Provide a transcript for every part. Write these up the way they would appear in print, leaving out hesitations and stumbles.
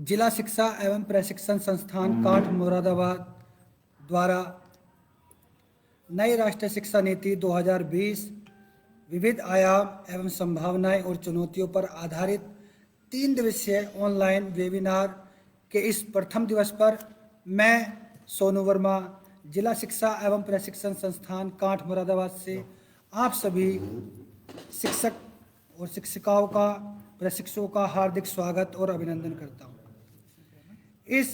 जिला शिक्षा एवं प्रशिक्षण संस्थान काठ मुरादाबाद द्वारा नई राष्ट्रीय शिक्षा नीति 2020 विविध आयाम एवं संभावनाएं और चुनौतियों पर आधारित 3 दिवसीय ऑनलाइन वेबिनार के इस प्रथम दिवस पर मैं सोनू वर्मा जिला शिक्षा एवं प्रशिक्षण संस्थान काठ मुरादाबाद से आप सभी शिक्षक और शिक्षिकाओं का प्रशिक्षुओं का हार्दिक स्वागत और अभिनंदन करता हूं। इस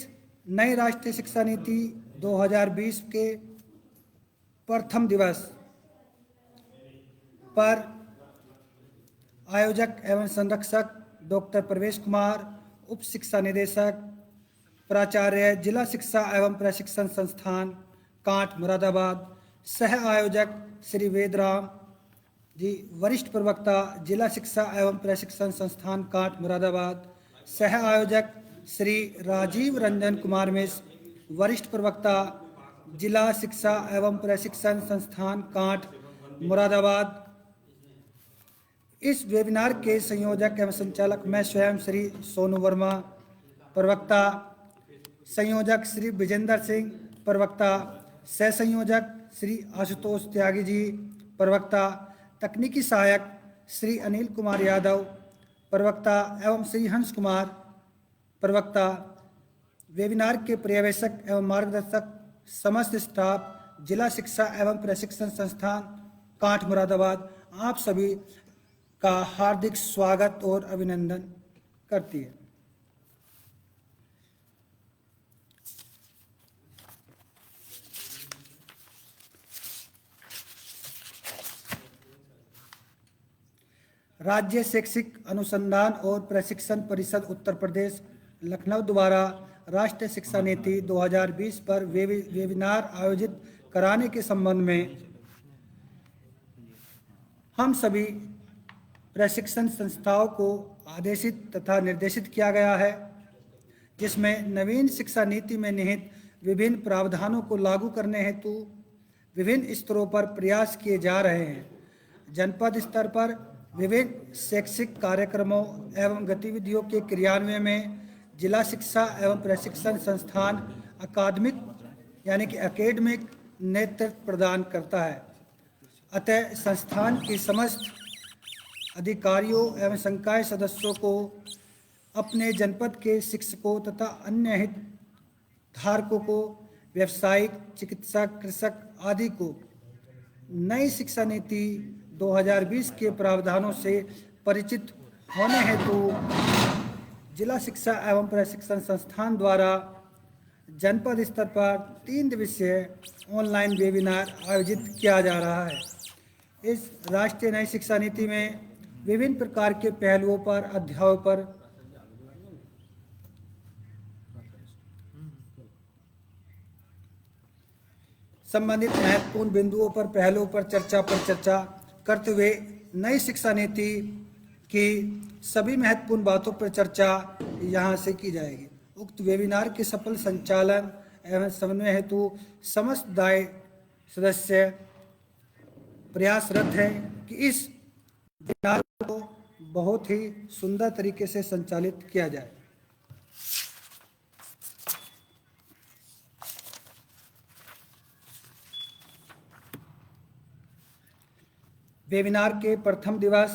नई राष्ट्रीय शिक्षा नीति 2020 के प्रथम दिवस पर आयोजक एवं संरक्षक डॉक्टर प्रवेश कुमार, उप शिक्षा निदेशक प्राचार्य जिला शिक्षा एवं प्रशिक्षण संस्थान काठ मुरादाबाद, सह आयोजक श्री वेदराम जी, वरिष्ठ प्रवक्ता जिला शिक्षा एवं प्रशिक्षण संस्थान काठ मुरादाबाद, सह आयोजक श्री राजीव रंजन कुमार मिश्र, वरिष्ठ प्रवक्ता जिला शिक्षा एवं प्रशिक्षण संस्थान काठ मुरादाबाद। इस वेबिनार के संयोजक एवं संचालक मैं स्वयं श्री सोनू वर्मा, प्रवक्ता संयोजक श्री विजेंद्र सिंह, प्रवक्ता सह संयोजक श्री आशुतोष त्यागी जी, प्रवक्ता तकनीकी सहायक श्री अनिल कुमार यादव, प्रवक्ता एवं श्री हंस कुमार, प्रवक्ता। वेबिनार के पर्यवेक्षक एवं मार्गदर्शक समस्त स्टाफ जिला शिक्षा एवं प्रशिक्षण संस्थान काठ मुरादाबाद आप सभी का हार्दिक स्वागत और अभिनंदन करती है। राज्य शैक्षिक अनुसंधान और प्रशिक्षण परिषद उत्तर प्रदेश लखनऊ द्वारा राष्ट्रीय शिक्षा नीति 2020 पर वेबिनार आयोजित कराने के संबंध में हम सभी प्रशिक्षण संस्थाओं को आदेशित तथा निर्देशित किया गया है, जिसमें नवीन शिक्षा नीति में निहित विभिन्न प्रावधानों को लागू करने हेतु विभिन्न स्तरों पर प्रयास किए जा रहे हैं। जनपद स्तर पर विभिन्न शैक्षिक कार्यक्रमों एवं गतिविधियों के क्रियान्वयन में जिला शिक्षा एवं प्रशिक्षण संस्थान अकादमिक यानी कि एकेडमिक नेतृत्व प्रदान करता है। अतः संस्थान के समस्त अधिकारियों एवं संकाय सदस्यों को अपने जनपद के शिक्षकों तथा अन्य हितधारकों को, व्यवसायिक, चिकित्सक, कृषक आदि को नई शिक्षा नीति 2020 के प्रावधानों से परिचित होने हेतु जिला शिक्षा एवं प्रशिक्षण संस्थान द्वारा जनपद स्तर पर 3 दिवसीय ऑनलाइन वेबिनार आयोजित किया जा रहा है। इस राष्ट्रीय नई शिक्षा नीति में विभिन्न प्रकार के पहलुओं पर, अध्यायों पर संबंधित महत्वपूर्ण बिंदुओं पर, पहलुओं पर चर्चा करते हुए नई शिक्षा नीति की सभी महत्वपूर्ण बातों पर चर्चा यहाँ से की जाएगी। उक्त वेबिनार के सफल संचालन एवं समन्वय हेतु समस्त दायी सदस्य प्रयासरत हैं कि इस वेबिनार को बहुत ही सुंदर तरीके से संचालित किया जाए। वेबिनार के प्रथम दिवस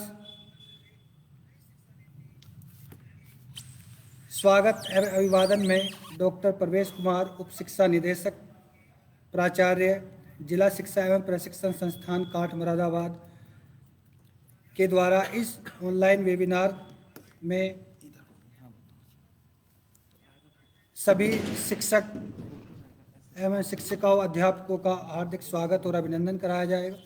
स्वागत एवं अभिवादन में डॉक्टर प्रवेश कुमार, उप शिक्षा निदेशक प्राचार्य जिला शिक्षा एवं प्रशिक्षण संस्थान काठ मुरादाबाद के द्वारा इस ऑनलाइन वेबिनार में सभी शिक्षक एवं शिक्षिकाओं, अध्यापकों का हार्दिक स्वागत और अभिनंदन कराया जाएगा।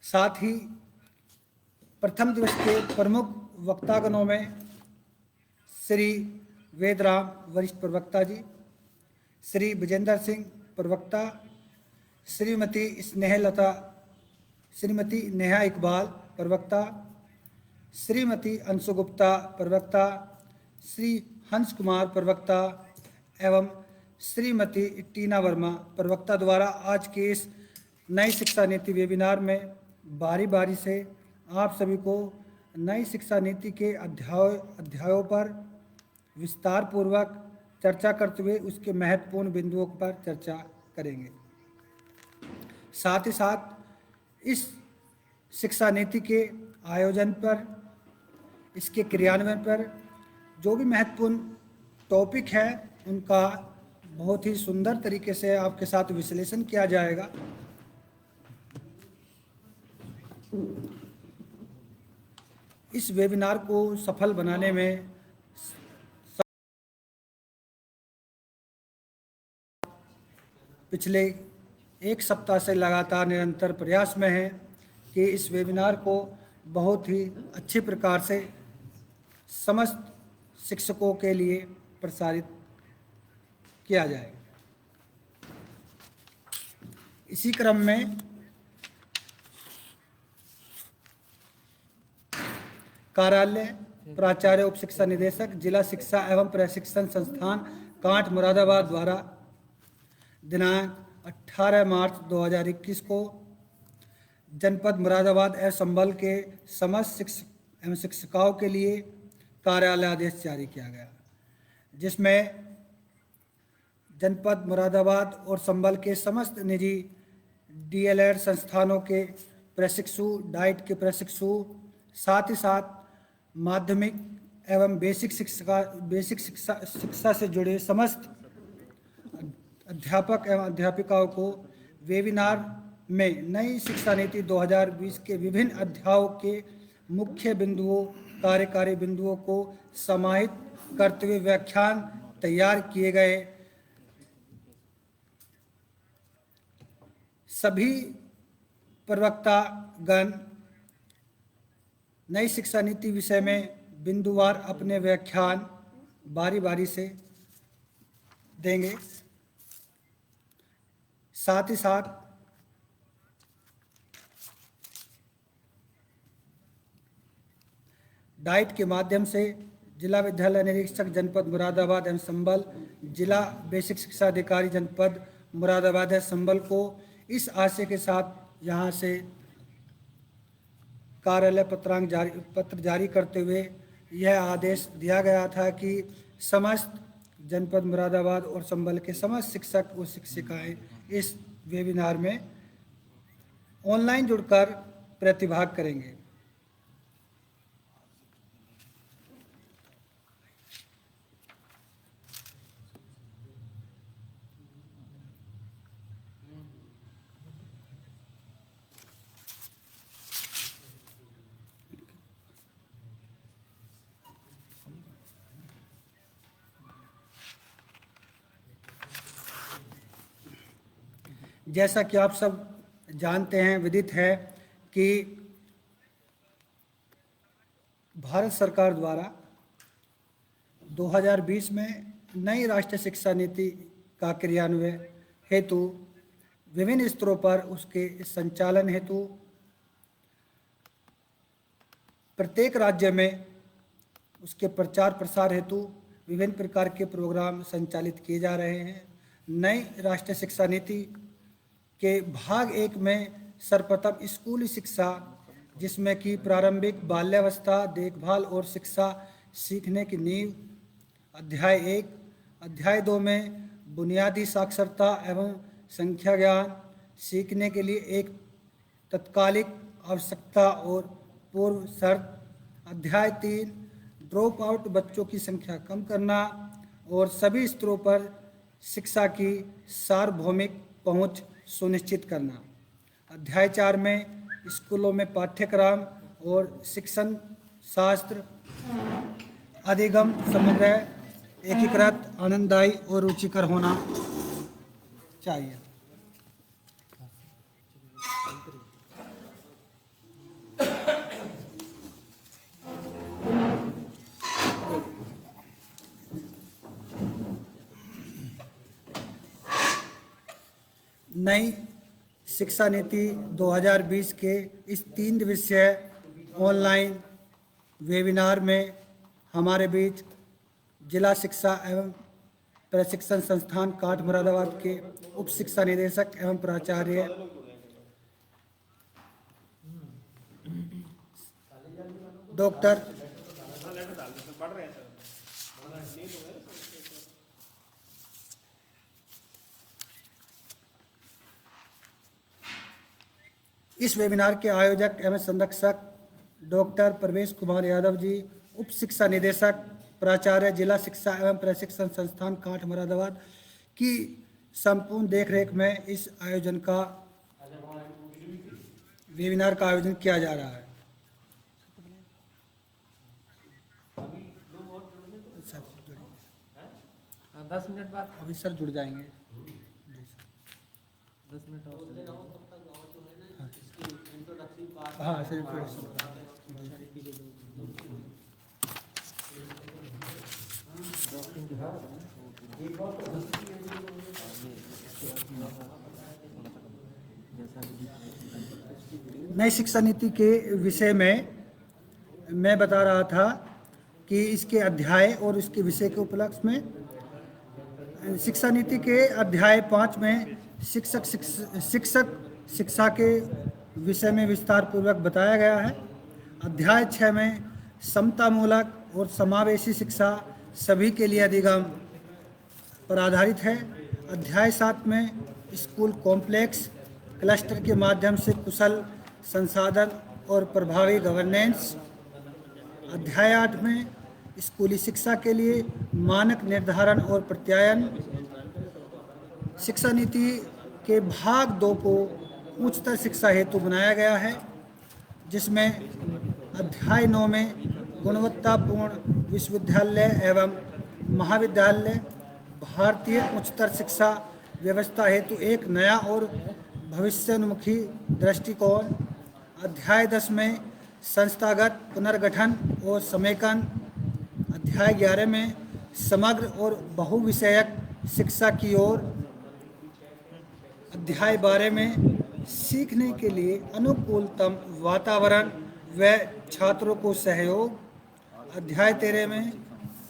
साथ ही प्रथम दिवस के प्रमुख वक्तागणों में श्री वेदराम, वरिष्ठ प्रवक्ता जी, श्री विजेंद्र सिंह, प्रवक्ता, श्रीमती स्नेहलता, श्रीमती नेहा इकबाल, प्रवक्ता, श्रीमती अंशु गुप्ता, प्रवक्ता, श्री हंस कुमार, प्रवक्ता एवं श्रीमती टीना वर्मा, प्रवक्ता द्वारा आज के इस नई शिक्षा नीति वेबिनार में बारी बारी से आप सभी को नई शिक्षा नीति के अध्यायों पर विस्तार पूर्वक चर्चा करते हुए उसके महत्वपूर्ण बिंदुओं पर चर्चा करेंगे। साथ ही साथ इस शिक्षा नीति के आयोजन पर, इसके क्रियान्वयन पर जो भी महत्वपूर्ण टॉपिक है उनका बहुत ही सुंदर तरीके से आपके साथ विश्लेषण किया जाएगा। इस वेबिनार को सफल बनाने में पिछले एक सप्ताह से लगातार निरंतर प्रयास में हैं कि इस वेबिनार को बहुत ही अच्छी प्रकार से समस्त शिक्षकों के लिए प्रसारित किया जाए। इसी क्रम में कार्यालय, प्राचार्य, उप शिक्षा निदेशक, जिला शिक्षा एवं प्रशिक्षण संस्थान कांठ मुरादाबाद द्वारा दिनांक 18 मार्च 2021 को जनपद मुरादाबाद एवं संबल के समस्त शिक्षक एवं शिक्षिकाओं के लिए कार्यालय आदेश जारी किया गया, जिसमें जनपद मुरादाबाद और संबल के समस्त निजी डीएलएड संस्थानों के प्रशिक्षु, डाइट के प्रशिक्षु, साथ ही साथ माध्यमिक एवं बेसिक शिक्षा से जुड़े समस्त अध्यापक एवं अध्यापिकाओं को वेबिनार में नई शिक्षा नीति 2020 के विभिन्न अध्यायों के मुख्य बिंदुओं, कार्यकारी बिंदुओं को समाहित करते हुए व्याख्यान तैयार किए गए। सभी प्रवक्तागण नई शिक्षा नीति विषय में बिंदुवार अपने व्याख्यान बारी बारी से देंगे। साथ ही साथ डाइट के माध्यम से जिला विद्यालय निरीक्षक जनपद मुरादाबाद एवं संबल, जिला बेसिक शिक्षा अधिकारी जनपद मुरादाबाद एवं संबल को इस आशय के साथ यहाँ से कार्यालय पत्र जारी करते हुए यह आदेश दिया गया था कि समस्त जनपद मुरादाबाद और संबल के समस्त शिक्षक और शिक्षिकाएं इस वेबिनार में ऑनलाइन जुड़कर प्रतिभाग करेंगे। जैसा कि आप सब जानते हैं, विदित है कि भारत सरकार द्वारा 2020 में नई राष्ट्रीय शिक्षा नीति का क्रियान्वयन हेतु विभिन्न स्तरों पर उसके संचालन हेतु प्रत्येक राज्य में उसके प्रचार प्रसार हेतु विभिन्न प्रकार के प्रोग्राम संचालित किए जा रहे हैं। नई राष्ट्रीय शिक्षा नीति के भाग 1 में सर्वप्रथम स्कूली शिक्षा, जिसमें कि प्रारंभिक बाल्यावस्था, देखभाल और शिक्षा सीखने की नींव, अध्याय 1, अध्याय 2 में बुनियादी साक्षरता एवं संख्या ज्ञान सीखने के लिए एक तत्कालिक आवश्यकता और पूर्व शर्त, अध्याय 3 ड्रॉप आउट बच्चों की संख्या कम करना और सभी स्तरों पर शिक्षा की सार्वभौमिक पहुंच सुनिश्चित करना, अध्याय 4 में स्कूलों में पाठ्यक्रम और शिक्षण शास्त्र अधिगम समन्वय एकीकृत, आनंददायी और रुचिकर होना चाहिए। नई शिक्षा नीति 2020 के इस 3 दिवसीय ऑनलाइन वेबिनार में हमारे बीच जिला शिक्षा एवं प्रशिक्षण संस्थान काठ मुरादाबाद के उप शिक्षा निदेशक एवं प्राचार्य डॉक्टर इस वेबिनार के आयोजक एवं संरक्षक डॉक्टर प्रवेश कुमार यादव जी, उप शिक्षा निदेशक प्राचार्य जिला शिक्षा एवं प्रशिक्षण संस्थान कांठ मुरादाबाद की संपूर्ण देखरेख में इस आयोजन का वेबिनार का आयोजन किया जा रहा है। 10 मिनट बाद अभी सर जुड़ जाएंगे। 10 मिनट और हाँ सर, इंट्रोडक्शन। नई शिक्षा नीति के विषय में मैं बता रहा था कि इसके अध्याय और इसके विषय के उपलक्ष्य में शिक्षा नीति के अध्याय 5 में शिक्षक शिक्षा के विषय में विस्तार पूर्वक बताया गया है। अध्याय 6 में समतामूलक और समावेशी शिक्षा सभी के लिए अधिगम पर आधारित है। अध्याय 7 में स्कूल कॉम्प्लेक्स क्लस्टर के माध्यम से कुशल संसाधन और प्रभावी गवर्नेंस। अध्याय 8 में स्कूली शिक्षा के लिए मानक निर्धारण और प्रत्यायन। शिक्षा नीति के भाग 2 को उच्चतर शिक्षा हेतु बनाया गया है, जिसमें अध्याय 9 में गुणवत्तापूर्ण विश्वविद्यालय एवं महाविद्यालय भारतीय उच्चतर शिक्षा व्यवस्था हेतु एक नया और भविष्योन्मुखी दृष्टिकोण। अध्याय 10 में संस्थागत पुनर्गठन और समेकन। अध्याय 11 में समग्र और बहुविषयक शिक्षा की ओर। अध्याय 12 में सीखने के लिए अनुकूलतम वातावरण व छात्रों को सहयोग। अध्याय 13 में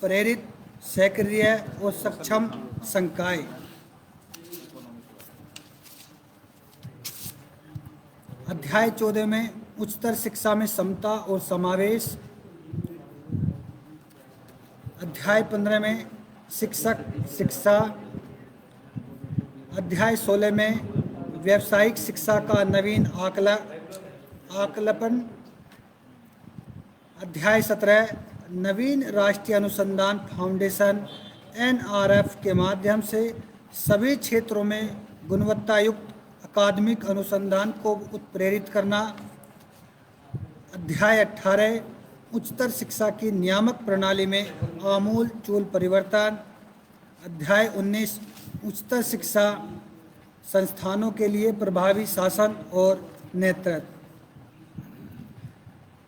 प्रेरित सक्रिय और सक्षम संकाय। अध्याय 14 में उच्चतर शिक्षा में समता और समावेश। अध्याय 15 में शिक्षक शिक्षा। अध्याय 16 में व्यावसायिक शिक्षा का नवीन आकलन। अध्याय 17 नवीन राष्ट्रीय अनुसंधान फाउंडेशन NRF के माध्यम से सभी क्षेत्रों में गुणवत्तायुक्त अकादमिक अनुसंधान को उत्प्रेरित करना। अध्याय 18 उच्चतर शिक्षा की नियामक प्रणाली में आमूल चूल परिवर्तन। अध्याय 19 उच्चतर शिक्षा संस्थानों के लिए प्रभावी शासन और नेतृत्व।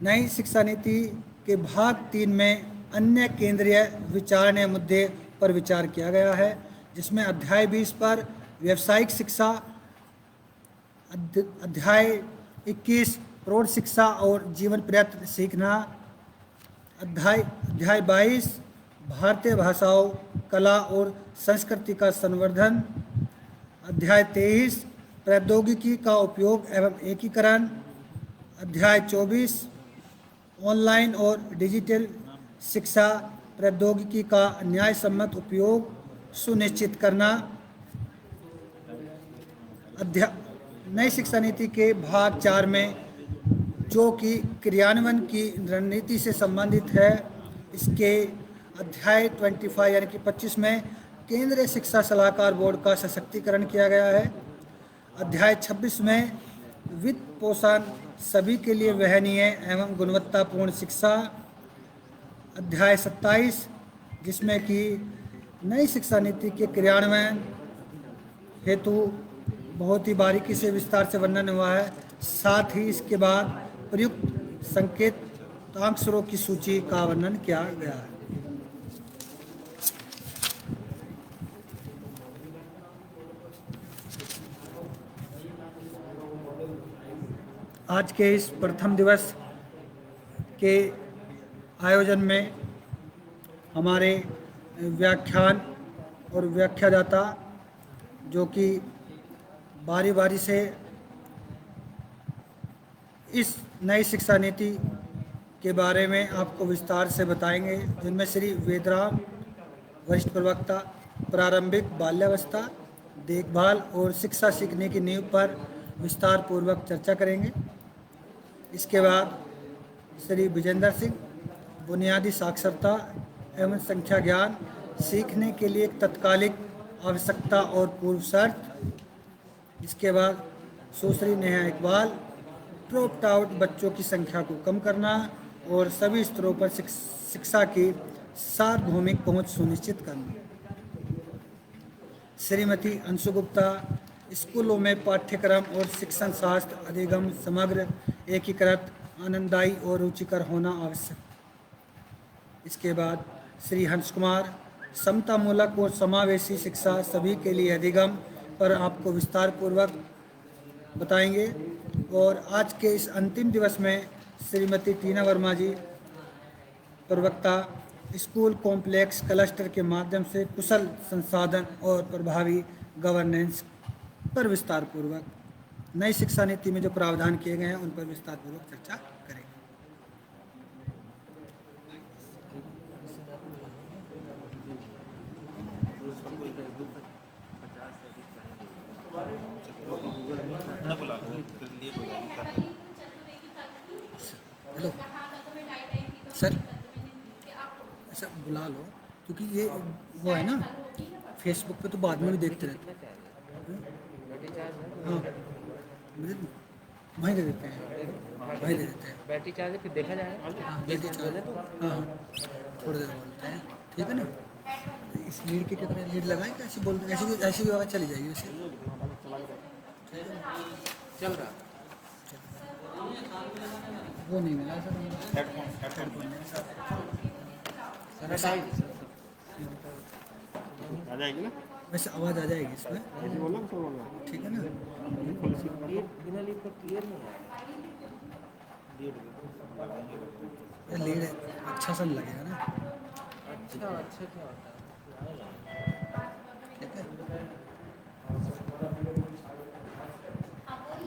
नई शिक्षा नीति के भाग 3 में अन्य केंद्रीय विचारणीय मुद्दे पर विचार किया गया है, जिसमें अध्याय 20 पर व्यावसायिक शिक्षा। अध्याय 21 प्रौढ़ शिक्षा और जीवन पर्यंत सीखना। अध्याय 22 भारतीय भाषाओं, कला और संस्कृति का संवर्धन। अध्याय 23 प्रौद्योगिकी का उपयोग एवं एकीकरण। अध्याय 24 ऑनलाइन और डिजिटल शिक्षा प्रौद्योगिकी का न्यायसम्मत उपयोग सुनिश्चित करना। नई शिक्षा नीति के भाग 4 में, जो कि क्रियान्वयन की रणनीति से संबंधित है, इसके अध्याय 25 यानी कि 25 में केंद्रीय शिक्षा सलाहकार बोर्ड का सशक्तिकरण किया गया है। अध्याय 26 में वित्त पोषण सभी के लिए वहनीय एवं गुणवत्तापूर्ण शिक्षा। अध्याय 27 जिसमें कि नई शिक्षा नीति के क्रियान्वयन हेतु बहुत ही बारीकी से विस्तार से वर्णन हुआ है। साथ ही इसके बाद प्रयुक्त संकेताक्षरों की सूची का वर्णन किया गया है। आज के इस प्रथम दिवस के आयोजन में हमारे व्याख्यान और व्याख्यादाता, जो कि बारी बारी से इस नई शिक्षा नीति के बारे में आपको विस्तार से बताएंगे, जिनमें श्री वेदराम वरिष्ठ प्रवक्ता प्रारंभिक बाल्यावस्था, देखभाल और शिक्षा सीखने की नींव पर विस्तार पूर्वक चर्चा करेंगे। इसके बाद श्री विजेंद्र सिंह बुनियादी साक्षरता एवं संख्या ज्ञान सीखने के लिए एक तत्कालिक आवश्यकता और पूर्व शर्त। इसके बाद सुश्री नेहा इकबाल ड्रॉप्ड आउट बच्चों की संख्या को कम करना और सभी स्तरों पर शिक्षा की सार्वभौमिक पहुंच सुनिश्चित करना। श्रीमती अंशु गुप्ता स्कूलों में पाठ्यक्रम और शिक्षण शास्त्र अधिगम समग्र, एकीकृत, आनंददायी और रुचिकर होना आवश्यक। इसके बाद श्री हंस कुमार समतामूलक और समावेशी शिक्षा सभी के लिए अधिगम पर आपको विस्तार पूर्वक बताएंगे। और आज के इस अंतिम दिवस में श्रीमती टीना वर्मा जी प्रवक्ता स्कूल कॉम्प्लेक्स क्लस्टर के माध्यम से कुशल संसाधन और प्रभावी गवर्नेंस पर विस्तार पूर्वक नई शिक्षा नीति में जो प्रावधान किए गए हैं उन पर विस्तार पूर्वक चर्चा करेंगे। हेलो सर, ऐसा बुला लो क्योंकि ये वो है ना, फेसबुक पे तो बाद में भी देखते रहते हैं। हाँ, वहीं दे देते हैं, वहीं दे देते हैं। बैटरी चार्ज फिर देखा जाएगा। हाँ, बैटरी चार्ज। हाँ, थोड़ी देर बोलते हैं, ठीक है ना। इस लीड के कितने लीड लगाएं, ऐसे बोलते हैं, ऐसी भी आवाज़ चली जाएगी वैसे। चल रहा वो नहीं मिला सर, आ जाएगी ना, वैसे आवाज़ आ जाएगी इसमें, ठीक है ना। बिना लीड पर क्लियर नहीं ये लीड अच्छा सा लगेगा ना, अच्छा अच्छा क्या होता है। ठीक है।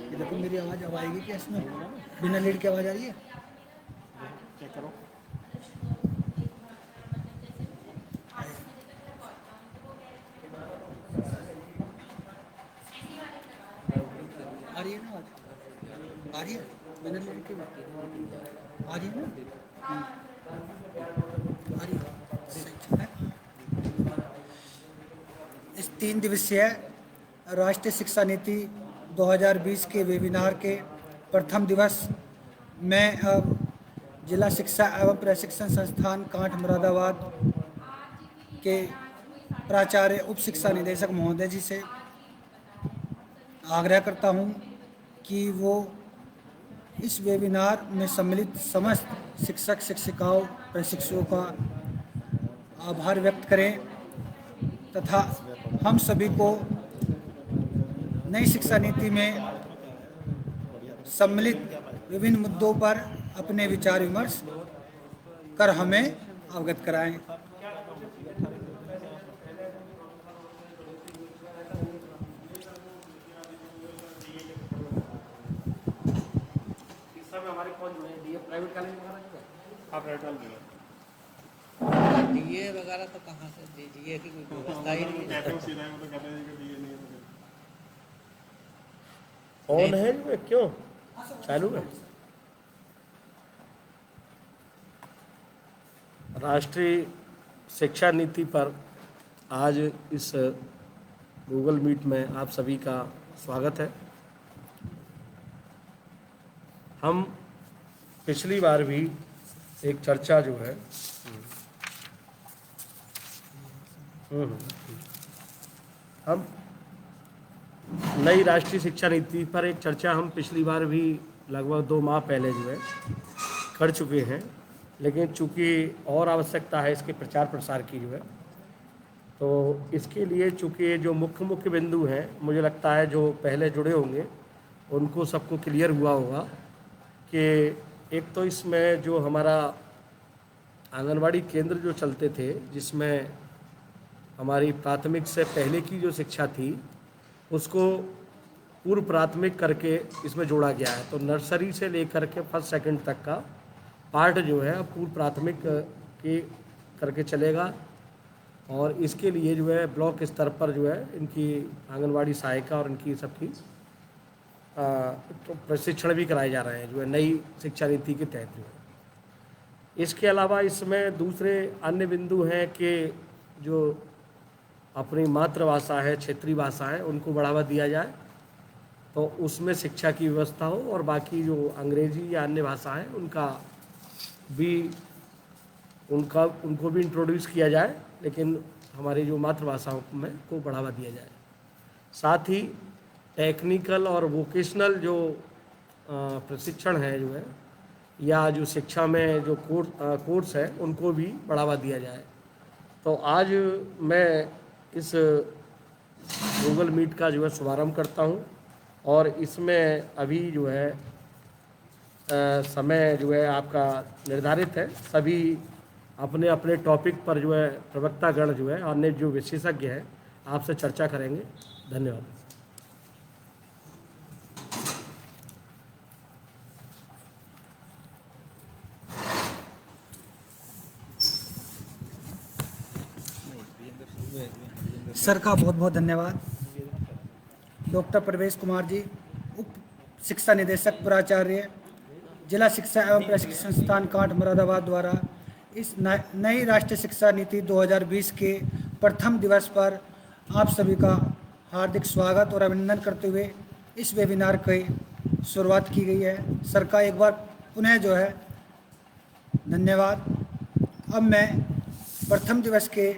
ये देखो मेरी आवाज़ अब आएगी क्या इसमें, बिना लीड की आवाज़ आ रही है। चेक करो। आ रही है ना आवाज़, आ रही है बिना लीड की, आ रही है ना, आ रही है। सही है। इस 3 दिवसीय राष्ट्रीय शिक्षा नीति 2020 के वेबिनार के प्रथम दिवस में अब जिला शिक्षा एवं प्रशिक्षण संस्थान कांठ मुरादाबाद के प्राचार्य उप शिक्षा निदेशक महोदय जी से आग्रह करता हूं कि वो इस वेबिनार में सम्मिलित समस्त शिक्षक शिक्षिकाओं प्रशिक्षुओं का आभार व्यक्त करें तथा हम सभी को नई शिक्षा नीति में सम्मिलित विभिन्न मुद्दों पर अपने विचार विमर्श कर हमें अवगत कराएं। हमारे कौन जुड़े हैं? ये प्राइवेट कॉलेज वगैरह जो है? आप रेड डाल दीजिए। डीए वगैरह तो कहाँ से डीए की कोई व्यवस्था ही नहीं है। कहते हैं सीधा ही, वो तो कहते हैं कि ये नहीं है तो ऑन है इसमें, क्यों चालू है? राष्ट्रीय शिक्षा नीति पर आज इस गूगल मीट में आप सभी का स्वागत है। हम पिछली बार भी एक चर्चा जो है हम नई राष्ट्रीय शिक्षा नीति पर एक चर्चा हम पिछली बार भी लगभग 2 माह पहले जो है कर चुके हैं, लेकिन चूंकि और आवश्यकता है इसके प्रचार प्रसार की जो है, तो इसके लिए चूंकि जो मुख्य बिंदु हैं, मुझे लगता है जो पहले जुड़े होंगे उनको सबको क्लियर हुआ होगा कि एक तो इसमें जो हमारा आंगनवाड़ी केंद्र जो चलते थे, जिसमें हमारी प्राथमिक से पहले की जो शिक्षा थी उसको पूर्व प्राथमिक करके इसमें जोड़ा गया है। तो नर्सरी से लेकर के फर्स्ट सेकंड तक का पार्ट जो है पूर्व प्राथमिक के करके चलेगा। और इसके लिए जो है ब्लॉक स्तर पर जो है इनकी आंगनवाड़ी सहायिका और इनकी सबकी तो प्रशिक्षण भी कराए जा रहे हैं जो है नई शिक्षा नीति के तहत जो है। इसके अलावा इसमें दूसरे अन्य बिंदु हैं कि जो अपनी मातृभाषा है, क्षेत्रीय भाषा है, उनको बढ़ावा दिया जाए तो उसमें शिक्षा की व्यवस्था हो, और बाकी जो अंग्रेजी या अन्य भाषा है उनको भी इंट्रोड्यूस किया जाए, लेकिन हमारी जो मातृभाषाओं में को बढ़ावा दिया जाए। साथ ही टेक्निकल और वोकेशनल जो प्रशिक्षण है जो है, या जो शिक्षा में जो कोर्स है उनको भी बढ़ावा दिया जाए। तो आज मैं इस गूगल मीट का जो है शुभारंभ करता हूं, और इसमें अभी जो है समय जो है आपका निर्धारित है। सभी अपने अपने टॉपिक पर जो है प्रवक्तागण जो है अन्य जो विशेषज्ञ हैं आपसे चर्चा करेंगे। धन्यवाद। सर का बहुत बहुत धन्यवाद। डॉक्टर प्रवेश कुमार जी, उप शिक्षा निदेशक प्राचार्य, जिला शिक्षा एवं प्रशिक्षण संस्थान कांठ मुरादाबाद द्वारा इस नई राष्ट्रीय शिक्षा नीति 2020 के प्रथम दिवस पर आप सभी का हार्दिक स्वागत और अभिनंदन करते हुए इस वेबिनार की शुरुआत की गई है। सर का एक बार पुनः जो है धन्यवाद। अब मैं प्रथम दिवस के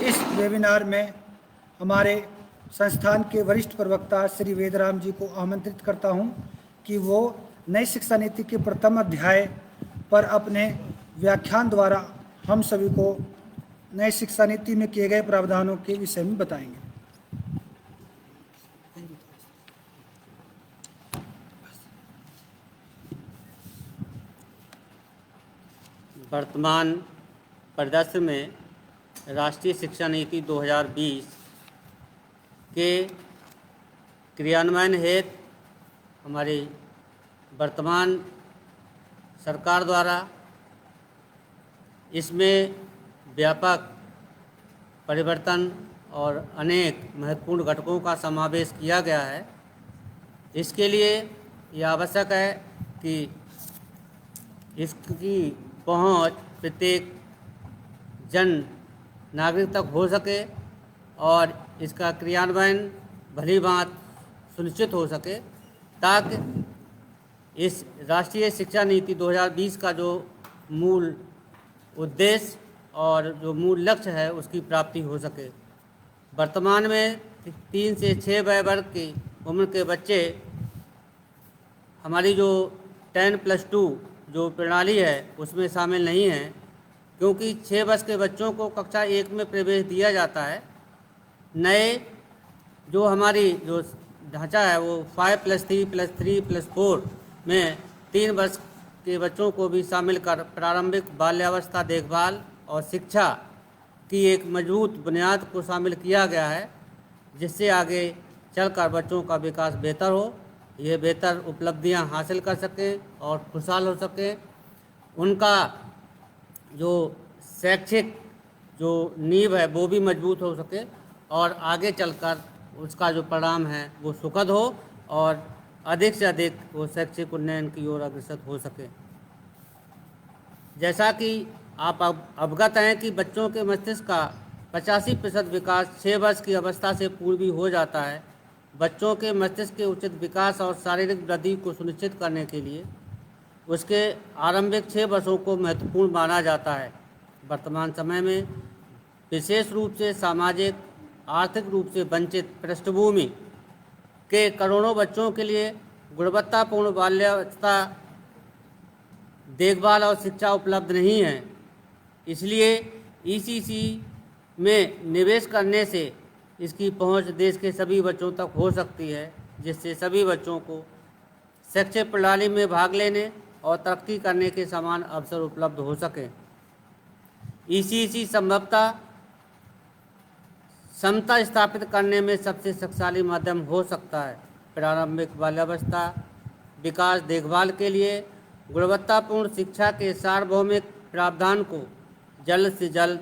इस वेबिनार में हमारे संस्थान के वरिष्ठ प्रवक्ता श्री वेदराम जी को आमंत्रित करता हूं कि वो नई शिक्षा नीति के प्रथम अध्याय पर अपने व्याख्यान द्वारा हम सभी को नई शिक्षा नीति में किए गए प्रावधानों के विषय में बताएंगे। वर्तमान परिदृश्य में राष्ट्रीय शिक्षा नीति 2020 के क्रियान्वयन हेतु हमारी वर्तमान सरकार द्वारा इसमें व्यापक परिवर्तन और अनेक महत्वपूर्ण घटकों का समावेश किया गया है। इसके लिए यह आवश्यक है कि इसकी पहुंच प्रत्येक जन नागरिक तक हो सके और इसका क्रियान्वयन भली भांति सुनिश्चित हो सके, ताकि इस राष्ट्रीय शिक्षा नीति 2020 का जो मूल उद्देश्य और जो मूल लक्ष्य है उसकी प्राप्ति हो सके। वर्तमान में 3 से 6 वय वर्ग की उम्र के बच्चे हमारी जो 10+2 जो प्रणाली है उसमें शामिल नहीं हैं, क्योंकि 6 वर्ष के बच्चों को कक्षा 1 में प्रवेश दिया जाता है। नए जो हमारी जो ढांचा है वो 5+3+3+4 में 3 वर्ष के बच्चों को भी शामिल कर प्रारंभिक बाल्यावस्था देखभाल और शिक्षा की एक मजबूत बुनियाद को शामिल किया गया है, जिससे आगे चलकर बच्चों का विकास बेहतर हो, ये बेहतर उपलब्धियां हासिल कर सकें और खुशहाल हो सकें। उनका जो शैक्षिक जो नींव है वो भी मजबूत हो सके और आगे चलकर उसका जो परिणाम है वो सुखद हो और अधिक से अधिक वो शैक्षिक उन्नयन की ओर अग्रसर हो सके। जैसा कि आप अवगत हैं कि बच्चों के मस्तिष्क का 85% विकास 6 वर्ष की अवस्था से पूर्व ही हो जाता है। बच्चों के मस्तिष्क के उचित विकास और शारीरिक वृद्धि को सुनिश्चित करने के लिए उसके आरंभिक 6 वर्षों को महत्वपूर्ण माना जाता है। वर्तमान समय में विशेष रूप से सामाजिक आर्थिक रूप से वंचित पृष्ठभूमि के करोड़ों बच्चों के लिए गुणवत्तापूर्ण बाल्यावस्था देखभाल और शिक्षा उपलब्ध नहीं है। इसलिए ईसीसी में निवेश करने से इसकी पहुंच देश के सभी बच्चों तक हो सकती है, जिससे सभी बच्चों को शैक्षिक प्रणाली में भाग लेने और तरक्की करने के समान अवसर उपलब्ध हो सके। ईसीसी संभवतः समता स्थापित करने में सबसे शक्तिशाली माध्यम हो सकता है। प्रारंभिक बाल्यावस्था विकास देखभाल के लिए गुणवत्तापूर्ण शिक्षा के सार्वभौमिक प्रावधान को जल्द से जल्द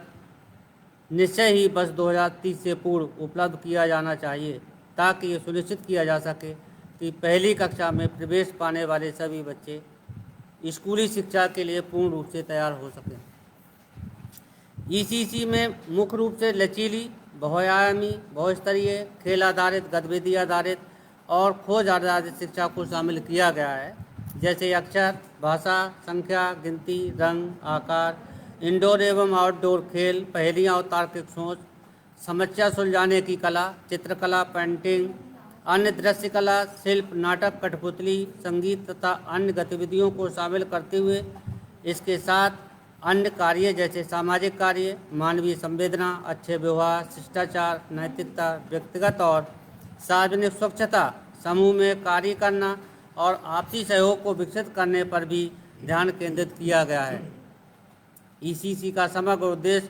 निश्चय ही वर्ष 2030 से पूर्व उपलब्ध किया जाना चाहिए, ताकि ये सुनिश्चित किया जा सके कि पहली कक्षा में प्रवेश पाने वाले सभी बच्चे स्कूली शिक्षा के लिए पूर्ण रूप से तैयार हो सकें। ईसीसी में मुख्य रूप से लचीली, बहुआयामी, बहुस्तरीय, खेल आधारित, गतिविधि आधारित और खोज आधारित शिक्षा को शामिल किया गया है, जैसे अक्षर, भाषा, संख्या, गिनती, रंग, आकार, इंडोर एवं आउटडोर खेल, पहेलियाँ और तार्किक सोच, समस्या सुलझाने की कला, चित्रकला, पेंटिंग, अन्य दृश्य कला, शिल्प, नाटक, कठपुतली, संगीत तथा अन्य गतिविधियों को शामिल करते हुए इसके साथ अन्य कार्य जैसे सामाजिक कार्य, मानवीय संवेदना, अच्छे व्यवहार, शिष्टाचार, नैतिकता, व्यक्तिगत और सार्वजनिक स्वच्छता, समूह में कार्य करना और आपसी सहयोग को विकसित करने पर भी ध्यान केंद्रित किया गया है। ईसीसी का समग्र उद्देश्य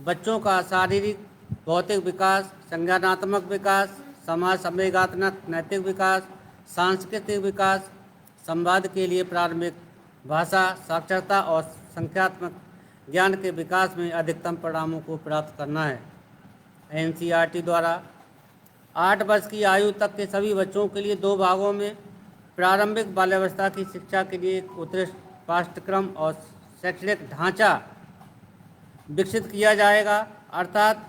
बच्चों का शारीरिक, भौतिक विकास, संज्ञानात्मक विकास, समाज संवेगात्मक, नैतिक विकास, सांस्कृतिक विकास, संवाद के लिए प्रारंभिक भाषा, साक्षरता और संख्यात्मक ज्ञान के विकास में अधिकतम परिणामों को प्राप्त करना है। एनसीईआरटी द्वारा 8 वर्ष की आयु तक के सभी बच्चों के लिए 2 भागों में प्रारंभिक बाल्यावस्था की शिक्षा के लिए एक उत्कृष्ट पाठ्यक्रम और शैक्षणिक ढांचा विकसित किया जाएगा, अर्थात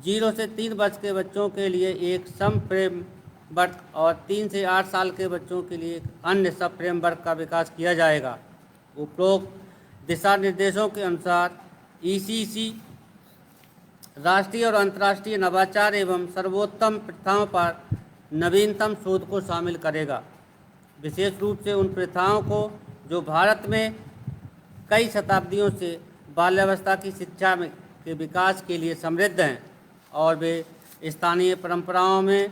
0 से 3 वर्ष के बच्चों के लिए एक सम फ्रेमवर्क और 3 से 8 साल के बच्चों के लिए एक अन्य सब फ्रेमवर्क का विकास किया जाएगा। उपरोक्त दिशा निर्देशों के अनुसार ईसीसी राष्ट्रीय और अंतर्राष्ट्रीय नवाचार एवं सर्वोत्तम प्रथाओं पर नवीनतम शोध को शामिल करेगा, विशेष रूप से उन प्रथाओं को जो भारत में कई शताब्दियों से बाल्यावस्था की शिक्षा में के विकास के लिए समृद्ध हैं और वे स्थानीय परंपराओं में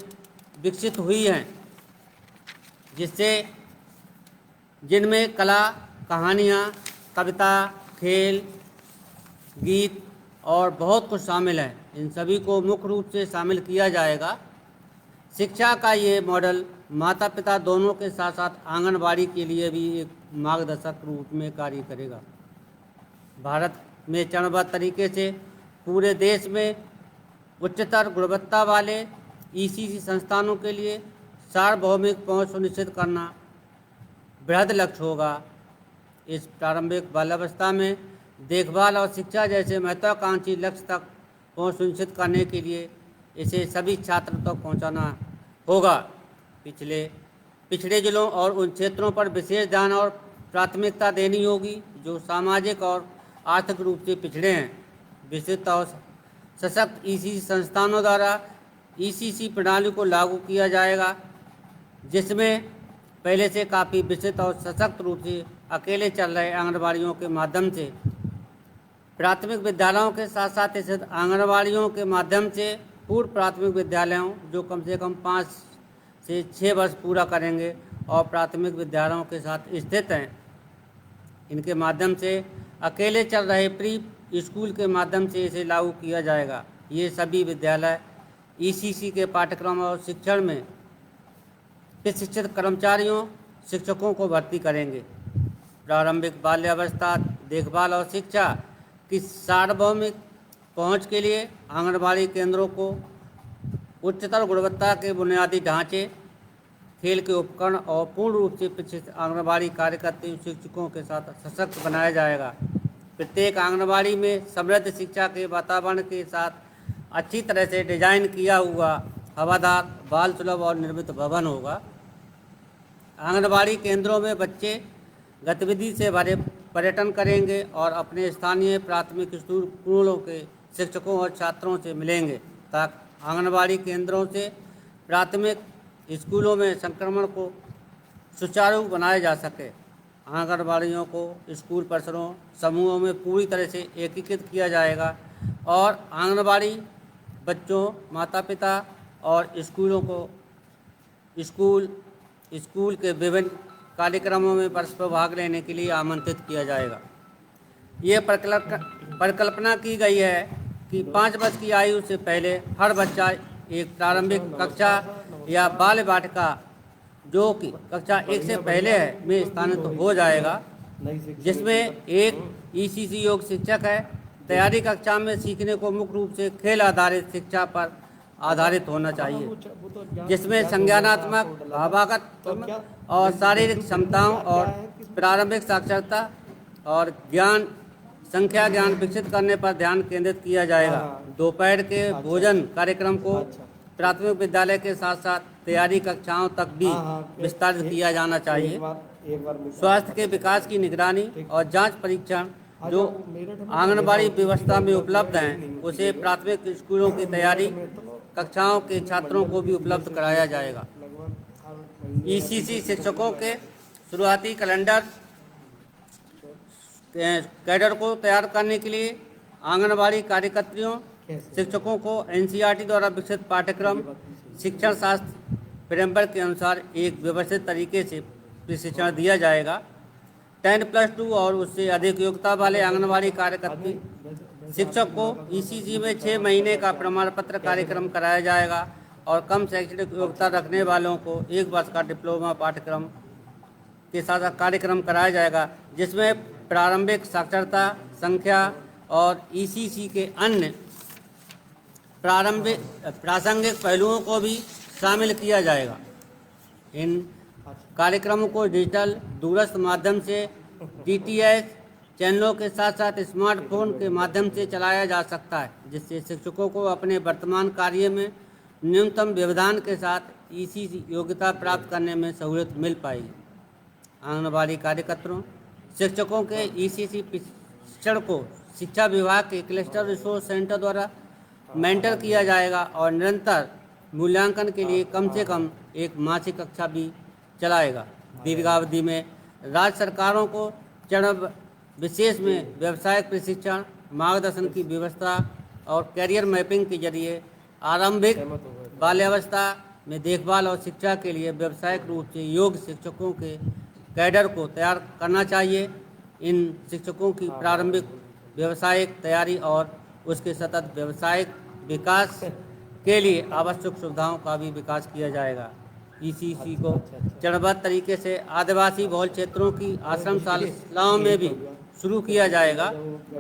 विकसित हुई हैं, जिनमें कला, कहानियाँ, कविता, खेल, गीत और बहुत कुछ शामिल है। इन सभी को मुख्य रूप से शामिल किया जाएगा। शिक्षा का ये मॉडल माता पिता दोनों के साथ साथ आंगनबाड़ी के लिए भी एक मार्गदर्शक रूप में कार्य करेगा। भारत में चरणबद्ध तरीके से पूरे देश में उच्चतर गुणवत्ता वाले ईसीसी संस्थानों के लिए सार्वभौमिक पहुंच सुनिश्चित करना बृहद लक्ष्य होगा। इस प्रारंभिक बाल्यावस्था में देखभाल और शिक्षा जैसे महत्वाकांक्षी लक्ष्य तक पहुंच सुनिश्चित करने के लिए इसे सभी छात्रों तक पहुंचाना होगा। पिछड़े जिलों और उन क्षेत्रों पर विशेष ध्यान और प्राथमिकता देनी होगी जो सामाजिक और आर्थिक रूप से पिछड़े हैं। विस्तृत और सशक्त ईसीसी संस्थानों द्वारा ईसीसी प्रणाली को लागू किया जाएगा, जिसमें पहले से काफ़ी विस्तृत और सशक्त रूप से अकेले चल रहे आंगनबाड़ियों के माध्यम से प्राथमिक विद्यालयों के साथ साथ स्थित आंगनबाड़ियों के माध्यम से पूर्व प्राथमिक विद्यालयों जो कम से कम 5 से 6 वर्ष पूरा करेंगे और प्राथमिक विद्यालयों के साथ स्थित हैं, इनके माध्यम से अकेले चल रहे प्री स्कूल के माध्यम से इसे लागू किया जाएगा। ये सभी विद्यालय ईसीसी के पाठ्यक्रम और शिक्षण में प्रशिक्षित कर्मचारियों, शिक्षकों को भर्ती करेंगे। प्रारंभिक बाल्यावस्था देखभाल और शिक्षा की सार्वभौमिक पहुंच के लिए आंगनबाड़ी केंद्रों को उच्चतर गुणवत्ता के बुनियादी ढांचे, खेल के उपकरण और पूर्ण रूप से प्रशिक्षित आंगनबाड़ी कार्यकर्ता शिक्षकों के साथ सशक्त बनाया जाएगा। प्रत्येक आंगनबाड़ी में समृद्ध शिक्षा के वातावरण के साथ अच्छी तरह से डिजाइन किया हुआ हवादार, बाल सुलभ और निर्मित भवन होगा। आंगनबाड़ी केंद्रों में बच्चे गतिविधि से भरे पर्यटन करेंगे और अपने स्थानीय प्राथमिक स्कूलों के शिक्षकों और छात्रों से मिलेंगे ताकि आंगनबाड़ी केंद्रों से प्राथमिक स्कूलों में संक्रमण को सुचारू बनाया जा सके। आंगनबाड़ियों को स्कूल परिसरों, समूहों में पूरी तरह से एकीकृत किया जाएगा और आंगनबाड़ी बच्चों, माता पिता और स्कूलों को स्कूल के विभिन्न कार्यक्रमों में परस्पर भाग लेने के लिए आमंत्रित किया जाएगा। ये परिकल्पना की गई है कि 5 वर्ष की आयु से पहले हर बच्चा एक प्रारंभिक कक्षा या बाल वाटिका जो कि कक्षा 1 से पहले है में स्थानांतरित हो जाएगा, जिसमें एक ईसीसी योग शिक्षक है। तैयारी कक्षा में सीखने को मुख्य रूप से खेल आधारित शिक्षा पर आधारित होना चाहिए, जिसमें संज्ञानात्मक, भावात्मक और शारीरिक क्षमताओं और प्रारंभिक साक्षरता और ज्ञान संख्या ज्ञान विकसित करने पर ध्यान केंद्रित किया जाएगा। दोपहर के भोजन कार्यक्रम को प्राथमिक विद्यालय के साथ साथ तैयारी कक्षाओं तक भी विस्तारित किया जाना चाहिए। स्वास्थ्य के विकास की निगरानी और जांच परीक्षण जो आंगनबाड़ी व्यवस्था में उपलब्ध हैं, उसे प्राथमिक स्कूलों की तैयारी कक्षाओं के छात्रों को भी उपलब्ध कराया जाएगा। ईसीसी शिक्षकों के शुरुआती कैडर को तैयार करने के लिए आंगनबाड़ी कार्यकर्तियों शिक्षकों को एनसीईआरटी द्वारा विकसित पाठ्यक्रम शिक्षण शास्त्र फ्रेमवर्क के अनुसार एक व्यवस्थित तरीके से प्रशिक्षण दिया जाएगा। 10+2 और उससे अधिक योग्यता वाले आंगनबाड़ी कार्यकर्ती शिक्षक को ईसीसी में 6 महीने का प्रमाण पत्र कार्यक्रम कराया जाएगा और कम शैक्षणिक योग्यता रखने वालों को 1 वर्ष का डिप्लोमा पाठ्यक्रम के साथ कार्यक्रम कराया जाएगा, जिसमें प्रारंभिक साक्षरता संख्या और ईसीसी के अन्य प्रासंगिक पहलुओं को भी शामिल किया जाएगा। इन कार्यक्रमों को डिजिटल दूरस्थ माध्यम से डीटीएच चैनलों के साथ साथ स्मार्टफोन के माध्यम से चलाया जा सकता है, जिससे शिक्षकों को अपने वर्तमान कार्य में न्यूनतम व्यवधान के साथ ईसीसी योग्यता प्राप्त करने में सहूलियत मिल पाएगी। आंगनबाड़ी कार्यकर्ताओं शिक्षकों के ईसीसी प्रशिक्षण को शिक्षा विभाग के क्लस्टर रिसोर्स सेंटर द्वारा मेंटर किया जाएगा और निरंतर मूल्यांकन के लिए कम से कम एक मासिक कक्षा भी चलाएगा। दीर्घावधि में राज्य सरकारों को चरण विशेष में व्यावसायिक प्रशिक्षण मार्गदर्शन की व्यवस्था और कैरियर मैपिंग के जरिए आरंभिक बाल्यावस्था में देखभाल और शिक्षा के लिए व्यावसायिक रूप से योग्य शिक्षकों के कैडर को तैयार करना चाहिए। इन शिक्षकों की प्रारंभिक व्यावसायिक तैयारी और उसके सतत व्यावसायिक विकास के लिए आवश्यक सुविधाओं का भी विकास किया जाएगा। ईसीसी को चरणबद्ध तरीके से आदिवासी बहुल क्षेत्रों की आश्रमशालाओं में भी शुरू किया जाएगा।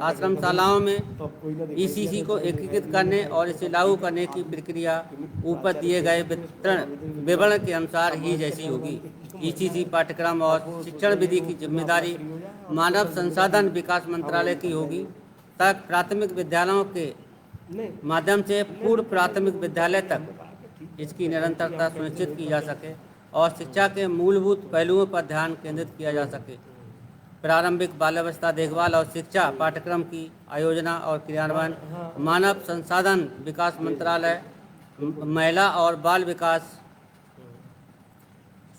आश्रमशालाओं में ईसीसी को एकीकृत करने और इसे लागू करने की प्रक्रिया ऊपर दिए गए विवरण के अनुसार ही जैसी होगी। ईसीसी पाठ्यक्रम और शिक्षण विधि की जिम्मेदारी मानव संसाधन विकास मंत्रालय की होगी, तक प्राथमिक विद्यालयों के माध्यम से पूर्व प्राथमिक विद्यालय तक इसकी निरंतरता सुनिश्चित की जा सके और शिक्षा के मूलभूत पहलुओं पर ध्यान केंद्रित किया जा सके। प्रारंभिक बाल्यावस्था देखभाल और शिक्षा पाठ्यक्रम की आयोजना और क्रियान्वयन मानव संसाधन विकास मंत्रालय, महिला और बाल विकास,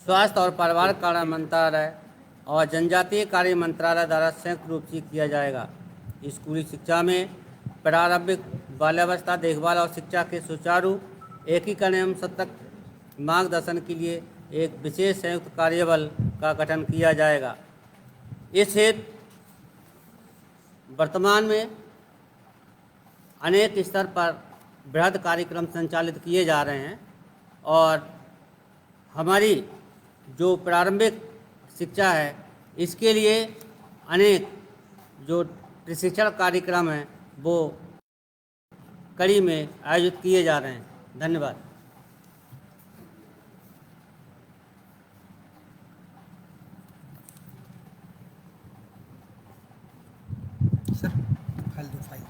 स्वास्थ्य और परिवार कार्य मंत्रालय और जनजातीय कार्य मंत्रालय द्वारा संयुक्त रूप से किया जाएगा। स्कूली शिक्षा में प्रारंभिक बाल्यावस्था देखभाल और शिक्षा के सुचारू एकीकरण एवं सतत मार्गदर्शन के लिए एक विशेष संयुक्त कार्यबल का गठन किया जाएगा। इस हेतु वर्तमान में अनेक स्तर पर बृहद कार्यक्रम संचालित किए जा रहे हैं और हमारी जो प्रारंभिक शिक्षा है इसके लिए अनेक जो प्रशिक्षण कार्यक्रम हैं वो कड़ी में आयोजित किए जा रहे हैं। धन्यवाद। सर फाइल दो फाइल।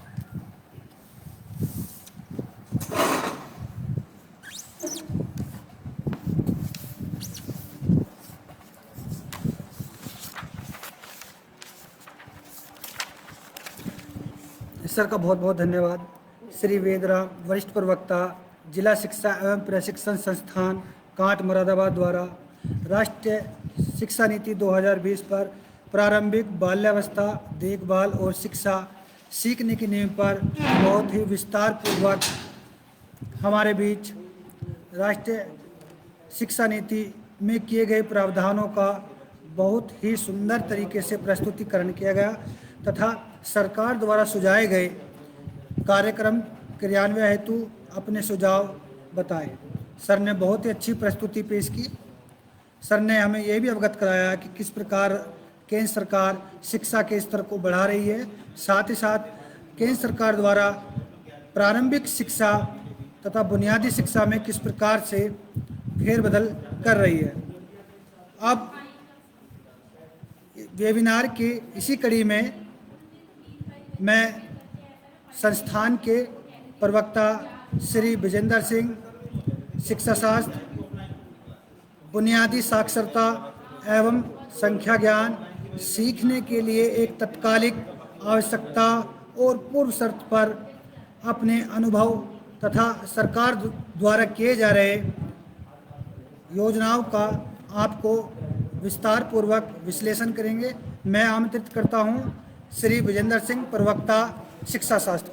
सर का बहुत बहुत धन्यवाद। श्री वेदराम, वरिष्ठ प्रवक्ता, जिला शिक्षा एवं प्रशिक्षण संस्थान कांट मुरादाबाद द्वारा राष्ट्रीय शिक्षा नीति 2020 पर प्रारंभिक बाल्यावस्था देखभाल और शिक्षा सीखने की नींव पर बहुत ही विस्तार पूर्वक हमारे बीच राष्ट्रीय शिक्षा नीति में किए गए प्रावधानों का बहुत ही सुंदर तरीके से प्रस्तुतिकरण किया गया तथा सरकार द्वारा सुझाए गए कार्यक्रम क्रियान्वयन हेतु अपने सुझाव बताए। सर ने बहुत ही अच्छी प्रस्तुति पेश की। सर ने हमें ये भी अवगत कराया कि किस प्रकार केंद्र सरकार शिक्षा के स्तर को बढ़ा रही है, साथ ही साथ केंद्र सरकार द्वारा प्रारंभिक शिक्षा तथा बुनियादी शिक्षा में किस प्रकार से फेरबदल कर रही है। अब वेबिनार की इसी कड़ी में मैं संस्थान के प्रवक्ता श्री विजेंद्र सिंह, शिक्षा शास्त्र, बुनियादी साक्षरता एवं संख्या ज्ञान सीखने के लिए एक तत्कालिक आवश्यकता और पूर्व शर्त पर अपने अनुभव तथा सरकार द्वारा किए जा रहे योजनाओं का आपको विस्तार पूर्वक विश्लेषण करेंगे। मैं आमंत्रित करता हूं श्री विजेंद्र सिंह, प्रवक्ता शिक्षा शास्त्र।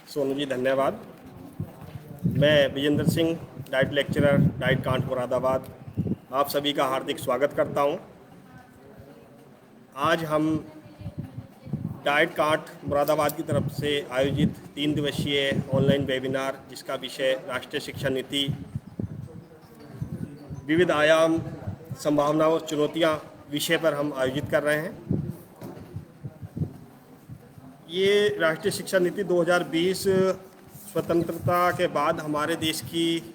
सोनू जी धन्यवाद। मैं Vijendra Singh, DIET lecturer, DIET Kant Moradabad, आप सभी का हार्दिक स्वागत करता हूं। आज हम डाइट कांट मुरादाबाद की तरफ से आयोजित 3 दिवसीय ऑनलाइन वेबिनार, जिसका विषय राष्ट्रीय शिक्षा नीति, विविध आयाम, संभावनाओं और चुनौतियां विषय पर हम आयोजित कर रहे हैं। ये राष्ट्रीय शिक्षा नीति 2020 स्वतंत्रता के बाद हमारे देश की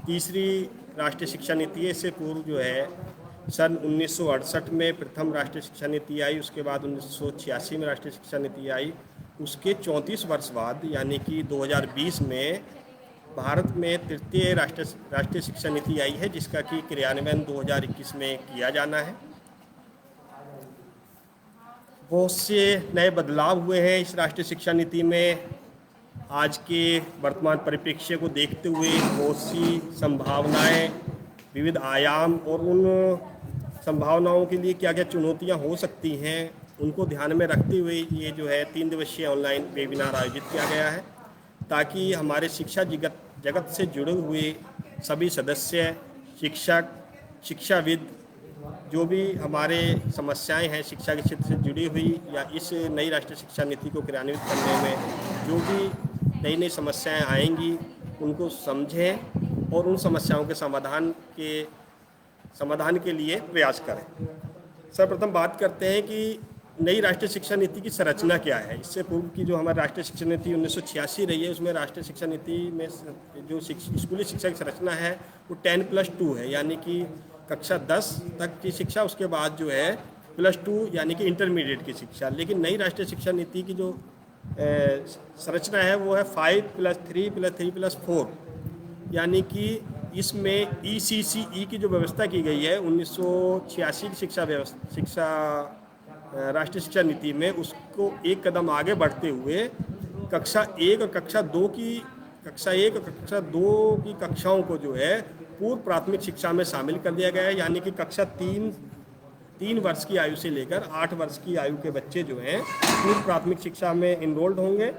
तीसरी राष्ट्रीय शिक्षा नीति है। इससे पूर्व जो है सन 1968 में प्रथम राष्ट्रीय शिक्षा नीति आई, उसके बाद 1986 में राष्ट्रीय शिक्षा नीति आई। उसके 34 वर्ष बाद यानी कि 2020 में भारत में तृतीय राष्ट्रीय शिक्षा नीति आई है, जिसका कि क्रियान्वयन 2021 में किया जाना है। बहुत से नए बदलाव हुए हैं इस राष्ट्रीय शिक्षा नीति में। आज के वर्तमान परिप्रेक्ष्य को देखते हुए बहुत सी संभावनाएं, विविध आयाम और उन संभावनाओं के लिए क्या क्या चुनौतियां हो सकती हैं, उनको ध्यान में रखते हुए ये जो है 3 दिवसीय ऑनलाइन वेबिनार आयोजित किया गया है, ताकि हमारे शिक्षा जगत से जुड़े हुए सभी सदस्य, शिक्षक, शिक्षाविद, जो भी हमारे समस्याएं हैं शिक्षा के क्षेत्र से जुड़ी हुई या इस नई राष्ट्रीय शिक्षा नीति को क्रियान्वित करने में जो भी नई नई समस्याएं आएंगी, उनको समझें और उन समस्याओं के समाधान के लिए प्रयास करें। सर्वप्रथम बात करते हैं कि नई राष्ट्रीय शिक्षा नीति की संरचना क्या है। इससे पूर्व की जो हमारी राष्ट्रीय शिक्षा नीति 1986 रही है, उसमें राष्ट्रीय शिक्षा नीति में जो स्कूली शिक्षा की संरचना है वो 10+2 है, यानी कि कक्षा 10 तक की शिक्षा, उसके बाद जो है +2 यानी कि इंटरमीडिएट की शिक्षा। लेकिन नई राष्ट्रीय शिक्षा नीति की जो संरचना है वो है 5+3+3+4, यानी कि इसमें ECCE की जो व्यवस्था की गई है 1986 की शिक्षा राष्ट्रीय शिक्षा नीति में, उसको एक कदम आगे बढ़ते हुए कक्षा 1 और कक्षा 2 की कक्षाओं को जो है पूर्व प्राथमिक शिक्षा में शामिल कर दिया गया है। यानी कि कक्षा 3 वर्ष की आयु से लेकर 8 वर्ष की आयु के बच्चे जो हैं पूर्व प्राथमिक शिक्षा में इनरोल्ड होंगे,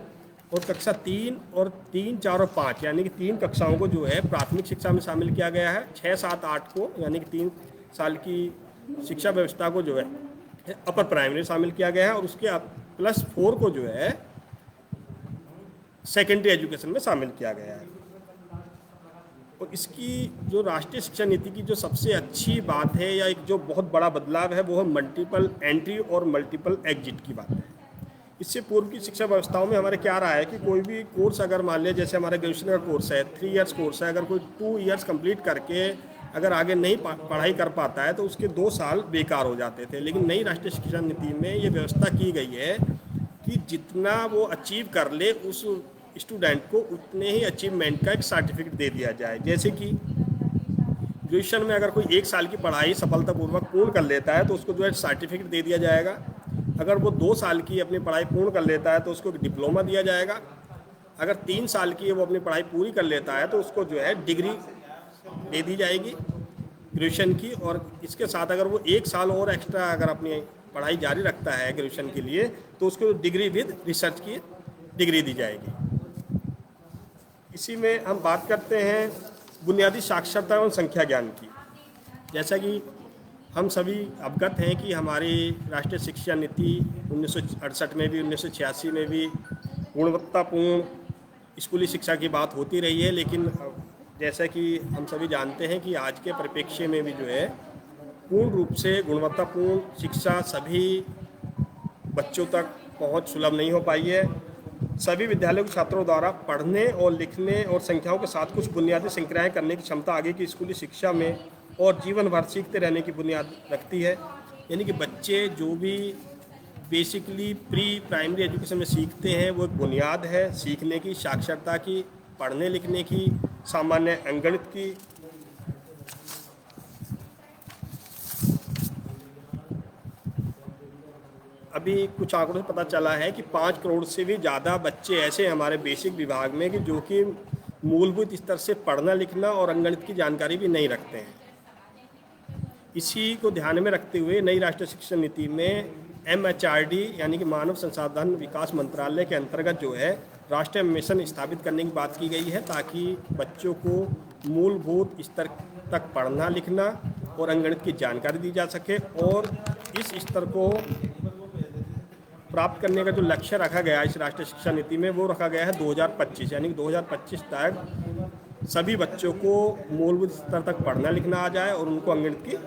और कक्षा 3 और 3, 4 और 5 यानी कि 3 कक्षाओं को जो है प्राथमिक शिक्षा में शामिल किया गया है। 6, 7, 8 को यानी कि 3 साल की शिक्षा व्यवस्था को जो है अपर प्राइमरी शामिल किया गया है, और उसके +4 को जो है सेकेंडरी एजुकेशन में शामिल किया गया है। और इसकी जो राष्ट्रीय शिक्षा नीति की जो सबसे अच्छी बात है या एक जो बहुत बड़ा बदलाव है वो है मल्टीपल एंट्री और मल्टीपल एग्जिट की बात है। इससे पूर्व की शिक्षा व्यवस्थाओं में हमारे क्या रहा है कि कोई भी कोर्स अगर मान लिया, जैसे हमारा ग्रेजुएशन का कोर्स है 3 इयर्स कोर्स है, अगर कोई 2 इयर्स कंप्लीट करके अगर आगे नहीं पढ़ाई कर पाता है तो उसके 2 साल बेकार हो जाते थे। लेकिन नई राष्ट्रीय शिक्षा नीति में ये व्यवस्था की गई है कि जितना वो अचीव कर ले उस स्टूडेंट को उतने ही अचीवमेंट का एक सर्टिफिकेट दे दिया जाए। जैसे कि ग्रेजुएशन में अगर कोई 1 साल की पढ़ाई सफलतापूर्वक पूर्ण कर लेता है तो उसको जो है सर्टिफिकेट दे दिया जाएगा। अगर वो 2 साल की अपनी पढ़ाई पूर्ण कर लेता है तो उसको डिप्लोमा दिया जाएगा। अगर 3 साल की वो अपनी पढ़ाई पूरी कर लेता है तो उसको जो है डिग्री दे दी जाएगी ग्रेजुएशन की। और इसके साथ अगर वो 1 साल और एक्स्ट्रा अगर अपनी पढ़ाई जारी रखता है ग्रेजुएशन के लिए तो उसको डिग्री विद रिसर्च की डिग्री दी जाएगी। इसी में हम बात करते हैं बुनियादी साक्षरता एवं संख्या ज्ञान की। जैसा कि हम सभी अवगत हैं कि हमारी राष्ट्रीय शिक्षा नीति 1968 में भी 1986 में भी गुणवत्तापूर्ण स्कूली शिक्षा की बात होती रही है, लेकिन जैसा कि हम सभी जानते हैं कि आज के परिप्रेक्ष्य में भी जो है पूर्ण रूप से गुणवत्तापूर्ण शिक्षा सभी बच्चों तक पहुंच सुलभ नहीं हो पाई है। सभी विद्यालयों के छात्रों द्वारा पढ़ने और लिखने और संख्याओं के साथ कुछ बुनियादी संक्रियाएं करने की क्षमता आगे की स्कूली शिक्षा में और जीवन भर सीखते रहने की बुनियाद रखती है। यानी कि बच्चे जो भी बेसिकली प्री प्राइमरी एजुकेशन में सीखते हैं वो एक बुनियाद है सीखने की, साक्षरता की, पढ़ने लिखने की, सामान्य अंकगणित की। अभी कुछ आंकड़ों से पता चला है कि 5 करोड़ से भी ज़्यादा बच्चे ऐसे हैं हमारे बेसिक विभाग में कि जो कि मूलभूत स्तर से पढ़ना लिखना और अंकगणित की जानकारी भी नहीं रखते हैं। इसी को ध्यान में रखते हुए नई राष्ट्रीय शिक्षा नीति में MHRD यानी कि मानव संसाधन विकास मंत्रालय के अंतर्गत जो है राष्ट्रीय मिशन स्थापित करने की बात की गई है, ताकि बच्चों को मूलभूत स्तर तक पढ़ना लिखना और अंकगणित की जानकारी दी जा सके। और इस स्तर को प्राप्त करने का जो लक्ष्य रखा गया इस राष्ट्रीय शिक्षा नीति में वो रखा गया है 2025, यानी कि 2025 तक सभी बच्चों को मूलभूत स्तर तक पढ़ना लिखना आ जाए और उनको अंकगणित की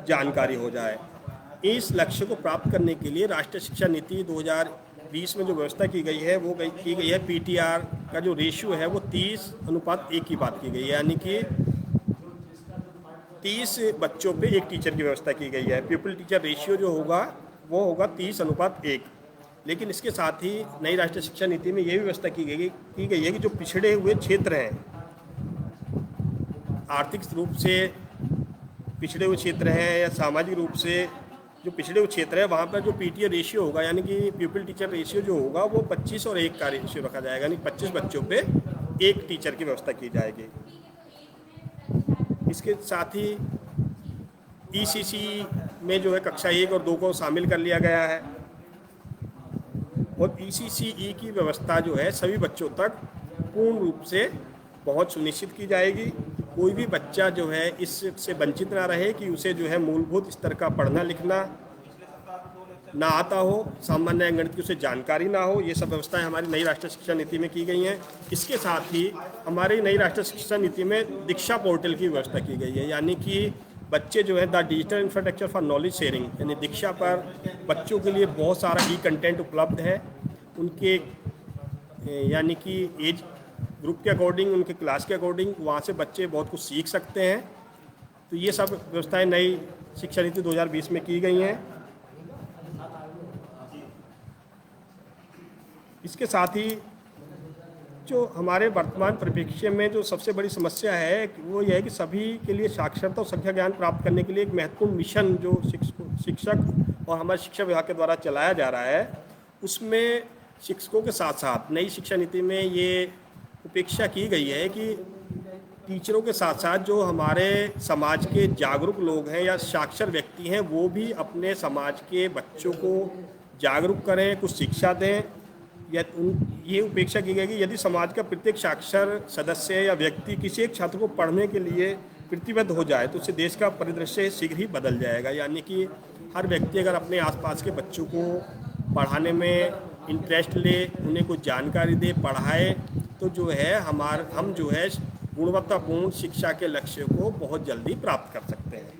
जानकारी हो जाए। इस लक्ष्य को प्राप्त करने के लिए राष्ट्रीय शिक्षा नीति 2020 में जो व्यवस्था की गई है वो की गई है PTR का जो रेशियो है वो 30:1 की बात की गई है, यानी कि 30 बच्चों पे एक टीचर की व्यवस्था की गई है। पीपल टीचर रेशियो जो होगा वो होगा 30:1। लेकिन इसके साथ ही नई राष्ट्रीय शिक्षा नीति में ये भी व्यवस्था की गई है कि जो पिछड़े हुए क्षेत्र हैं, आर्थिक रूप से पिछड़े हुए क्षेत्र हैं या सामाजिक रूप से जो पिछड़े हुए क्षेत्र है वहाँ पर जो PTA रेशियो होगा यानी कि पीपल टीचर रेशियो जो होगा वो 25 और 1 का रेशियो रखा जाएगा, यानी 25 बच्चों पे एक टीचर की व्यवस्था की जाएगी। इसके साथ ही ECC में जो है कक्षा 1 और 2 को शामिल कर लिया गया है और ECCE की व्यवस्था जो है सभी बच्चों तक पूर्ण रूप से पहुंच सुनिश्चित की जाएगी। कोई भी बच्चा जो है इससे वंचित ना रहे कि उसे जो है मूलभूत स्तर का पढ़ना लिखना ना आता हो, सामान्य अंकगणित की उसे जानकारी ना हो। ये सब व्यवस्थाएं हमारी नई राष्ट्रीय शिक्षा नीति में की गई हैं। इसके साथ ही हमारी नई राष्ट्रीय शिक्षा नीति में दीक्षा पोर्टल की व्यवस्था की गई है, यानी कि बच्चे जो है the digital infrastructure for knowledge sharing यानी दीक्षा पर बच्चों के लिए बहुत सारा कंटेंट उपलब्ध है। उनके यानी कि एज ग्रुप के अकॉर्डिंग, उनके क्लास के अकॉर्डिंग वहाँ से बच्चे बहुत कुछ सीख सकते हैं। तो ये सब व्यवस्थाएं नई शिक्षा नीति 2020 में की गई हैं। इसके साथ ही जो हमारे वर्तमान परिप्रेक्ष्य में जो सबसे बड़ी समस्या है वो यह है कि सभी के लिए साक्षरता और संख्या ज्ञान प्राप्त करने के लिए एक महत्वपूर्ण मिशन जो शिक्षक और हमारे शिक्षा विभाग के द्वारा चलाया जा रहा है, उसमें शिक्षकों के साथ साथ नई शिक्षा नीति में ये उपेक्षा की गई है कि टीचरों के साथ साथ जो हमारे समाज के जागरूक लोग हैं या साक्षर व्यक्ति हैं वो भी अपने समाज के बच्चों को जागरूक करें, कुछ शिक्षा दें। ये उपेक्षा की गई कि यदि समाज का प्रत्येक साक्षर सदस्य या व्यक्ति किसी एक छात्र को पढ़ने के लिए प्रतिबद्ध हो जाए तो उससे देश का परिदृश्य शीघ्र ही बदल जाएगा। यानी कि हर व्यक्ति अगर अपने आसपास के बच्चों को पढ़ाने में इंटरेस्ट ले, उन्हें कुछ जानकारी दे, पढ़ाए, तो जो है हम जो है गुणवत्तापूर्ण शिक्षा के लक्ष्य को बहुत जल्दी प्राप्त कर सकते हैं।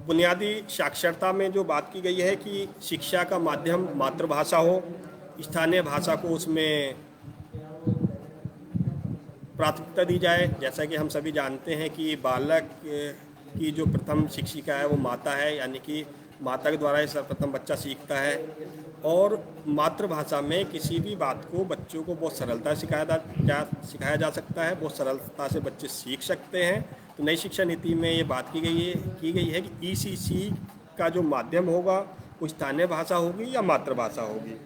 बुनियादी साक्षरता में जो बात की गई है कि शिक्षा का माध्यम मातृभाषा हो, स्थानीय भाषा को उसमें प्राथमिकता दी जाए। जैसा कि हम सभी जानते हैं कि बालक की जो प्रथम शिक्षिका है वो माता है, यानी कि माता के द्वारा ही सर्वप्रथम बच्चा सीखता है। और मातृभाषा में किसी भी बात को बच्चों को बहुत सरलता से सिखाया जा सकता है, बहुत सरलता से बच्चे सीख सकते हैं। तो नई शिक्षा नीति में ये बात की गई है कि ECC का जो माध्यम होगा वो स्थानीय भाषा होगी या मातृभाषा होगी।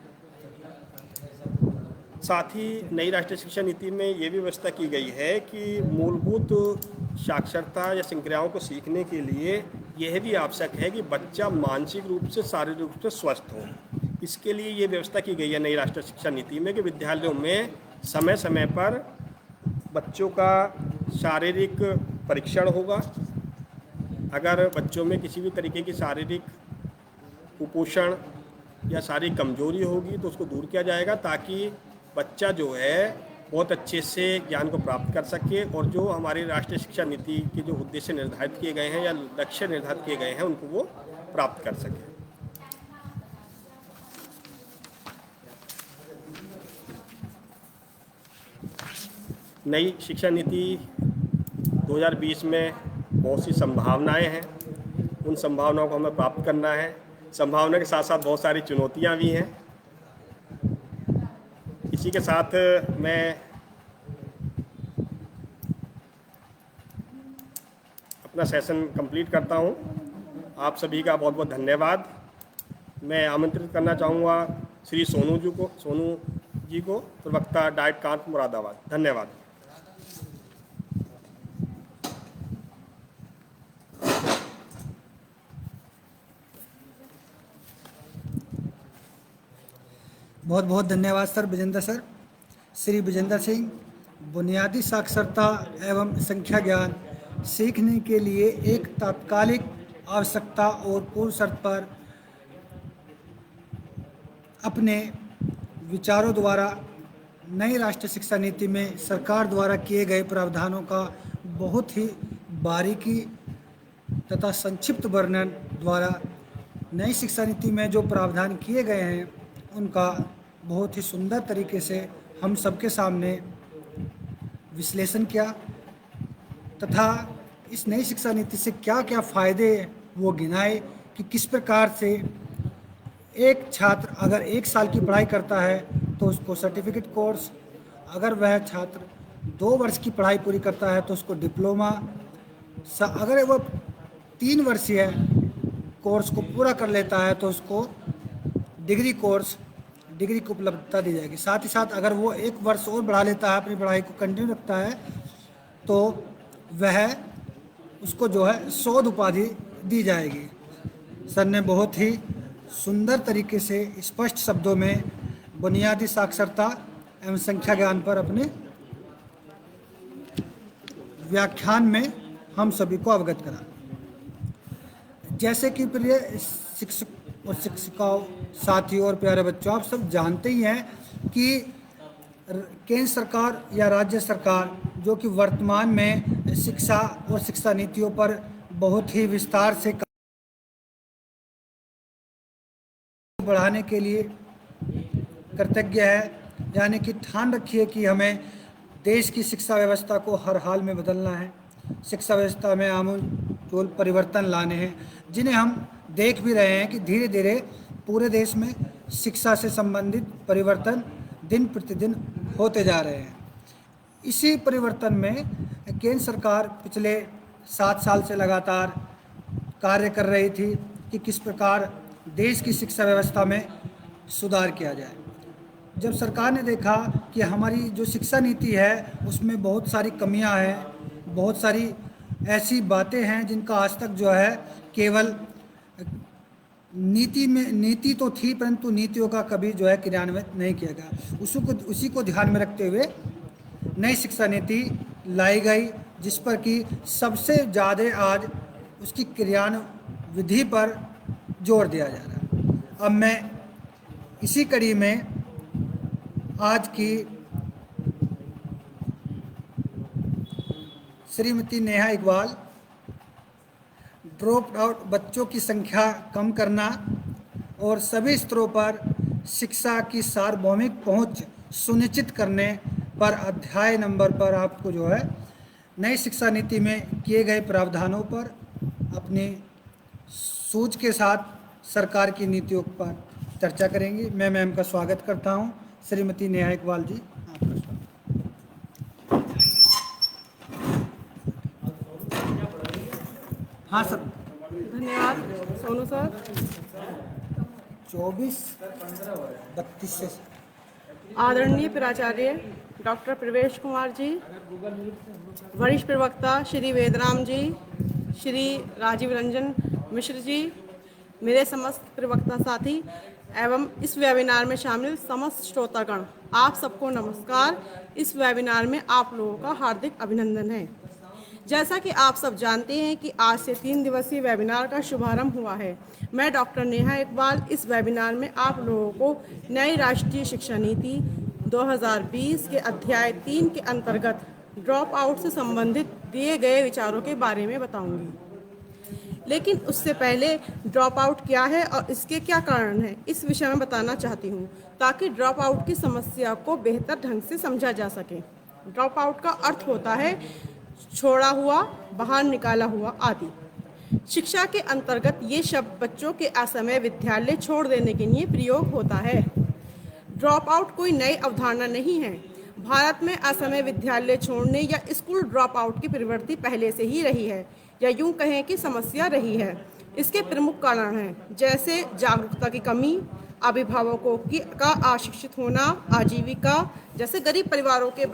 साथ ही नई राष्ट्रीय शिक्षा नीति में ये भी व्यवस्था की गई है कि मूलभूत साक्षरता या संक्रियाओं को सीखने के लिए यह भी आवश्यक है कि बच्चा मानसिक रूप से शारीरिक रूप से स्वस्थ हो। इसके लिए ये व्यवस्था की गई है नई राष्ट्रीय शिक्षा नीति में कि विद्यालयों में समय समय पर बच्चों का शारीरिक परीक्षण होगा। अगर बच्चों में किसी भी तरीके की शारीरिक कुपोषण या शारीरिक कमजोरी होगी तो उसको दूर किया जाएगा, ताकि बच्चा जो है बहुत अच्छे से ज्ञान को प्राप्त कर सके और जो हमारी राष्ट्रीय शिक्षा नीति के जो उद्देश्य निर्धारित किए गए हैं या लक्ष्य निर्धारित किए गए हैं उनको वो प्राप्त कर सके। नई शिक्षा नीति 2020 में बहुत सी संभावनाएं हैं, उन संभावनाओं को हमें प्राप्त करना है। संभावना के साथ साथ बहुत सारी चुनौतियां भी हैं। इसी के साथ मैं अपना सेशन कंप्लीट करता हूं। आप सभी का बहुत बहुत धन्यवाद। मैं आमंत्रित करना चाहूँगा श्री सोनू जी को, प्रवक्ता डाइट कांत मुरादाबाद। धन्यवाद। बहुत बहुत धन्यवाद सर, विजेंद्र सर। श्री विजेंद्र सिंह, बुनियादी साक्षरता एवं संख्या ज्ञान सीखने के लिए एक तात्कालिक आवश्यकता और पूर्ण शर्त पर अपने विचारों द्वारा नई राष्ट्रीय शिक्षा नीति में सरकार द्वारा किए गए प्रावधानों का बहुत ही बारीकी तथा संक्षिप्त वर्णन द्वारा नई शिक्षा नीति में जो प्रावधान किए गए हैं उनका बहुत ही सुंदर तरीके से हम सबके सामने विश्लेषण किया तथा इस नई शिक्षा नीति से क्या क्या फ़ायदे वो गिनाए कि किस प्रकार से एक छात्र अगर 1 साल की पढ़ाई करता है तो उसको सर्टिफिकेट कोर्स, अगर वह छात्र 2 वर्ष की पढ़ाई पूरी करता है तो उसको डिप्लोमा, अगर वह 3 वर्षीय कोर्स को पूरा कर लेता है तो उसको डिग्री कोर्स, डिग्री की उपलब्धता दी जाएगी। साथ ही साथ अगर वो 1 वर्ष और बढ़ा लेता है, अपनी पढ़ाई को कंटिन्यू रखता है, तो वह उसको जो है शोध उपाधि दी जाएगी। सर ने बहुत ही सुंदर तरीके से स्पष्ट शब्दों में बुनियादी साक्षरता एवं संख्या ज्ञान पर अपने व्याख्यान में हम सभी को अवगत करा। जैसे कि प्रिय शिक्षक और शिक्षिकाओं, साथियों और प्यारे बच्चों, आप सब जानते ही हैं कि केंद्र सरकार या राज्य सरकार जो कि वर्तमान में शिक्षा और शिक्षा नीतियों पर बहुत ही विस्तार से बढ़ाने के लिए कृतज्ञ है, यानी कि ठान रखिए कि हमें देश की शिक्षा व्यवस्था को हर हाल में बदलना है, शिक्षा व्यवस्था में आमूल परिवर्तन लाने हैं, जिन्हें हम देख भी रहे हैं कि धीरे धीरे पूरे देश में शिक्षा से संबंधित परिवर्तन दिन प्रतिदिन होते जा रहे हैं। इसी परिवर्तन में केंद्र सरकार पिछले 7 साल से लगातार कार्य कर रही थी कि किस प्रकार देश की शिक्षा व्यवस्था में सुधार किया जाए। जब सरकार ने देखा कि हमारी जो शिक्षा नीति है उसमें बहुत सारी कमियां हैं, बहुत सारी ऐसी बातें हैं जिनका आज तक जो है केवल नीति तो थी परंतु नीतियों का कभी जो है क्रियान्वित नहीं किया गया। उसी को ध्यान में रखते हुए नई शिक्षा नीति लाई गई, जिस पर कि सबसे ज़्यादा आज उसकी क्रियान्विधि पर जोर दिया जा रहा है। अब मैं इसी कड़ी में आज की श्रीमती नेहा इकबाल, ड्रॉप आउट बच्चों की संख्या कम करना और सभी स्तरों पर शिक्षा की सार्वभौमिक पहुंच सुनिश्चित करने पर अध्याय नंबर पर आपको जो है नई शिक्षा नीति में किए गए प्रावधानों पर अपनी सूझ के साथ सरकार की नीतियों पर चर्चा करेंगी। मैं मैम का स्वागत करता हूं। श्रीमती नेहा इकबाल जी, आपका स्वागत। हाँ सर, धन्यवाद सोनू सर। 24-32 से आदरणीय प्राचार्य डॉक्टर प्रवेश कुमार जी, वरिष्ठ प्रवक्ता श्री वेदराम जी, श्री राजीव रंजन मिश्र जी, मेरे समस्त प्रवक्ता साथी एवं इस वेबिनार में शामिल समस्त श्रोतागण, आप सबको नमस्कार। इस वेबिनार में आप लोगों का हार्दिक अभिनंदन है। जैसा कि आप सब जानते हैं कि आज से 3 दिवसीय वेबिनार का शुभारंभ हुआ है। मैं डॉक्टर नेहा इकबाल इस वेबिनार में आप लोगों को नई राष्ट्रीय शिक्षा नीति 2020 के अध्याय 3 के अंतर्गत ड्रॉप आउट से संबंधित दिए गए विचारों के बारे में बताऊंगी। लेकिन उससे पहले ड्रॉप आउट क्या है और इसके क्या कारण हैं, इस विषय में बताना चाहती हूँ ताकि ड्रॉप आउट की समस्या को बेहतर ढंग से समझा जा सके। ड्रॉप आउट का अर्थ होता है छोड़ा हुआ, बाहर निकाला हुआ आदि। शिक्षा के अंतर्गत ये शब्द बच्चों के असमय विद्यालय छोड़ देने के लिए प्रयोग होता है। ड्रॉप आउट कोई नई अवधारणा नहीं है। भारत में असमय विद्यालय छोड़ने या स्कूल ड्रॉप आउट की प्रवृत्ति पहले से ही रही है, या यूं कहें कि समस्या रही है। इसके प्रमुख कारण हैं जैसे जागरूकता की कमी, अभिभावकों का अशिक्षित होना, आजीविका, जैसे गरीब परिवारों के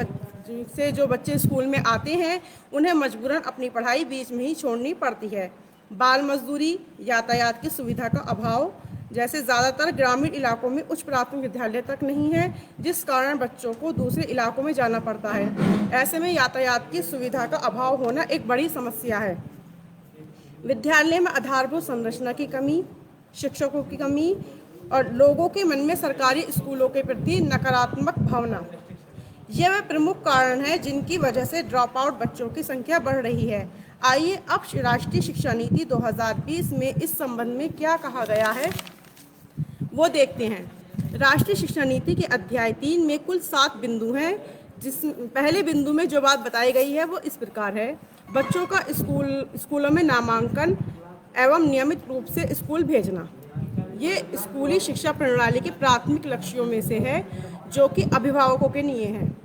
से जो बच्चे स्कूल में आते हैं उन्हें मजबूरन अपनी पढ़ाई बीच में ही छोड़नी पड़ती है, बाल मजदूरी, यातायात की सुविधा का अभाव, जैसे ज़्यादातर ग्रामीण इलाकों में उच्च प्राथमिक विद्यालय तक नहीं है जिस कारण बच्चों को दूसरे इलाकों में जाना पड़ता है। ऐसे में यातायात की सुविधा का अभाव होना एक बड़ी समस्या है। विद्यालय में आधारभूत संरचना की कमी, शिक्षकों की कमी और लोगों के मन में सरकारी स्कूलों के प्रति नकारात्मक भावना, ये वे प्रमुख कारण हैं जिनकी वजह से ड्रॉप आउट बच्चों की संख्या बढ़ रही है। आइए अब राष्ट्रीय शिक्षा नीति 2020 में इस संबंध में क्या कहा गया है वो देखते हैं। राष्ट्रीय शिक्षा नीति के अध्याय 3 में कुल 7 बिंदु हैं। पहले बिंदु में जो बात बताई गई है वो इस प्रकार है: बच्चों का स्कूलों में नामांकन एवं नियमित रूप से स्कूल भेजना। ये स्कूली शिक्षा प्रणाली के प्राथमिक लक्ष्यों में से है जो कि अभिभावकों के लिए हैं।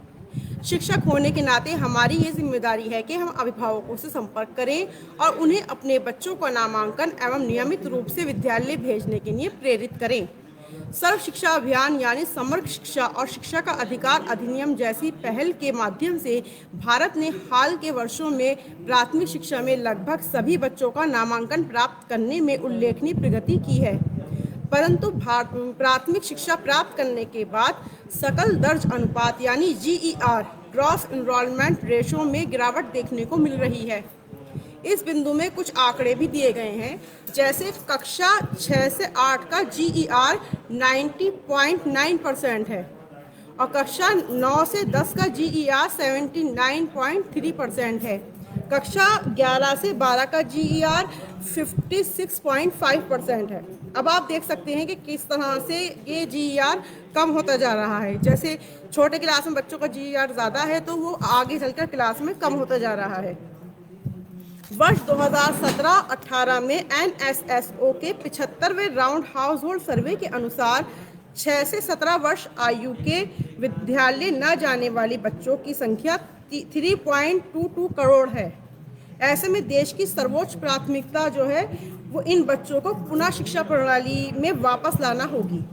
शिक्षक होने के नाते हमारी ये जिम्मेदारी है कि हम अभिभावकों से संपर्क करें और उन्हें अपने बच्चों का नामांकन एवं नियमित रूप से विद्यालय भेजने के लिए प्रेरित करें। सर्व शिक्षा अभियान यानी समग्र शिक्षा और शिक्षा का अधिकार अधिनियम जैसी पहल के माध्यम से भारत ने हाल के वर्षों में प्राथमिक शिक्षा में लगभग सभी बच्चों का नामांकन प्राप्त करने में उल्लेखनीय प्रगति की है। परंतु प्राथमिक शिक्षा प्राप्त करने के बाद सकल दर्ज अनुपात यानी GER ग्रॉस एनरोलमेंट रेशो में गिरावट देखने को मिल रही है। इस बिंदु में कुछ आंकड़े भी दिए गए हैं, जैसे कक्षा 6 से 8 का GER 90.9% है और कक्षा 9 से 10 का GER 79.3% है। कक्षा 11 से 12 का GER 56.5% है। अब आप देख सकते हैं कि किस तरह से ये GER कम होता जा रहा है। जैसे छोटे क्लास में बच्चों का GER ज़्यादा है तो वो आगे चलकर क्लास में कम होता जा रहा है। वर्ष 2017-18 में NSSO के 75वें राउंड हाउस होल्ड सर्वे के अनुसार 6 से 17 वर्ष आयु के विद्यालय न जाने वाले बच्चों की संख्या 3.22 करोड़ है। ऐसे में देश की सर्वोच्च प्राथमिकता जो है वो इन बच्चों को पुनः शिक्षा प्रणाली में वापस लाना होगी।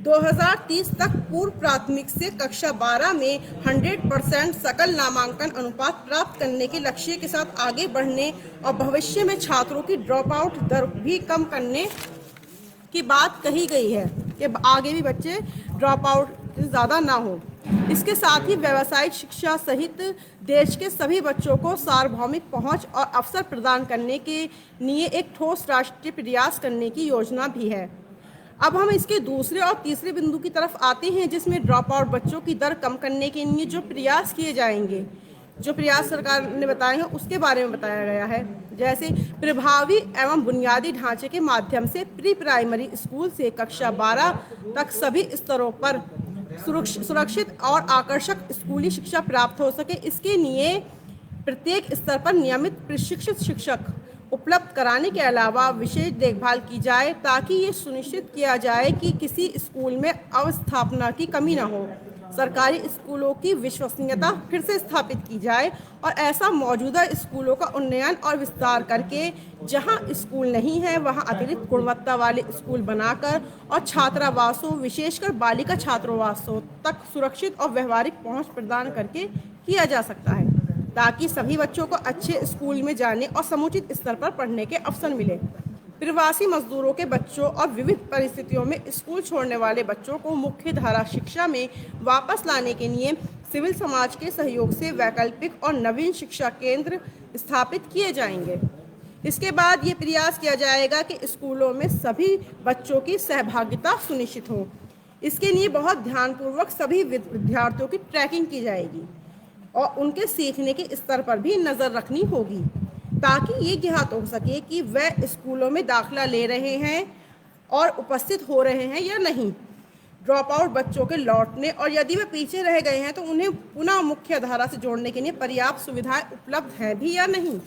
2030 तक पूर्व प्राथमिक से कक्षा 12 में 100% सकल नामांकन अनुपात प्राप्त करने के लक्ष्य के साथ आगे बढ़ने और भविष्य में छात्रों की ड्रॉप आउट दर भी कम करने की बात कही गई है कि आगे भी बच्चे ड्रॉप आउट ज़्यादा ना हो। इसके साथ ही व्यावसायिक शिक्षा सहित देश के सभी बच्चों को सार्वभौमिक पहुंच और अवसर प्रदान करने के लिए एक ठोस राष्ट्रीय प्रयास करने की योजना भी है। अब हम इसके दूसरे और तीसरे बिंदु की तरफ आते हैं, जिसमें ड्रॉप आउट बच्चों की दर कम करने के लिए जो प्रयास किए जाएंगे, जो प्रयास सरकार ने बताए हैं उसके बारे में बताया गया है। जैसे प्रभावी एवं बुनियादी ढांचे के माध्यम से प्री प्राइमरी स्कूल से कक्षा 12 तक सभी स्तरों पर सुरक्षित और आकर्षक स्कूली शिक्षा प्राप्त हो सके, इसके लिए प्रत्येक स्तर पर नियमित प्रशिक्षित शिक्षक उपलब्ध कराने के अलावा विशेष देखभाल की जाए ताकि ये सुनिश्चित किया जाए कि किसी स्कूल में अवस्थापना की कमी न हो। सरकारी स्कूलों की विश्वसनीयता फिर से स्थापित की जाए और ऐसा मौजूदा स्कूलों का उन्नयन और विस्तार करके जहां स्कूल नहीं है वहां अतिरिक्त गुणवत्ता वाले स्कूल बनाकर और छात्रावासों विशेषकर बालिका छात्रावासों तक सुरक्षित और व्यवहारिक पहुंच प्रदान करके किया जा सकता है ताकि सभी बच्चों को अच्छे स्कूल में जाने और समुचित स्तर पर पढ़ने के अवसर मिले। प्रवासी मजदूरों के बच्चों और विविध परिस्थितियों में स्कूल छोड़ने वाले बच्चों को मुख्य धारा शिक्षा में वापस लाने के लिए सिविल समाज के सहयोग से वैकल्पिक और नवीन शिक्षा केंद्र स्थापित किए जाएंगे। इसके बाद ये प्रयास किया जाएगा कि स्कूलों में सभी बच्चों की सहभागिता सुनिश्चित हो। इसके लिए बहुत ध्यानपूर्वक सभी विद्यार्थियों की ट्रैकिंग की जाएगी और उनके सीखने के स्तर पर भी नज़र रखनी होगी, ताकि ये ज्ञात हो सके कि वह स्कूलों में दाखिला ले रहे हैं और उपस्थित हो रहे हैं या नहीं। ड्रॉप आउट बच्चों के लौटने और यदि वे पीछे रह गए हैं तो उन्हें पुनः मुख्य धारा से जोड़ने के लिए पर्याप्त सुविधाएं उपलब्ध हैं भी या नहीं।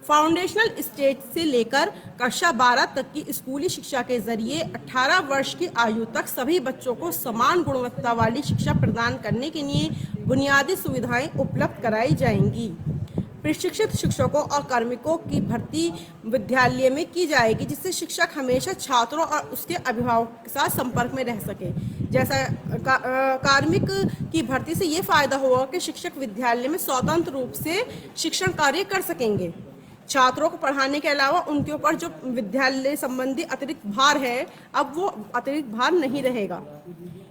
फाउंडेशनल स्टेज से लेकर कक्षा 12 तक की स्कूली शिक्षा के जरिए 18 वर्ष की आयु तक सभी बच्चों को समान गुणवत्ता वाली शिक्षा प्रदान करने के लिए बुनियादी सुविधाएं उपलब्ध कराई जाएंगी। प्रशिक्षित शिक्षकों और कार्मिकों की भर्ती विद्यालय में की जाएगी, जिससे शिक्षक हमेशा छात्रों और उसके अभिभावकों के साथ संपर्क में रह सके। जैसा कार्मिक की भर्ती से ये फायदा होगा कि शिक्षक विद्यालय में स्वतंत्र रूप से शिक्षण कार्य कर सकेंगे। छात्रों को पढ़ाने के अलावा उनके ऊपर जो विद्यालय संबंधी अतिरिक्त भार है, अब वो अतिरिक्त भार नहीं रहेगा।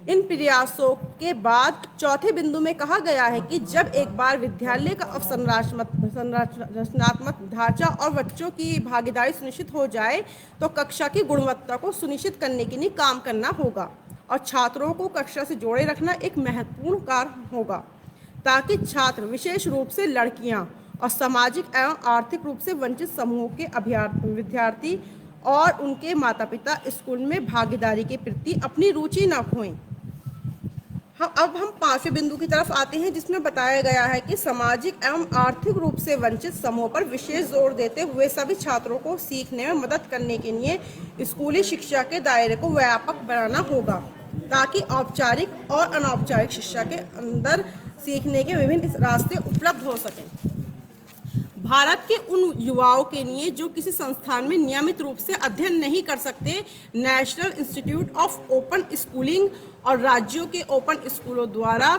इन प्रयासों के बाद चौथे बिंदु में कहा गया है कि जब एक बार विद्यालय का संरचनात्मक ढांचा और बच्चों की भागीदारी सुनिश्चित हो जाए तो कक्षा की गुणवत्ता को सुनिश्चित करने के लिए काम करना होगा और छात्रों को कक्षा से जोड़े रखना एक महत्वपूर्ण कार्य होगा, ताकि छात्र, विशेष रूप से लड़कियां और सामाजिक एवं आर्थिक रूप से वंचित समूहों के विद्यार्थी और उनके माता पिता स्कूल में भागीदारी के प्रति अपनी रुचि न खोएं। अब हम 5वें बिंदु की तरफ आते हैं, जिसमें बताया गया है कि सामाजिक एवं आर्थिक रूप से वंचित समूहों पर विशेष जोर देते हुए सभी छात्रों को सीखने में मदद करने के लिए स्कूली शिक्षा के दायरे को व्यापक बनाना होगा, ताकि औपचारिक और अनौपचारिक शिक्षा के अंदर सीखने के विभिन्न रास्ते उपलब्ध हो सकें। भारत के उन युवाओं के लिए जो किसी संस्थान में नियमित रूप से अध्ययन नहीं कर सकते, national institute of open schooling और राज्यों के ओपन स्कूलों द्वारा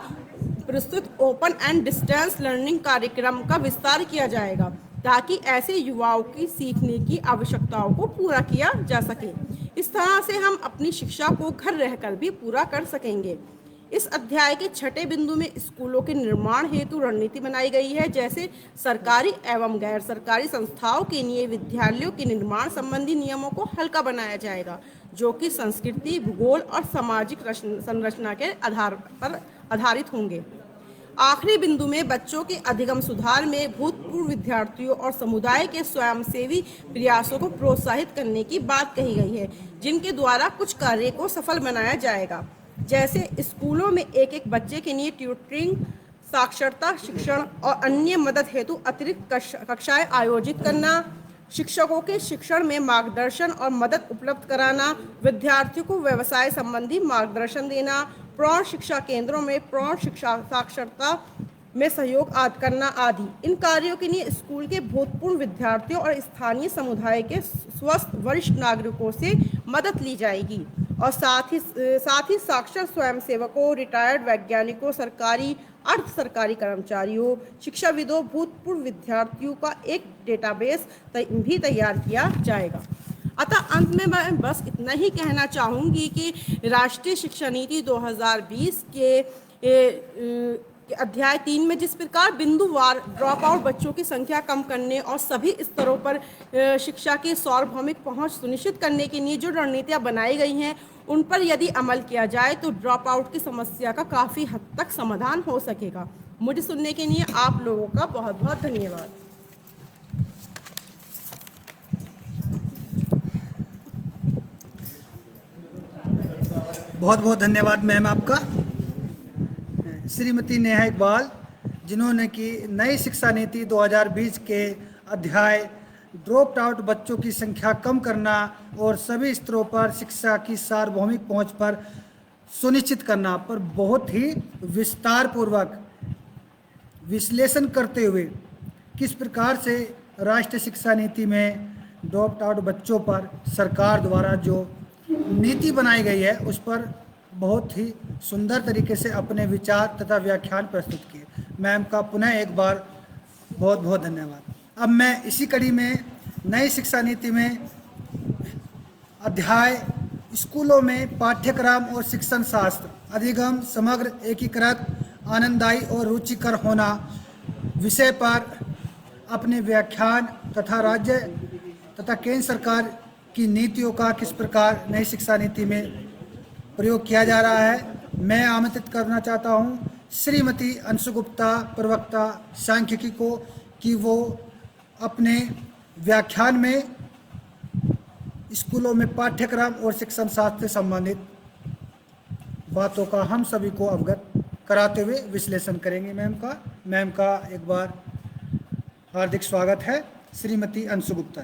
प्रस्तुत ओपन एंड डिस्टेंस लर्निंग कार्यक्रम का विस्तार किया जाएगा, ताकि ऐसे युवाओं की सीखने की आवश्यकताओं को पूरा किया जा सके। इस तरह से हम अपनी शिक्षा को घर रहकर भी पूरा कर सकेंगे। इस अध्याय के 6ठे बिंदु में स्कूलों के निर्माण हेतु रणनीति बनाई गई है, जैसे सरकारी एवं गैर सरकारी संस्थाओं के लिए विद्यालयों के निर्माण संबंधी नियमों को हल्का बनाया जाएगा, जो कि संस्कृति, भूगोल और सामाजिक संरचना के आधार पर आधारित होंगे। आखिरी बिंदु में बच्चों के अधिगम सुधार में भूतपूर्व विद्यार्थियों और समुदाय के स्वयंसेवी प्रयासों को प्रोत्साहित करने की बात कही गई है, जिनके द्वारा कुछ कार्य को सफल बनाया जाएगा, जैसे स्कूलों में एक बच्चे के लिए ट्यूटरिंग, साक्षरता शिक्षण और अन्य मदद हेतु अतिरिक्त कक्षाएं आयोजित करना, शिक्षकों के शिक्षण में मार्गदर्शन और मदद उपलब्ध कराना, विद्यार्थियों को व्यवसाय संबंधी मार्गदर्शन देना, प्रौढ़ शिक्षा केंद्रों में प्रौढ़ शिक्षा साक्षरता में सहयोग करना आदि। इन कार्यों के लिए स्कूल के भूतपूर्व विद्यार्थियों और स्थानीय समुदाय के स्वस्थ वरिष्ठ नागरिकों से मदद ली जाएगी और साथ ही साक्षर स्वयंसेवकों, रिटायर्ड वैज्ञानिकों, सरकारी अर्ध सरकारी कर्मचारियों, शिक्षाविदों, भूतपूर्व विद्यार्थियों का एक डेटाबेस भी तैयार किया जाएगा। अतः अंत में मैं बस इतना ही कहना चाहूँगी कि राष्ट्रीय शिक्षा नीति 2020 के अध्याय 3 में जिस प्रकार बिंदुवार ड्रॉप आउट बच्चों की संख्या कम करने और सभी स्तरों पर शिक्षा की सार्वभौमिक पहुंच सुनिश्चित करने के लिए जो रणनीतियां बनाई गई हैं, उन पर यदि अमल किया जाए तो ड्रॉप आउट की समस्या का काफ़ी हद तक समाधान हो सकेगा। मुझे सुनने के लिए आप लोगों का बहुत बहुत धन्यवाद। बहुत बहुत धन्यवाद मैम आपका। श्रीमती नेहा इकबाल, जिन्होंने कि नई शिक्षा नीति 2020 के अध्याय ड्रॉप्ड आउट बच्चों की संख्या कम करना और सभी स्तरों पर शिक्षा की सार्वभौमिक पहुंच पर सुनिश्चित करना पर बहुत ही विस्तार पूर्वक विश्लेषण करते हुए किस प्रकार से राष्ट्रीय शिक्षा नीति में ड्रॉप्ड आउट बच्चों पर सरकार द्वारा जो नीति बनाई गई है उस पर बहुत ही सुंदर तरीके से अपने विचार तथा व्याख्यान प्रस्तुत किए। मैम का पुनः एक बार बहुत बहुत धन्यवाद। अब मैं इसी कड़ी में नई शिक्षा नीति में अध्याय स्कूलों में पाठ्यक्रम और शिक्षण शास्त्र अधिगम समग्र एकीकृत आनंददायी और रुचिकर होना विषय पर अपने व्याख्यान तथा राज्य तथा केंद्र सरकार की नीतियों का किस प्रकार नई शिक्षा नीति में प्रयोग किया जा रहा है, मैं आमंत्रित करना चाहता हूं श्रीमती अंशु गुप्ता, प्रवक्ता सांख्यिकी को, कि वो अपने व्याख्यान में स्कूलों में पाठ्यक्रम और शिक्षण शास्त्र से संबंधित बातों का हम सभी को अवगत कराते हुए विश्लेषण करेंगे। मैम का एक बार हार्दिक स्वागत है। श्रीमती अंशु गुप्ता।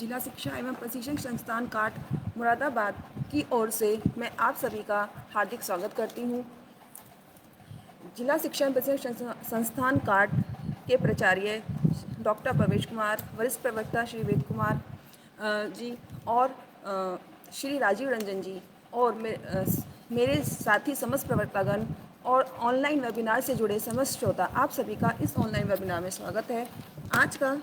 जिला शिक्षा एवं प्रशिक्षण संस्थान काट मुरादाबाद की ओर से मैं आप सभी का हार्दिक स्वागत करती हूँ। जिला शिक्षा एवं प्रशिक्षण संस्थान काट के प्राचार्य डॉक्टर प्रवेश कुमार, वरिष्ठ प्रवक्ता श्री वेद कुमार जी और श्री राजीव रंजन जी और मेरे साथी समस्त प्रवक्तागण और ऑनलाइन वेबिनार से जुड़े समस्त श्रोता, आप सभी का इस ऑनलाइन वेबिनार में स्वागत है। आज का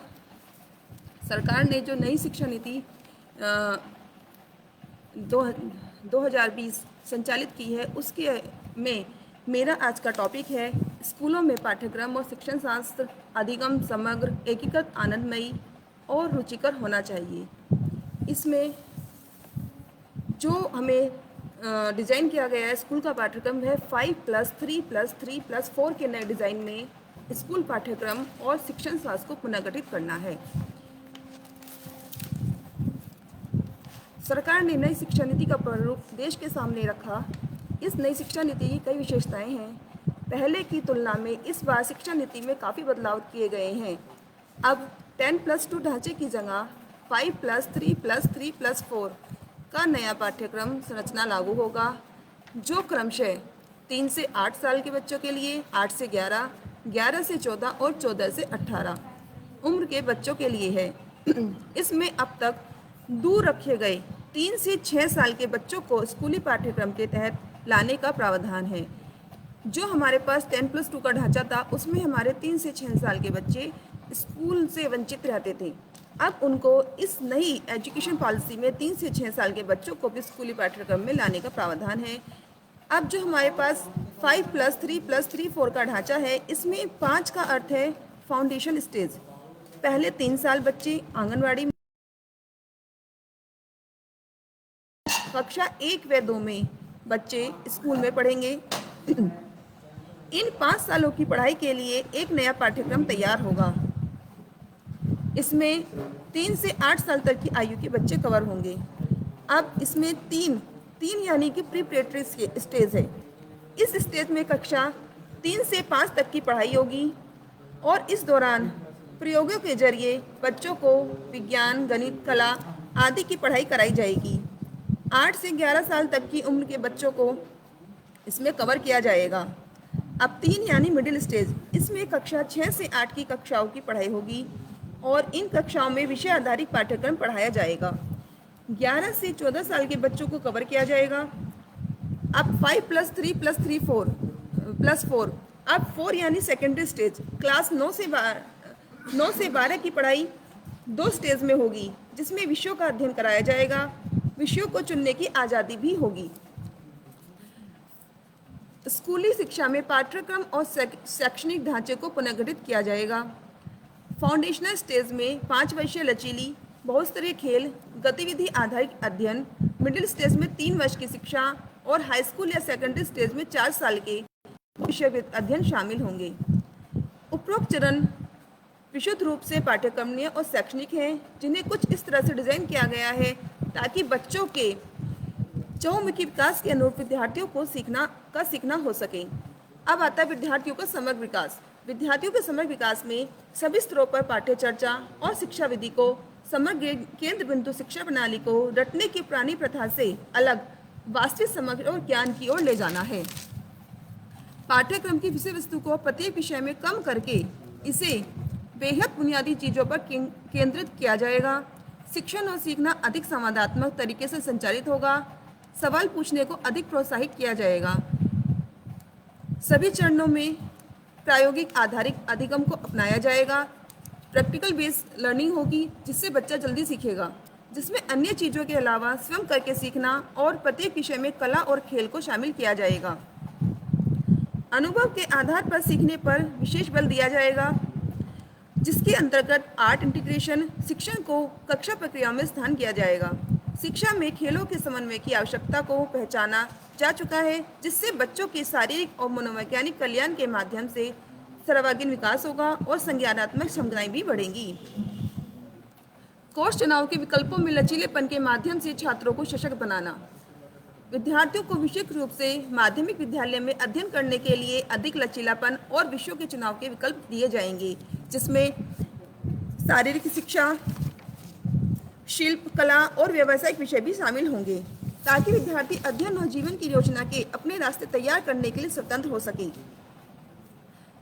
सरकार ने जो नई शिक्षा नीति 2020 संचालित की है, उसके में मेरा आज का टॉपिक है स्कूलों में पाठ्यक्रम और शिक्षण शास्त्र अधिगम समग्र एकीकृत आनंदमयी और रुचिकर होना चाहिए। इसमें जो हमें डिज़ाइन किया गया है स्कूल का पाठ्यक्रम है 5+3+3+4 के नए डिज़ाइन में स्कूल पाठ्यक्रम और शिक्षण शास्त्र को पुनर्गठित करना है। सरकार ने नई शिक्षा नीति का प्रारूप देश के सामने रखा। इस नई शिक्षा नीति की कई विशेषताएं हैं। पहले की तुलना में इस बार शिक्षा नीति में काफ़ी बदलाव किए गए हैं। अब 10+2 ढांचे की जगह 5+3+3+4 का नया पाठ्यक्रम संरचना लागू होगा, जो क्रमशः 3 से 8 साल के बच्चों के लिए 8 से 11, 11 से 14 और 14 से 18 उम्र के बच्चों के लिए है। इसमें अब तक दूर रखे गए 3 से 6 साल के बच्चों को स्कूली पाठ्यक्रम के तहत लाने का प्रावधान है। जो हमारे पास 10+2 का ढांचा था, उसमें हमारे 3 से 6 साल के बच्चे स्कूल से वंचित रहते थे। अब उनको इस नई एजुकेशन पॉलिसी में 3 से 6 साल के बच्चों को भी स्कूली पाठ्यक्रम में लाने का प्रावधान है। अब जो हमारे पास 5+3+3+4 का ढांचा है, इसमें 5 का अर्थ है फाउंडेशन स्टेज। पहले 3 साल बच्चे आंगनवाड़ी में, कक्षा 1 व 2 में बच्चे स्कूल में पढ़ेंगे। इन 5 सालों की पढ़ाई के लिए एक नया पाठ्यक्रम तैयार होगा। इसमें 3 से 8 साल तक की आयु के बच्चे कवर होंगे। अब इसमें तीन यानी कि प्रीपरेटरी स्टेज है। इस स्टेज में कक्षा 3 से 5 तक की पढ़ाई होगी और इस दौरान प्रयोगों के जरिए बच्चों को विज्ञान, गणित, कला आदि की पढ़ाई कराई जाएगी। 8 से 11 साल तक की उम्र के बच्चों को इसमें कवर किया जाएगा। अब 3 यानी मिडिल स्टेज, इसमें कक्षा 6 से 8 की कक्षाओं की पढ़ाई होगी और इन कक्षाओं में विषय आधारित पाठ्यक्रम पढ़ाया जाएगा। 11 से 14 साल के बच्चों को कवर किया जाएगा। अब 5+3+3+4 अब 4 यानी सेकेंडरी स्टेज, क्लास 9 से 12 की पढ़ाई 2 स्टेज में होगी, जिसमें विषयों का अध्ययन कराया जाएगा। विषयों को चुनने की आज़ादी भी होगी। स्कूली शिक्षा में पाठ्यक्रम और शैक्षणिक ढांचे को पुनर्गठित किया जाएगा। फाउंडेशनल स्टेज में 5 वर्षीय लचीली बहुस्तरीय खेल गतिविधि आधारित अध्ययन, मिडिल स्टेज में 3 वर्ष की शिक्षा और हाई स्कूल या सेकेंडरी स्टेज में 4 साल के विषय अध्ययन शामिल होंगे। उपरोक्त चरण विशुद्ध रूप से पाठ्यक्रमीय और शैक्षणिक हैं, जिन्हें कुछ इस तरह से डिज़ाइन किया गया है ताकि बच्चों के चहुमुखी विकास के अनुरूप विद्यार्थियों को सीखना हो सके। अब आता है विद्यार्थियों का समग्र विकास। विद्यार्थियों के समग्र विकास में सभी स्तरों पर पाठ्य चर्चा और शिक्षा विधि को समग्र केंद्र बिंदु शिक्षा प्रणाली को रटने की पुरानी प्रथा से अलग वास्तविक समग्र और ज्ञान की ओर ले जाना है। पाठ्यक्रम की विषय वस्तु को प्रत्येक विषय में कम करके इसे बेहद बुनियादी चीज़ों पर केंद्रित किया जाएगा। शिक्षण और सीखना अधिक संवादात्मक तरीके से संचालित होगा। सवाल पूछने को अधिक प्रोत्साहित किया जाएगा। सभी चरणों में प्रायोगिक आधारित अधिगम को अपनाया जाएगा। प्रैक्टिकल बेस्ड लर्निंग होगी जिससे बच्चा जल्दी सीखेगा, जिसमें अन्य चीज़ों के अलावा स्वयं करके सीखना और प्रत्येक विषय में कला और खेल को शामिल किया जाएगा। अनुभव के आधार पर सीखने पर विशेष बल दिया जाएगा, जिसके अंतर्गत आर्ट इंटीग्रेशन शिक्षण को कक्षा प्रक्रिया में स्थान किया जाएगा। शिक्षा में खेलों के समन्वय की आवश्यकता को पहचाना जा चुका है, जिससे बच्चों के शारीरिक और मनोवैज्ञानिक कल्याण के माध्यम से सर्वांगीण विकास होगा और संज्ञानात्मक क्षमताएं भी बढ़ेंगी। कोर्स चुनाव के विकल्पों में लचीलेपन के माध्यम से छात्रों को सशक्त बनाना। विद्यार्थियों को विशेष रूप से माध्यमिक विद्यालय में अध्ययन करने के लिए अधिक लचीलापन और विषयों के चुनाव के विकल्प दिए जाएंगे, जिसमें शारीरिक शिक्षा, शिल्प, कला और व्यावसायिक विषय भी शामिल होंगे, ताकि विद्यार्थी अध्ययन और जीवन की योजना के अपने रास्ते तैयार करने के लिए स्वतंत्र हो सके।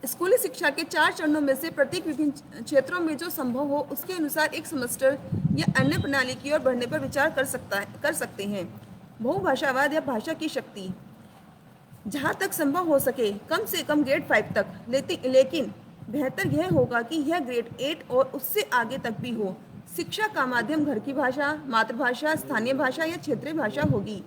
स्कूली शिक्षा के 4 चरणों में से प्रत्येक विभिन्न क्षेत्रों में जो संभव हो उसके अनुसार एक सेमेस्टर या अन्य प्रणाली की ओर बढ़ने पर विचार कर सकते हैं। बहुभाषावाद या भाषा की शक्ति, जहाँ तक संभव हो सके कम से कम ग्रेड 5 तक, लेकिन बेहतर यह होगा कि यह ग्रेड 8 और उससे आगे तक भी हो। शिक्षा का माध्यम घर की भाषा, मातृभाषा, स्थानीय भाषा या क्षेत्रीय भाषा होगी।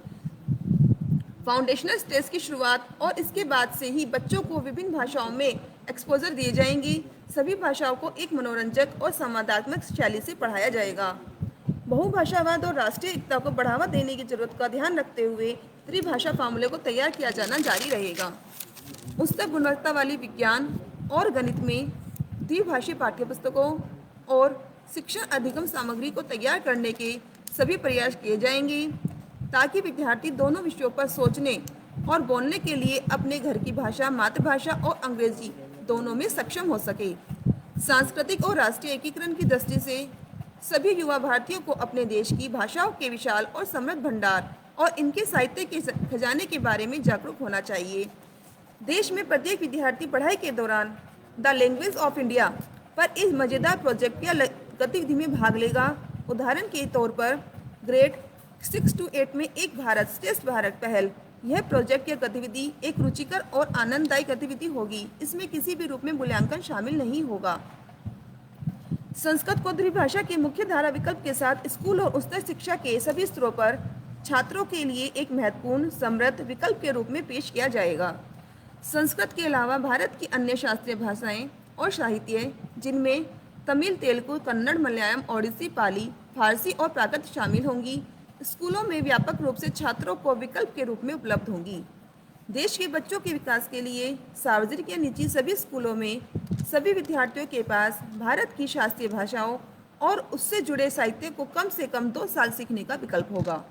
फाउंडेशनल स्टेज की शुरुआत और इसके बाद से ही बच्चों को विभिन्न भाषाओं में एक्सपोजर दिए जाएंगे। सभी भाषाओं को एक मनोरंजक और संवादात्मक शैली से पढ़ाया जाएगा। बहुभाषावाद और राष्ट्रीय एकता को बढ़ावा देने की जरूरत का ध्यान रखते हुए त्रिभाषा फार्मूले को तैयार किया जाना जारी रहेगा। उच्च गुणवत्ता वाली विज्ञान और गणित में द्विभाषीय पाठ्यपुस्तकों और शिक्षण अधिगम सामग्री को तैयार करने के सभी प्रयास किए जाएंगे, ताकि विद्यार्थी दोनों विषयों पर सोचने और बोलने के लिए अपने घर की भाषा, मातृभाषा और अंग्रेजी दोनों में सक्षम हो सके। सांस्कृतिक और राष्ट्रीय एकीकरण की दृष्टि से सभी युवा भारतीयों को अपने देश की भाषाओं के विशाल और समृद्ध भंडार और इनके साहित्य के खजाने के बारे में जागरूक होना चाहिए। देश में प्रत्येक विद्यार्थी पढ़ाई के दौरान द लैंग्वेज ऑफ इंडिया पर इस मजेदार प्रोजेक्ट या गतिविधि में भाग लेगा। उदाहरण के तौर पर ग्रेड 6 to 8 में एक भारत श्रेष्ठ भारत पहल। यह प्रोजेक्ट या गतिविधि एक रुचिकर और आनंददायी गतिविधि होगी। इसमें किसी भी रूप में मूल्यांकन शामिल नहीं होगा। संस्कृत को द्विभाषा के मुख्य धारा विकल्प के साथ स्कूल और उच्च शिक्षा के सभी स्तरों पर छात्रों के लिए एक महत्वपूर्ण समृद्ध विकल्प के रूप में पेश किया जाएगा। संस्कृत के अलावा भारत की अन्य शास्त्रीय भाषाएं और साहित्य, जिनमें तमिल, तेलुगु, कन्नड़, मलयालम, ओडिसी, पाली, फारसी और प्राकृत शामिल होंगी, स्कूलों में व्यापक रूप से छात्रों को विकल्प के रूप में उपलब्ध होंगी। देश के बच्चों के विकास के लिए सार्वजनिक या निजी सभी स्कूलों में सभी विद्यार्थियों के पास भारत की शास्त्रीय भाषाओं और उससे जुड़े साहित्य को कम से कम 2 साल सीखने का विकल्प होगा।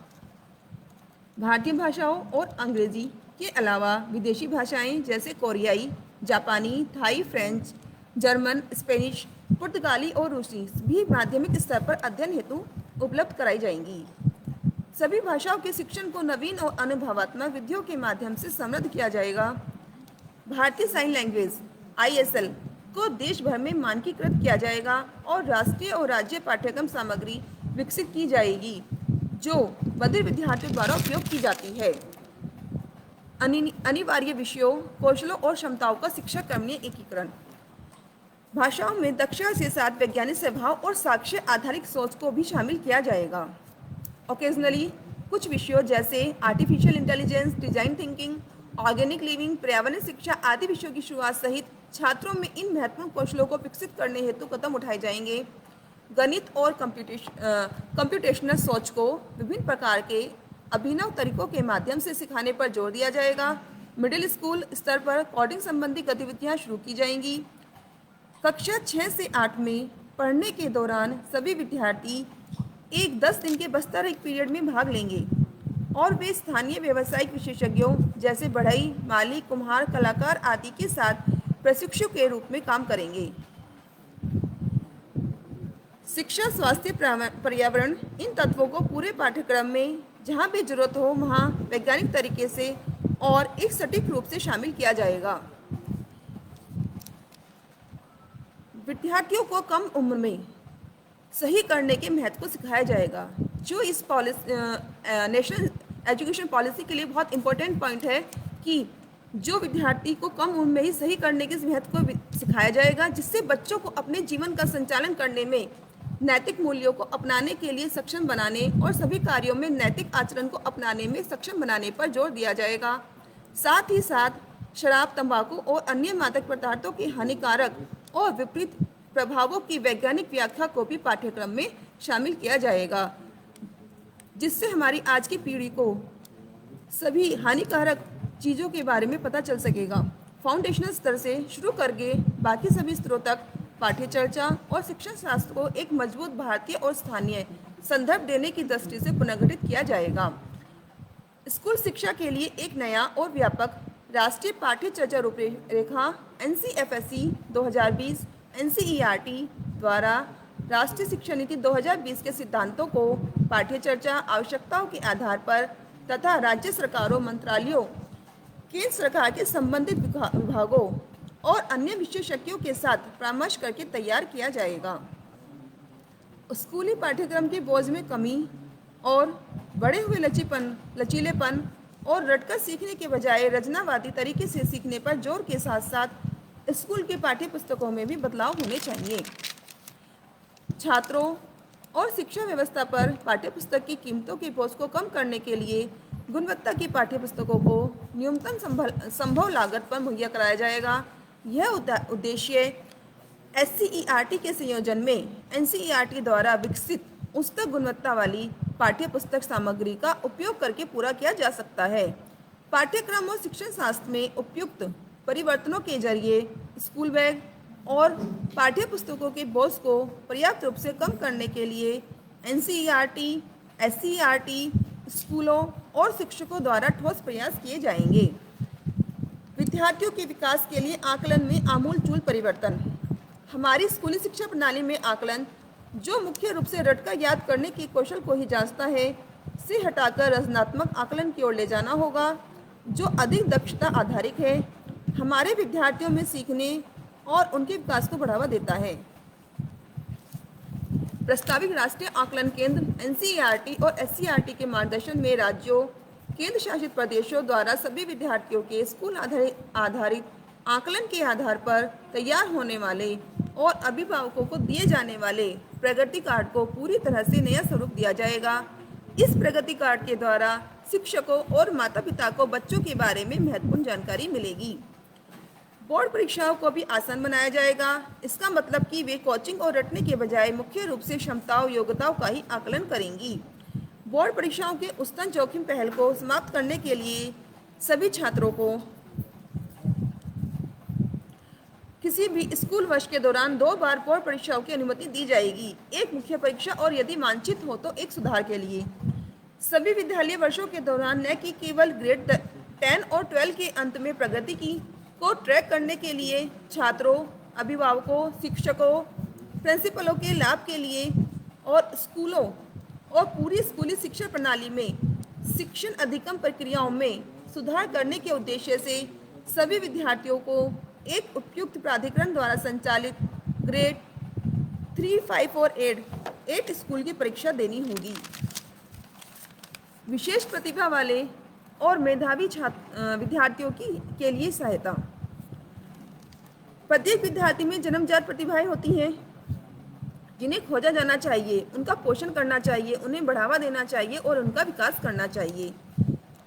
भारतीय भाषाओं और अंग्रेजी के अलावा विदेशी भाषाएं जैसे कोरियाई, जापानी, थाई, फ्रेंच, जर्मन, स्पेनिश, पुर्तगाली और रूसी भी माध्यमिक स्तर पर अध्ययन हेतु उपलब्ध कराई जाएंगी। सभी भाषाओं के शिक्षण को नवीन और अनुभवात्मक विधियों के माध्यम से समृद्ध किया जाएगा। भारतीय साइन लैंग्वेज ISL को देश भर में मानकीकृत किया जाएगा और राष्ट्रीय और राज्य पाठ्यक्रम सामग्री विकसित की जाएगी, जो बधिर विद्यार्थियों द्वारा उपयोग की जाती है। अनिवार्य विषयों, कौशलों और क्षमताओं का शिक्षा क्रमीय एकीकरण। भाषाओं में दक्षता के साथ वैज्ञानिक स्वभाव और साक्ष्य आधारित सोच को भी शामिल किया जाएगा। ओकेजनली कुछ विषयों जैसे artificial intelligence, design thinking, organic living, पर्यावरण शिक्षा आदि विषयों की शुरुआत सहित छात्रों में इन महत्वपूर्ण कौशलों को विकसित करने हेतु कदम उठाए जाएंगे। गणित और कंप्यूटेशनल सोच को विभिन्न प्रकार के अभिनव तरीकों के माध्यम से सिखाने पर जोर दिया जाएगा। मिडिल स्कूल स्तर पर कोडिंग संबंधी गतिविधियां शुरू की जाएंगी। कक्षा 6 से 8 में पढ़ने के दौरान सभी विद्यार्थी एक 10 दिन के बस्तर एक पीरियड में भाग लेंगे और वे स्थानीय व्यावसायिक विशेषज्ञों जैसे बढ़ई, माली, कुम्हार, कलाकार आदि के साथ प्रशिक्षु के रूप में काम करेंगे। शिक्षा, स्वास्थ्य, पर्यावरण इन तत्वों को पूरे पाठ्यक्रम में जहाँ भी जरूरत हो वहाँ वैज्ञानिक तरीके से और एक सटीक रूप से शामिल किया जाएगा। विद्यार्थियों को कम उम्र में सही करने के महत्व को सिखाया जाएगा, जो इस नेशनल एजुकेशन पॉलिसी के लिए बहुत इंपॉर्टेंट पॉइंट है कि जो विद्यार्थी को कम उम्र में ही सही करने के महत्व को सिखाया जाएगा, जिससे बच्चों को अपने जीवन का संचालन करने में नैतिक मूल्यों को अपनाने के लिए सक्षम बनाने और सभी कार्यों में नैतिक आचरण को अपनाने में सक्षम बनाने पर जोर दिया जाएगा। साथ ही साथ शराब, तंबाकू और अन्य मादक पदार्थों की हानिकारक और विपरीत प्रभावों की वैज्ञानिक व्याख्या को भी पाठ्यक्रम में शामिल किया जाएगा, जिससे हमारी आज की पीढ़ी को सभी हानिकारक चीज़ों के बारे में पता चल सकेगा। फाउंडेशनल स्तर से शुरू करके बाकी सभी स्तरों तक पाठ्य चर्चा और शिक्षण शास्त्र को एक मजबूत भारतीय और स्थानीय संदर्भ देने की दृष्टि से पुनर्गठित किया जाएगा। स्कूल शिक्षा के लिए एक नया और व्यापक राष्ट्रीय पाठ्य चर्चा रूपरेखा NCFSE 2020 NCERT द्वारा राष्ट्रीय शिक्षा नीति 2020 के सिद्धांतों को पाठ्य चर्चा आवश्यकताओं के आधार पर तथा राज्य सरकारों, मंत्रालयों, केंद्र सरकार के संबंधित विभागों और अन्य विशेषज्ञों के साथ परामर्श करके तैयार किया जाएगा। स्कूली पाठ्यक्रम के बोझ में कमी और बढ़े हुए लचीलेपन और रटकर सीखने के बजाय रचनावादी तरीके से सीखने पर जोर के साथ साथ स्कूल के पाठ्य पुस्तकों में भी बदलाव होने चाहिए। छात्रों और शिक्षा व्यवस्था पर पाठ्यपुस्तक की कीमतों के बोझ को कम करने के लिए गुणवत्ता की पाठ्यपुस्तकों को न्यूनतम संभव लागत पर मुहैया कराया जाएगा। यह उद्देश्य SCERT के संयोजन में NCERT द्वारा विकसित उच्चतर गुणवत्ता वाली पाठ्यपुस्तक सामग्री का उपयोग करके पूरा किया जा सकता है। पाठ्यक्रम और शिक्षण शास्त्र में उपयुक्त परिवर्तनों के जरिए स्कूल बैग और पाठ्यपुस्तकों के बोझ को पर्याप्त रूप से कम करने के लिए NCERT, SCERT, स्कूलों और शिक्षकों द्वारा ठोस प्रयास किए जाएंगे। विद्यार्थियों के विकास के लिए आकलन में आमूलचूल परिवर्तन। हमारी स्कूली शिक्षा प्रणाली में आकलन, जो मुख्य रूप से रटकर याद करने के कौशल को ही जांचता है, से हटाकर रचनात्मक आकलन की ओर ले जाना होगा, जो अधिक दक्षता आधारित है, हमारे विद्यार्थियों में सीखने और उनके विकास को बढ़ावा देता है। प्रस्तावित राष्ट्रीय आकलन केंद्र NCERT और SCERT के मार्गदर्शन में राज्यों, केंद्र शासित प्रदेशों द्वारा सभी विद्यार्थियों के स्कूल आधारित आकलन के आधार पर तैयार होने वाले और अभिभावकों को दिए जाने वाले प्रगति कार्ड को पूरी तरह से नया स्वरूप दिया जाएगा। इस प्रगति कार्ड के द्वारा शिक्षकों और माता पिता को बच्चों के बारे में महत्वपूर्ण जानकारी मिलेगी। बोर्ड परीक्षाओं को भी आसान बनाया जाएगा। इसका मतलब कि वे कोचिंग और रटने के बजाय मुख्य रूप से क्षमताओं, योग्यताओं का ही आकलन करेंगी। बोर्ड परीक्षाओं के उच्चतम जोखिम पहल को समाप्त करने के लिए सभी छात्रों को किसी भी स्कूल वर्ष के दौरान 2 बार बोर्ड परीक्षाओं की अनुमति दी जाएगी, एक मुख्य परीक्षा और यदि वांछित हो तो एक सुधार के लिए। सभी विद्यालय वर्षों के दौरान न कि केवल ग्रेड 10 और 12 के अंत में प्रगति को ट्रैक करने के लिए छात्रों, अभिभावकों, शिक्षकों, प्रिंसिपलों के लाभ के लिए और स्कूलों और पूरी स्कूली शिक्षा प्रणाली में शिक्षण अधिगम प्रक्रियाओं में सुधार करने के उद्देश्य से सभी विद्यार्थियों को एक उपयुक्त प्राधिकरण द्वारा संचालित ग्रेड 3, 5 और 8 स्कूल की परीक्षा देनी होगी। विशेष प्रतिभा वाले और मेधावी विद्यार्थियों के लिए सहायता। प्रत्येक विद्यार्थी में जन्मजात प्रतिभाएं होती हैं जिन्हें खोजा जाना चाहिए, उनका पोषण करना चाहिए, उन्हें बढ़ावा देना चाहिए और उनका विकास करना चाहिए।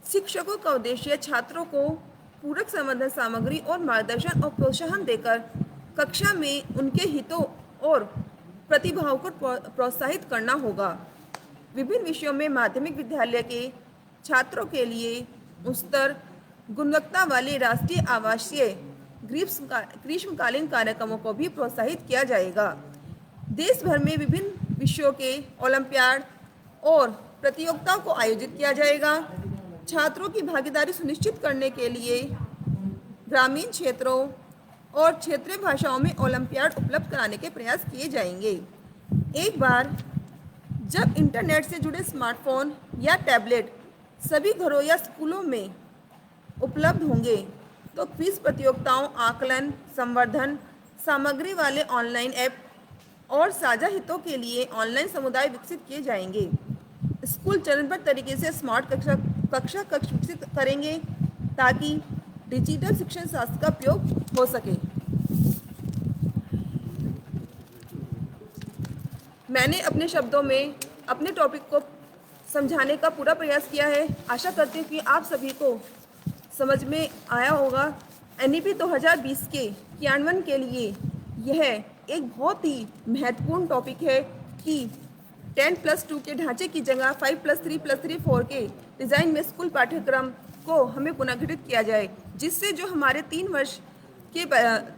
शिक्षकों का उद्देश्य छात्रों को पूरक संवर्धन सामग्री और मार्गदर्शन और प्रोत्साहन देकर कक्षा में उनके हितों और प्रतिभाओं को प्रोत्साहित करना होगा। विभिन्न विषयों में माध्यमिक विद्यालय के छात्रों के लिए उच्चतर गुणवत्ता वाले राष्ट्रीय आवासीय ग्रीष्मकालीन कार्यक्रमों को भी प्रोत्साहित किया जाएगा। देश भर में विभिन्न विषयों के ओलंपियाड और प्रतियोगिताओं को आयोजित किया जाएगा। छात्रों की भागीदारी सुनिश्चित करने के लिए ग्रामीण क्षेत्रों और क्षेत्रीय भाषाओं में ओलंपियाड उपलब्ध कराने के प्रयास किए जाएंगे। एक बार जब इंटरनेट से जुड़े स्मार्टफोन या टैबलेट सभी घरों या स्कूलों में उपलब्ध होंगे तो क्विज प्रतियोगिताओं, आकलन, संवर्धन सामग्री वाले ऑनलाइन ऐप और साझा हितों के लिए ऑनलाइन समुदाय विकसित किए जाएंगे। स्कूल चरणबद्ध तरीके से स्मार्ट कक्षा कक्ष विकसित करेंगे ताकि डिजिटल शिक्षण शास्त्र का उपयोग हो सके। मैंने अपने शब्दों में अपने टॉपिक को समझाने का पूरा प्रयास किया है। आशा करती हूँ कि आप सभी को समझ में आया होगा। NEP 2020 के क्रियान्वयन के लिए यह एक बहुत ही महत्वपूर्ण टॉपिक है कि 10+2 के ढांचे की जगह 5+3+3+4 के डिज़ाइन में स्कूल पाठ्यक्रम को हमें पुनर्गठित किया जाए, जिससे जो हमारे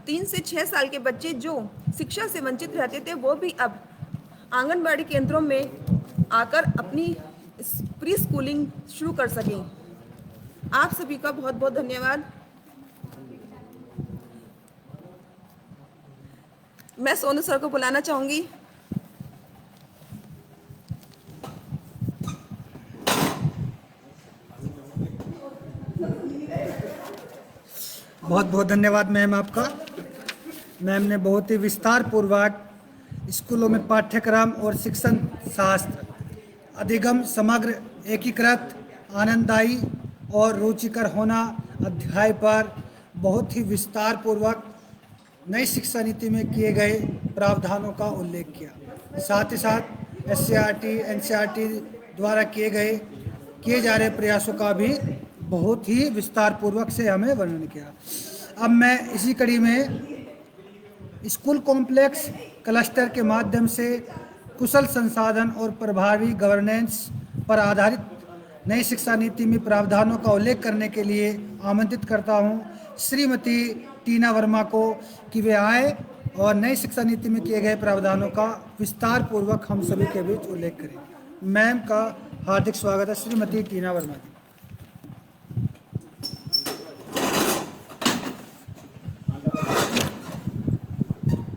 3 से 6 साल के बच्चे जो शिक्षा से वंचित रहते थे वो भी अब आंगनबाड़ी केंद्रों में आकर अपनी प्री स्कूलिंग शुरू कर सकें। आप सभी का बहुत बहुत धन्यवाद। मैं सोनू सर को बुलाना चाहूँगी। बहुत बहुत धन्यवाद मैम आपका। मैम ने बहुत ही विस्तार पूर्वक स्कूलों में पाठ्यक्रम और शिक्षण शास्त्र अधिगम समग्र एकीकृत आनंददायी और रुचिकर होना अध्याय पर बहुत ही विस्तार पूर्वक नई शिक्षा नीति में किए गए प्रावधानों का उल्लेख किया। साथ ही साथ SCERT NCERT द्वारा किए जा रहे प्रयासों का भी बहुत ही विस्तार पूर्वक से हमें वर्णन किया। अब मैं इसी कड़ी में स्कूल कॉम्प्लेक्स क्लस्टर के माध्यम से कुशल संसाधन और प्रभावी गवर्नेंस पर आधारित नई शिक्षा नीति में प्रावधानों का उल्लेख करने के लिए आमंत्रित करता हूं श्रीमती टीना वर्मा को कि वे आए और नई शिक्षा नीति में किए गए प्रावधानों का विस्तार पूर्वक हम सभी के बीच उल्लेख करें। मैम का हार्दिक स्वागत है, श्रीमती टीना वर्मा जी।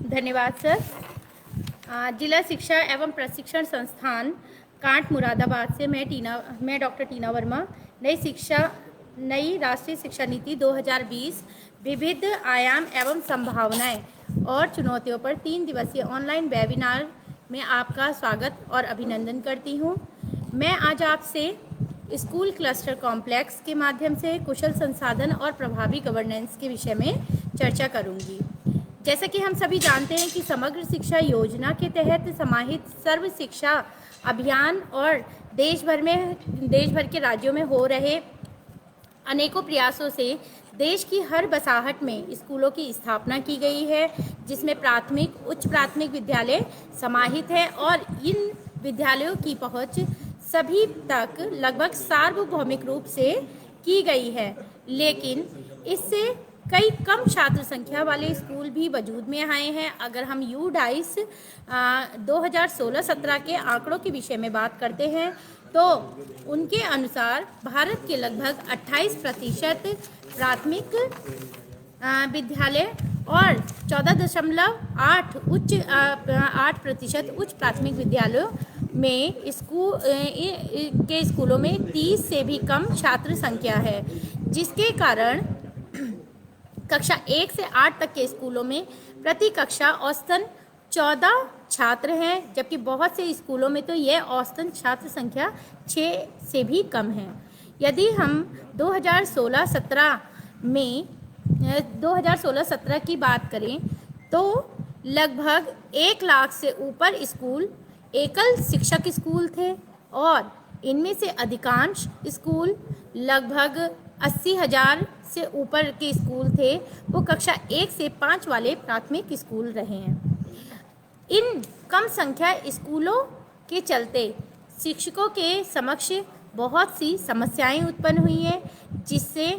धन्यवाद सर। जिला शिक्षा एवं प्रशिक्षण संस्थान कांट मुरादाबाद से मैं डॉक्टर टीना वर्मा नई राष्ट्रीय शिक्षा नीति 2020 विविध आयाम एवं संभावनाएं और चुनौतियों पर 3 दिवसीय ऑनलाइन वेबिनार में आपका स्वागत और अभिनंदन करती हूं। मैं आज आपसे स्कूल क्लस्टर कॉम्प्लेक्स के माध्यम से कुशल संसाधन और प्रभावी गवर्नेंस के विषय में चर्चा करूंगी। जैसा कि हम सभी जानते हैं कि समग्र शिक्षा योजना के तहत समाहित सर्व शिक्षा अभियान और देश भर के राज्यों में हो रहे अनेकों प्रयासों से देश की हर बसाहट में स्कूलों की स्थापना की गई है, जिसमें प्राथमिक उच्च प्राथमिक विद्यालय समाहित है और इन विद्यालयों की पहुंच सभी तक लगभग सार्वभौमिक रूप से की गई है। लेकिन इससे कई कम छात्र संख्या वाले स्कूल भी वजूद में आए हैं। अगर हम UDAIS 2016-17 के आंकड़ों के विषय में बात करते हैं तो उनके अनुसार भारत के लगभग 28% प्राथमिक विद्यालय और 14.8% उच्च प्राथमिक विद्यालयों में स्कूलों में 30 से भी कम छात्र संख्या है, जिसके कारण कक्षा 1 से 8 तक के स्कूलों में प्रति कक्षा औसतन 14 छात्र हैं, जबकि बहुत से स्कूलों में तो यह औसतन छात्र संख्या 6 से भी कम है। यदि हम 2016-17 की बात करें तो लगभग 1 लाख से ऊपर स्कूल एकल शिक्षक स्कूल थे और इनमें से अधिकांश स्कूल लगभग 80,000 से ऊपर के स्कूल थे वो कक्षा 1 से 5 वाले प्राथमिक स्कूल रहे हैं। इन कम संख्या स्कूलों के चलते शिक्षकों के समक्ष बहुत सी समस्याएं उत्पन्न हुई हैं, जिससे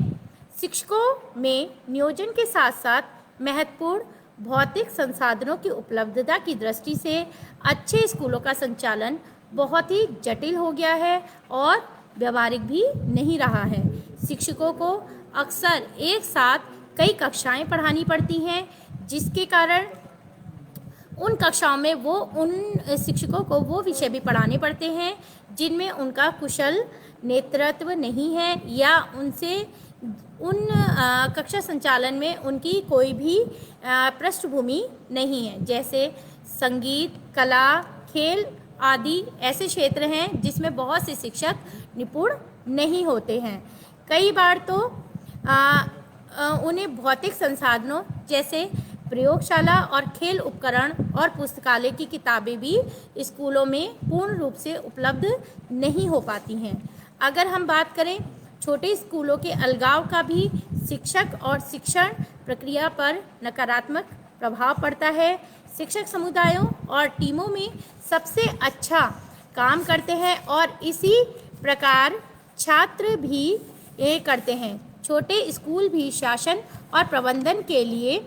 शिक्षकों में नियोजन के साथ साथ महत्वपूर्ण भौतिक संसाधनों की उपलब्धता की दृष्टि से अच्छे स्कूलों का संचालन बहुत ही जटिल हो गया है और व्यवहारिक भी नहीं रहा है। शिक्षकों को अक्सर एक साथ कई कक्षाएं पढ़ानी पड़ती हैं, जिसके कारण उन कक्षाओं में उन शिक्षकों को वो विषय भी पढ़ाने पड़ते हैं जिनमें उनका कुशल नेतृत्व नहीं है या उन कक्षा संचालन में उनकी कोई भी पृष्ठभूमि नहीं है। जैसे संगीत, कला, खेल आदि ऐसे क्षेत्र हैं जिसमें बहुत से शिक्षक निपुण नहीं होते हैं। कई बार तो उन्हें भौतिक संसाधनों जैसे प्रयोगशाला और खेल उपकरण और पुस्तकालय की किताबें भी स्कूलों में पूर्ण रूप से उपलब्ध नहीं हो पाती हैं। अगर हम बात करें छोटे स्कूलों के अलगाव का भी शिक्षक और शिक्षण प्रक्रिया पर नकारात्मक प्रभाव पड़ता है। शिक्षक समुदायों और टीमों में सबसे अच्छा काम करते हैं और इसी प्रकार छात्र भी ये करते हैं। छोटे स्कूल भी शासन और प्रबंधन के लिए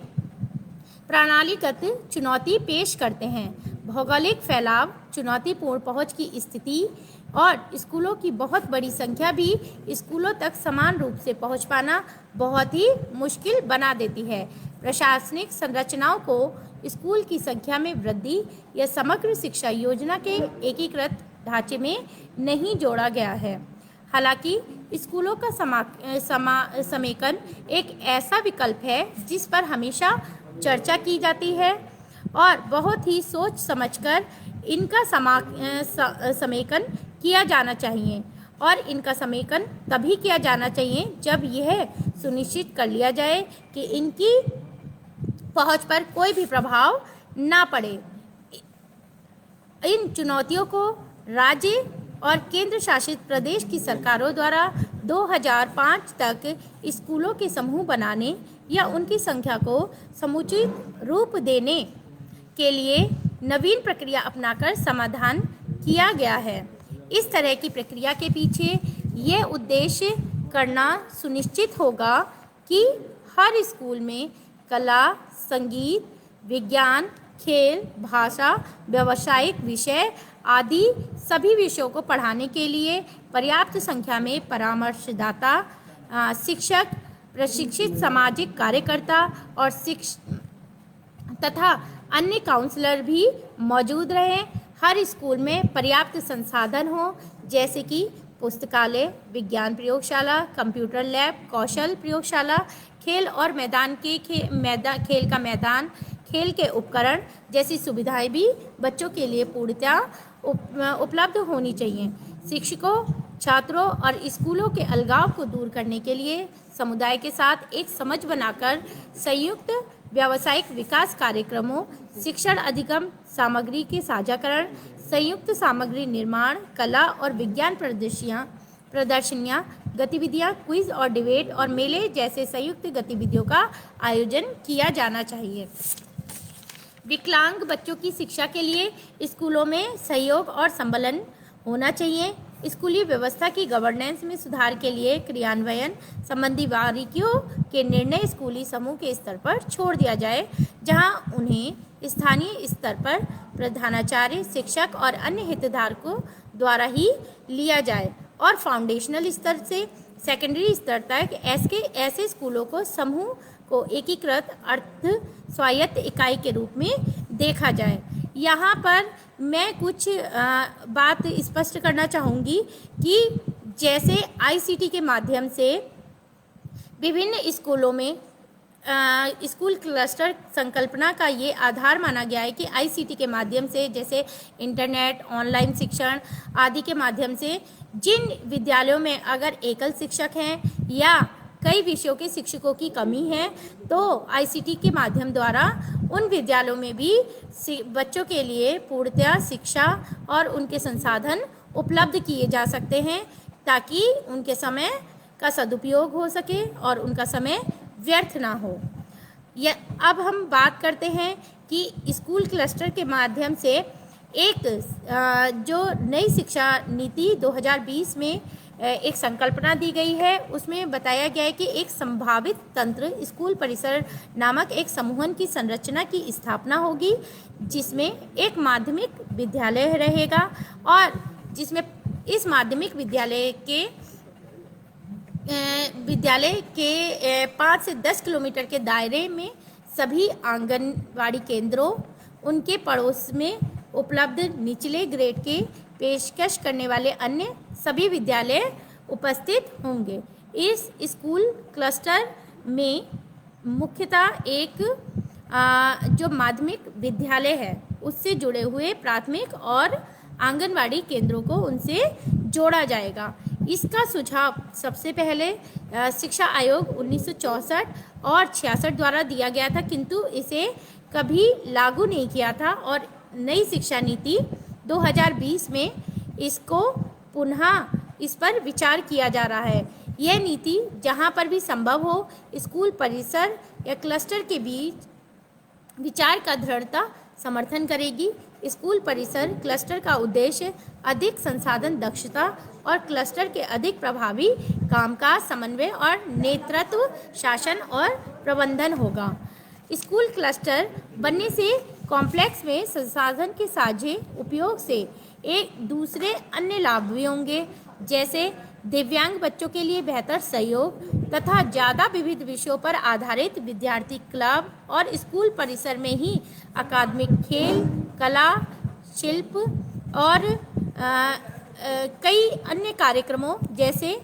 प्रणालीगत चुनौती पेश करते हैं। भौगोलिक फैलाव, चुनौतीपूर्ण पहुंच की स्थिति और स्कूलों की बहुत बड़ी संख्या भी स्कूलों तक समान रूप से पहुंच पाना बहुत ही मुश्किल बना देती है। प्रशासनिक संरचनाओं को स्कूल की संख्या में वृद्धि या समग्र शिक्षा योजना के एकीकृत ढांचे में नहीं जोड़ा गया है। हालांकि स्कूलों का समेकन एक ऐसा विकल्प है जिस पर हमेशा चर्चा की जाती है और बहुत ही सोच समझकर इनका समेकन किया जाना चाहिए और इनका समेकन तभी किया जाना चाहिए जब यह सुनिश्चित कर लिया जाए कि इनकी पहुंच पर कोई भी प्रभाव ना पड़े। इन चुनौतियों को राज्य और केंद्र शासित प्रदेश की सरकारों द्वारा 2005 तक स्कूलों के समूह बनाने या उनकी संख्या को समुचित रूप देने के लिए नवीन प्रक्रिया अपनाकर समाधान किया गया है। इस तरह की प्रक्रिया के पीछे ये उद्देश्य करना सुनिश्चित होगा कि हर स्कूल में कला, संगीत, विज्ञान, खेल, भाषा, व्यावसायिक विषय आदि सभी विषयों को पढ़ाने के लिए पर्याप्त संख्या में परामर्शदाता, शिक्षक, प्रशिक्षित सामाजिक कार्यकर्ता और तथा अन्य काउंसलर भी मौजूद रहें। हर स्कूल में पर्याप्त संसाधन हो जैसे कि पुस्तकालय, विज्ञान प्रयोगशाला, कंप्यूटर लैब, कौशल प्रयोगशाला, खेल और खेल का मैदान, खेल के उपकरण जैसी सुविधाएं भी बच्चों के लिए पूर्णतः उपलब्ध होनी चाहिए। शिक्षकों, छात्रों और स्कूलों के अलगाव को दूर करने के लिए समुदाय के साथ एक समझ बनाकर संयुक्त व्यावसायिक विकास कार्यक्रमों, शिक्षण अधिगम सामग्री के साझाकरण, संयुक्त सामग्री निर्माण, कला और विज्ञान प्रदर्शनियाँ, गतिविधियाँ, क्विज और डिबेट और मेले जैसे संयुक्त गतिविधियों का आयोजन किया जाना चाहिए। विकलांग बच्चों की शिक्षा के लिए स्कूलों में सहयोग और संबलन होना चाहिए। स्कूली व्यवस्था की गवर्नेंस में सुधार के लिए क्रियान्वयन संबंधी बारीकियों के निर्णय स्कूली समूह के स्तर पर छोड़ दिया जाए, जहां उन्हें स्थानीय स्तर पर प्रधानाचार्य, शिक्षक और अन्य हितधारकों द्वारा ही लिया जाए और फाउंडेशनल स्तर से सेकेंडरी स्तर तक ऐसे स्कूलों को समूह को एकीकृत अर्ध स्वायत्त इकाई के रूप में देखा जाए। यहाँ पर मैं कुछ बात स्पष्ट करना चाहूँगी कि जैसे आईसीटी के माध्यम से विभिन्न स्कूलों में स्कूल क्लस्टर संकल्पना का ये आधार माना गया है कि आईसीटी के माध्यम से जैसे इंटरनेट, ऑनलाइन शिक्षण आदि के माध्यम से जिन विद्यालयों में अगर एकल शिक्षक हैं या कई विषयों के शिक्षकों की कमी है तो आईसीटी के माध्यम द्वारा उन विद्यालयों में भी बच्चों के लिए पूर्णतः शिक्षा और उनके संसाधन उपलब्ध किए जा सकते हैं ताकि उनके समय का सदुपयोग हो सके और उनका समय व्यर्थ ना हो। अब हम बात करते हैं कि स्कूल क्लस्टर के माध्यम से एक जो नई शिक्षा नीति 2020 में एक संकल्पना दी गई है, उसमें बताया गया है कि एक संभावित तंत्र स्कूल परिसर नामक एक समूहन की संरचना की स्थापना होगी, जिसमें एक माध्यमिक विद्यालय रहेगा और जिसमें इस माध्यमिक विद्यालय के 5 से 10 किलोमीटर के दायरे में सभी आंगनवाड़ी केंद्रों, उनके पड़ोस में उपलब्ध निचले ग्रेड के पेशकश करने वाले अन्य सभी विद्यालय उपस्थित होंगे। इस स्कूल क्लस्टर में मुख्यतः एक जो माध्यमिक विद्यालय है उससे जुड़े हुए प्राथमिक और आंगनवाड़ी केंद्रों को उनसे जोड़ा जाएगा। इसका सुझाव सबसे पहले शिक्षा आयोग 1964 और 66 द्वारा दिया गया था, किंतु इसे कभी लागू नहीं किया था। और नई शिक्षा नीति 2020 में इसको पुनः इस पर विचार किया जा रहा है। यह नीति जहां पर भी संभव हो स्कूल परिसर या क्लस्टर के बीच विचार का दृढ़ता समर्थन करेगी। स्कूल परिसर क्लस्टर का उद्देश्य अधिक संसाधन दक्षता और क्लस्टर के अधिक प्रभावी कामकाज, समन्वय और नेतृत्व, शासन और प्रबंधन होगा। स्कूल क्लस्टर बनने से कॉम्प्लेक्स में संसाधन के साझे उपयोग से एक दूसरे अन्य लाभ भी होंगे, जैसे दिव्यांग बच्चों के लिए बेहतर सहयोग तथा ज़्यादा विविध विषयों पर आधारित विद्यार्थी क्लब और स्कूल परिसर में ही अकादमिक खेल, कला, शिल्प और कई अन्य कार्यक्रमों जैसे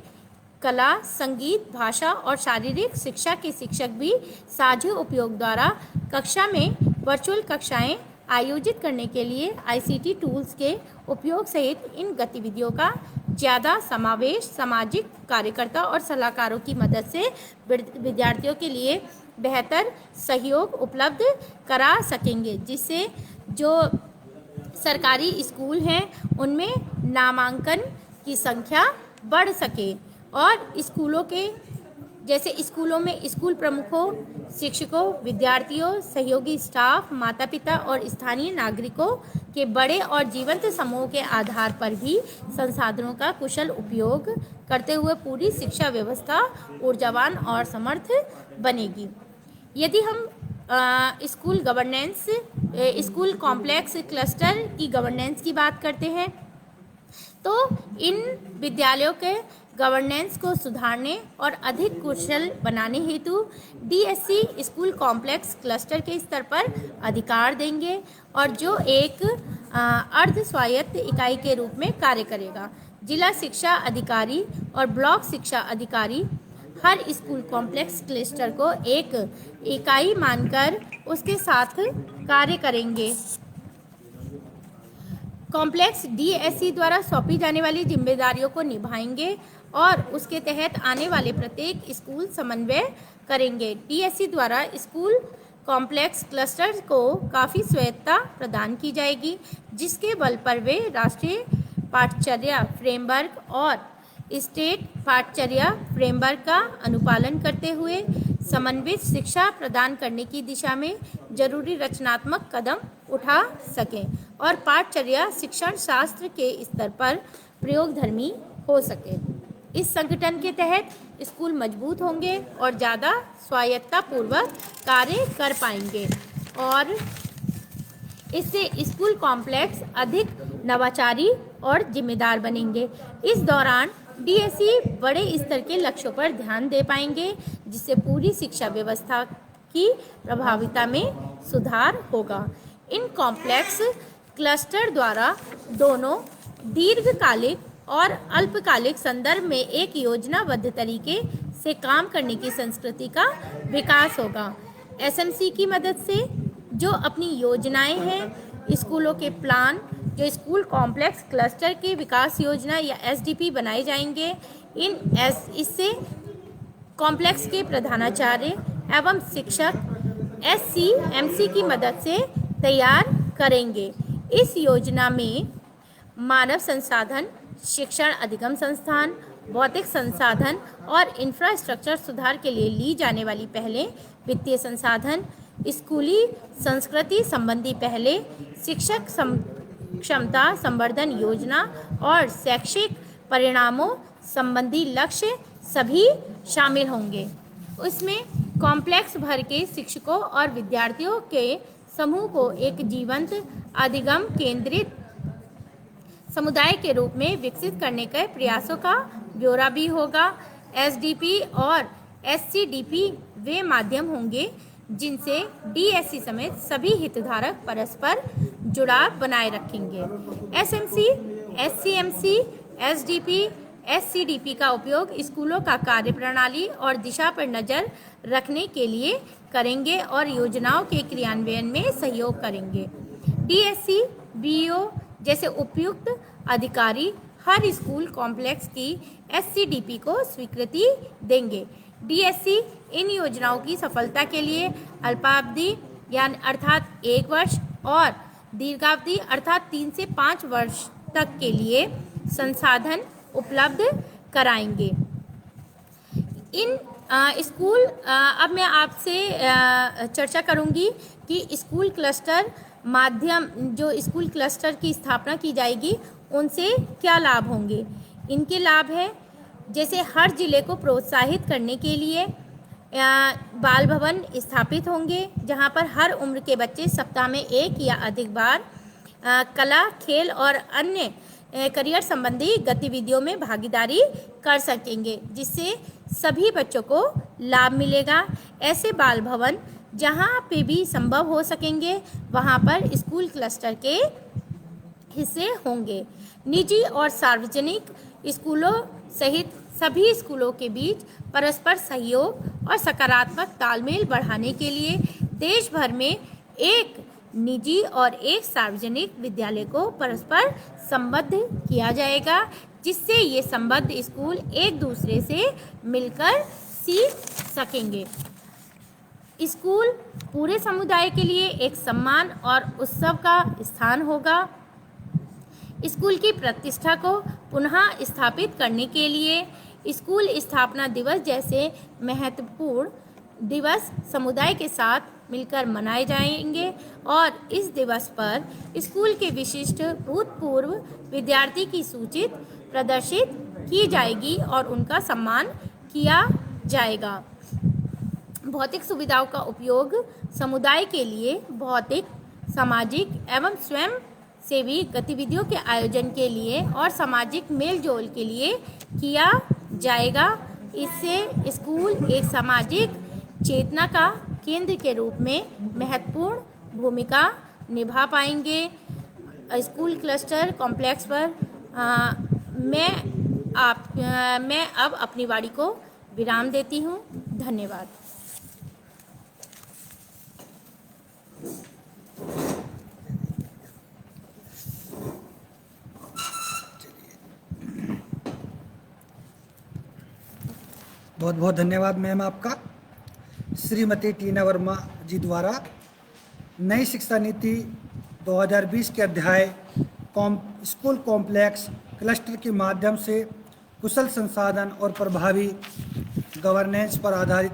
कला, संगीत, भाषा और शारीरिक शिक्षा के शिक्षक भी साझे उपयोग द्वारा कक्षा में वर्चुअल कक्षाएं आयोजित करने के लिए ICT टूल्स के उपयोग सहित इन गतिविधियों का ज़्यादा समावेश सामाजिक कार्यकर्ता और सलाहकारों की मदद से विद्यार्थियों के लिए बेहतर सहयोग उपलब्ध करा सकेंगे, जिससे जो सरकारी स्कूल हैं उनमें नामांकन की संख्या बढ़ सके और स्कूलों के जैसे स्कूलों में स्कूल प्रमुखों, शिक्षकों, विद्यार्थियों, सहयोगी स्टाफ, माता पिता और स्थानीय नागरिकों के बड़े और जीवंत समूह के आधार पर भी संसाधनों का कुशल उपयोग करते हुए पूरी शिक्षा व्यवस्था ऊर्जावान और समर्थ बनेगी। यदि हम school governance, school complex cluster की गवर्नेंस की बात करते हैं तो इन विद्यालयों के गवर्नेंस को सुधारने और अधिक कुशल बनाने हेतु DSC स्कूल कॉम्प्लेक्स क्लस्टर के स्तर पर अधिकार देंगे और जो एक अर्ध स्वायत्त इकाई के रूप में कार्य करेगा। जिला शिक्षा अधिकारी और ब्लॉक शिक्षा अधिकारी हर स्कूल कॉम्प्लेक्स क्लस्टर को एक इकाई मानकर उसके साथ कार्य करेंगे। कॉम्प्लेक्स DSC द्वारा सौंपी जाने वाली जिम्मेदारियों को निभाएंगे और उसके तहत आने वाले प्रत्येक स्कूल समन्वय करेंगे। DSC द्वारा स्कूल कॉम्प्लेक्स क्लस्टर को काफ़ी स्वायत्तता प्रदान की जाएगी, जिसके बल पर वे राष्ट्रीय पाठचर्या फ्रेमवर्क और स्टेट पाठचर्या फ्रेमवर्क का अनुपालन करते हुए समन्वित शिक्षा प्रदान करने की दिशा में जरूरी रचनात्मक कदम उठा सकें और पाठचर्या शिक्षण शास्त्र के स्तर पर प्रयोगधर्मी हो सके। इस संगठन के तहत स्कूल मजबूत होंगे और ज़्यादा स्वायत्तता पूर्वक कार्य कर पाएंगे और इससे स्कूल कॉम्प्लेक्स अधिक नवाचारी और जिम्मेदार बनेंगे। इस दौरान DSC बड़े स्तर के लक्ष्यों पर ध्यान दे पाएंगे, जिससे पूरी शिक्षा व्यवस्था की प्रभाविता में सुधार होगा। इन कॉम्प्लेक्स क्लस्टर द्वारा दोनों दीर्घकालिक और अल्पकालिक संदर्भ में एक योजनाबद्ध तरीके से काम करने की संस्कृति का विकास होगा। SMC की मदद से जो अपनी योजनाएं हैं, स्कूलों के प्लान, जो स्कूल कॉम्प्लेक्स क्लस्टर की विकास योजना या SDP बनाए जाएंगे, इससे कॉम्प्लेक्स के प्रधानाचार्य एवं शिक्षक SCMC की मदद से तैयार करेंगे। इस योजना में मानव संसाधन, शिक्षण अधिगम संस्थान, भौतिक संसाधन और इंफ्रास्ट्रक्चर सुधार के लिए ली जाने वाली पहलें, वित्तीय संसाधन, स्कूली संस्कृति संबंधी पहले, शिक्षक क्षमता संवर्धन योजना और शैक्षिक परिणामों संबंधी लक्ष्य सभी शामिल होंगे। उसमें कॉम्प्लेक्स भर के शिक्षकों और विद्यार्थियों के समूह को एक जीवंत अधिगम केंद्रित समुदाय के रूप में विकसित करने के प्रयासों का ब्यौरा भी होगा। SDP और SCDP वे माध्यम होंगे जिनसे DSC समेत सभी हितधारक परस्पर जुड़ाव बनाए रखेंगे। SMC, SCMC, SDP, SCDP का उपयोग स्कूलों का कार्यप्रणाली और दिशा पर नज़र रखने के लिए करेंगे और योजनाओं के क्रियान्वयन में सहयोग करेंगे। DSC, BEO जैसे उपयुक्त अधिकारी हर स्कूल कॉम्प्लेक्स की SCDP को स्वीकृति देंगे। DSC इन योजनाओं की सफलता के लिए अल्पावधि यानी अर्थात 1 वर्ष और दीर्घावधि अर्थात 3 से 5 वर्ष तक के लिए संसाधन उपलब्ध कराएंगे। इन स्कूल अब मैं आपसे चर्चा करूंगी कि स्कूल क्लस्टर माध्यम जो स्कूल क्लस्टर की स्थापना की जाएगी उनसे क्या लाभ होंगे। इनके लाभ है जैसे हर जिले को प्रोत्साहित करने के लिए बाल भवन स्थापित होंगे जहां पर हर उम्र के बच्चे सप्ताह में 1 या अधिक बार कला, खेल और अन्य करियर संबंधी गतिविधियों में भागीदारी कर सकेंगे, जिससे सभी बच्चों को लाभ मिलेगा। ऐसे बाल भवन जहां पे भी संभव हो सकेंगे वहां पर स्कूल क्लस्टर के हिस्से होंगे। निजी और सार्वजनिक स्कूलों सहित सभी स्कूलों के बीच परस्पर सहयोग और सकारात्मक तालमेल बढ़ाने के लिए देश भर में एक निजी और एक सार्वजनिक विद्यालय को परस्पर संबद्ध किया जाएगा, जिससे ये संबद्ध स्कूल एक दूसरे से मिलकर सीख सकेंगे। स्कूल पूरे समुदाय के लिए एक सम्मान और उत्सव का स्थान होगा। स्कूल की प्रतिष्ठा को पुनः स्थापित करने के लिए स्कूल स्थापना दिवस जैसे महत्वपूर्ण दिवस समुदाय के साथ मिलकर मनाए जाएंगे और इस दिवस पर स्कूल के विशिष्ट भूतपूर्व विद्यार्थी की सूची प्रदर्शित की जाएगी और उनका सम्मान किया जाएगा। भौतिक सुविधाओं का उपयोग समुदाय के लिए भौतिक, सामाजिक एवं स्वयं सेवी गतिविधियों के आयोजन के लिए और सामाजिक मेलजोल के लिए किया जाएगा। इससे स्कूल एक सामाजिक चेतना का केंद्र के रूप में महत्वपूर्ण भूमिका निभा पाएंगे। स्कूल क्लस्टर कॉम्प्लेक्स पर मैं अब अपनी वाणी को विराम देती हूँ। धन्यवाद। बहुत बहुत धन्यवाद मैम आपका। श्रीमती टीना वर्मा जी द्वारा नई शिक्षा नीति 2020 के अध्याय स्कूल कॉम्प्लेक्स क्लस्टर के माध्यम से कुशल संसाधन और प्रभावी गवर्नेंस पर आधारित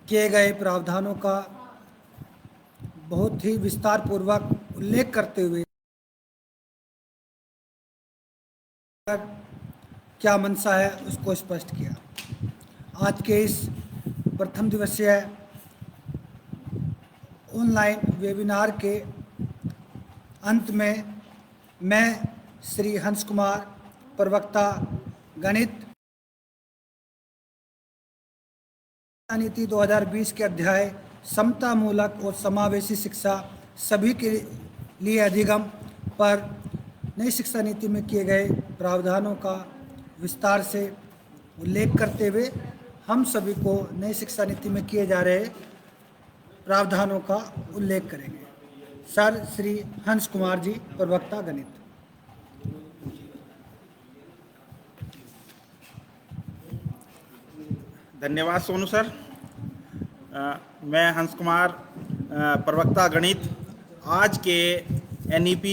किए गए प्रावधानों का बहुत ही विस्तार पूर्वक उल्लेख करते हुए क्या मंशा है उसको स्पष्ट किया। आज के इस प्रथम दिवसीय ऑनलाइन वेबिनार के अंत में मैं श्री हंस कुमार, प्रवक्ता गणित, नीति 2020 के अध्याय समतामूलक और समावेशी शिक्षा सभी के लिए अधिगम पर नई शिक्षा नीति में किए गए प्रावधानों का विस्तार से उल्लेख करते हुए हम सभी को नई शिक्षा नीति में किए जा रहे प्रावधानों का उल्लेख करेंगे। सर श्री हंस कुमार जी, प्रवक्ता गणित। धन्यवाद सोनू सर। मैं हंस कुमार, प्रवक्ता गणित, आज के NEP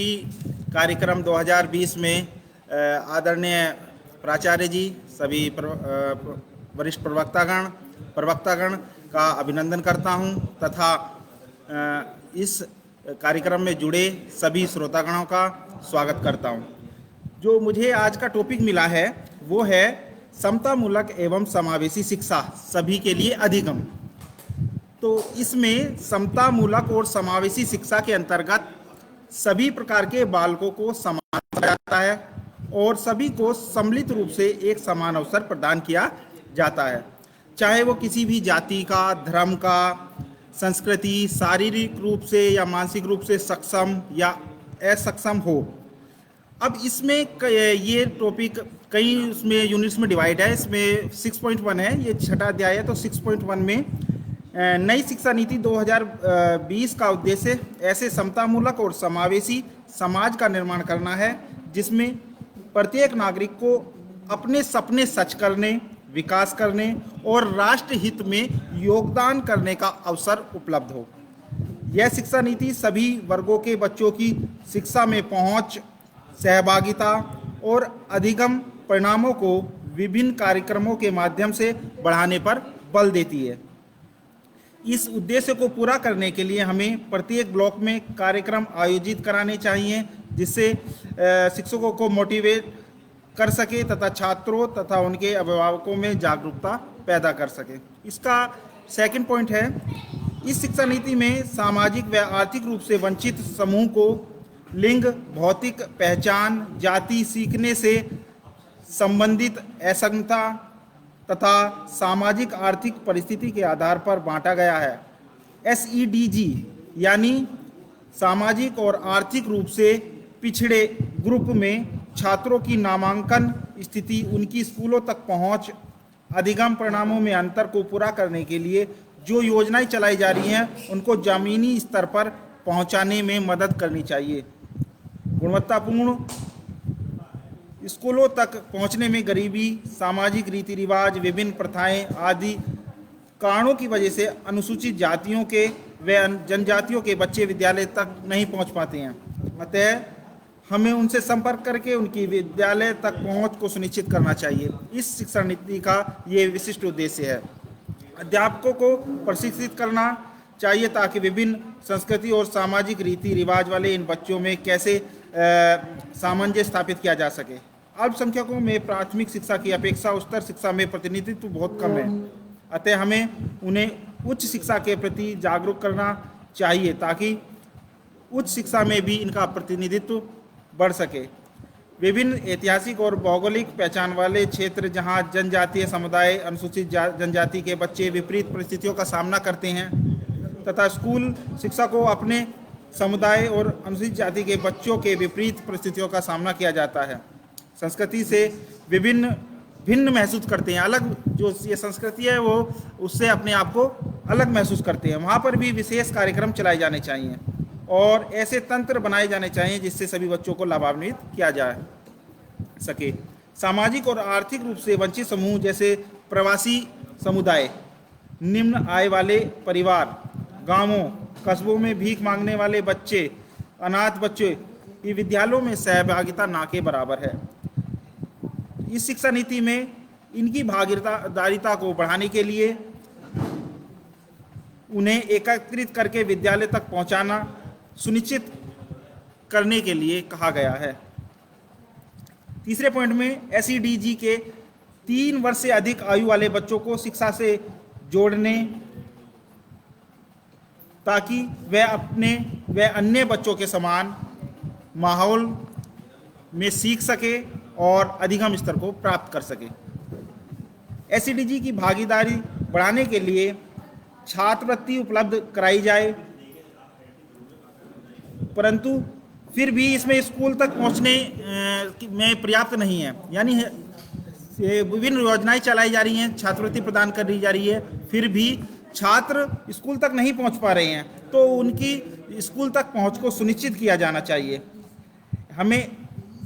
कार्यक्रम 2020 में आदरणीय प्राचार्य जी, सभी वरिष्ठ प्रवक्तागण का अभिनंदन करता हूं तथा इस कार्यक्रम में जुड़े सभी श्रोतागणों का स्वागत करता हूं। जो मुझे आज का टॉपिक मिला है वो है समतामूलक एवं समावेशी शिक्षा सभी के लिए अधिगम। तो इसमें समतामूलक और समावेशी शिक्षा के अंतर्गत सभी प्रकार के बालकों को समान समझा जाता है और सभी को सम्मिलित रूप से एक समान अवसर प्रदान किया जाता है, चाहे वो किसी भी जाति का, धर्म का, संस्कृति, शारीरिक रूप से या मानसिक रूप से सक्षम या असक्षम हो। अब इसमें ये टॉपिक कई उसमें यूनिट्स में डिवाइड है। इसमें 6.1 है, ये छठा अध्याय है। तो 6.1 में नई शिक्षा नीति 2020 का उद्देश्य ऐसे समतामूलक और समावेशी समाज का निर्माण करना है जिसमें प्रत्येक नागरिक को अपने सपने सच करने, विकास करने और राष्ट्र हित में योगदान करने का अवसर उपलब्ध हो। यह शिक्षा नीति सभी वर्गों के बच्चों की शिक्षा में पहुंच, सहभागिता और अधिगम परिणामों को विभिन्न कार्यक्रमों के माध्यम से बढ़ाने पर बल देती है। इस उद्देश्य को पूरा करने के लिए हमें प्रत्येक ब्लॉक में कार्यक्रम आयोजित कराने चाहिए, जिससे शिक्षकों को मोटिवेट कर सके तथा छात्रों तथा उनके अभिभावकों में जागरूकता पैदा कर सके। इसका सेकंड पॉइंट है, इस शिक्षा नीति में सामाजिक व आर्थिक रूप से वंचित समूह को लिंग, भौतिक पहचान, जाति, सीखने से संबंधित असंगता तथा सामाजिक आर्थिक परिस्थिति के आधार पर बांटा गया है। SEDG यानी सामाजिक और आर्थिक रूप से पिछड़े ग्रुप में छात्रों की नामांकन स्थिति, उनकी स्कूलों तक पहुंच, अधिगम परिणामों में अंतर को पूरा करने के लिए जो योजनाएं चलाई जा रही हैं उनको जमीनी स्तर पर पहुंचाने में मदद करनी चाहिए। गुणवत्तापूर्ण स्कूलों तक पहुंचने में गरीबी, सामाजिक रीति रिवाज, विभिन्न प्रथाएं आदि कारणों की वजह से अनुसूचित जातियों के व जनजातियों के बच्चे विद्यालय तक नहीं पहुंच पाते हैं। अतः हमें उनसे संपर्क करके उनकी विद्यालय तक पहुंच को सुनिश्चित करना चाहिए। इस शिक्षा नीति का ये विशिष्ट उद्देश्य है। अध्यापकों को प्रशिक्षित करना चाहिए ताकि विभिन्न संस्कृति और सामाजिक रीति रिवाज वाले इन बच्चों में कैसे सामंजस्य स्थापित किया जा सके। अल्पसंख्यकों में प्राथमिक शिक्षा की अपेक्षा उच्चतर शिक्षा में प्रतिनिधित्व बहुत कम है, अतः हमें उन्हें उच्च शिक्षा के प्रति जागरूक करना चाहिए ताकि उच्च शिक्षा में भी इनका प्रतिनिधित्व बढ़ सके। विभिन्न ऐतिहासिक और भौगोलिक पहचान वाले क्षेत्र जहां जनजातीय समुदाय, अनुसूचित जनजाति के बच्चे विपरीत परिस्थितियों का सामना करते हैं तथा स्कूल शिक्षा को अपने समुदाय और अनुसूचित जाति के बच्चों के विपरीत परिस्थितियों का सामना किया जाता है, संस्कृति से भिन्न महसूस करते हैं, अलग जो ये संस्कृति है वो उससे अपने आप को अलग महसूस करते हैं, वहाँ पर भी विशेष कार्यक्रम चलाए जाने चाहिए और ऐसे तंत्र बनाए जाने चाहिए जिससे सभी बच्चों को लाभान्वित किया जा सके। सामाजिक और आर्थिक रूप से वंचित समूह जैसे प्रवासी समुदाय, निम्न आय वाले परिवार, गांवों कस्बों में भीख मांगने वाले बच्चे, अनाथ बच्चे, ये विद्यालयों में सहभागिता ना के बराबर है। इस शिक्षा नीति में इनकी भागीदारिता को बढ़ाने के लिए उन्हें एकत्रित करके विद्यालय तक पहुंचाना सुनिश्चित करने के लिए कहा गया है। तीसरे पॉइंट में SEDG के 3 वर्ष से अधिक आयु वाले बच्चों को शिक्षा से जोड़ने ताकि वह अन्य बच्चों के समान माहौल में सीख सके और अधिगम स्तर को प्राप्त कर सके। SEDG की भागीदारी बढ़ाने के लिए छात्रवृत्ति उपलब्ध कराई जाए, परंतु फिर भी इसमें स्कूल तक पहुंचने में पर्याप्त नहीं है, यानी विभिन्न योजनाएं चलाई जा रही हैं, छात्रवृत्ति प्रदान करी जा रही है, फिर भी छात्र स्कूल तक नहीं पहुंच पा रहे हैं, तो उनकी स्कूल तक पहुंच को सुनिश्चित किया जाना चाहिए। हमें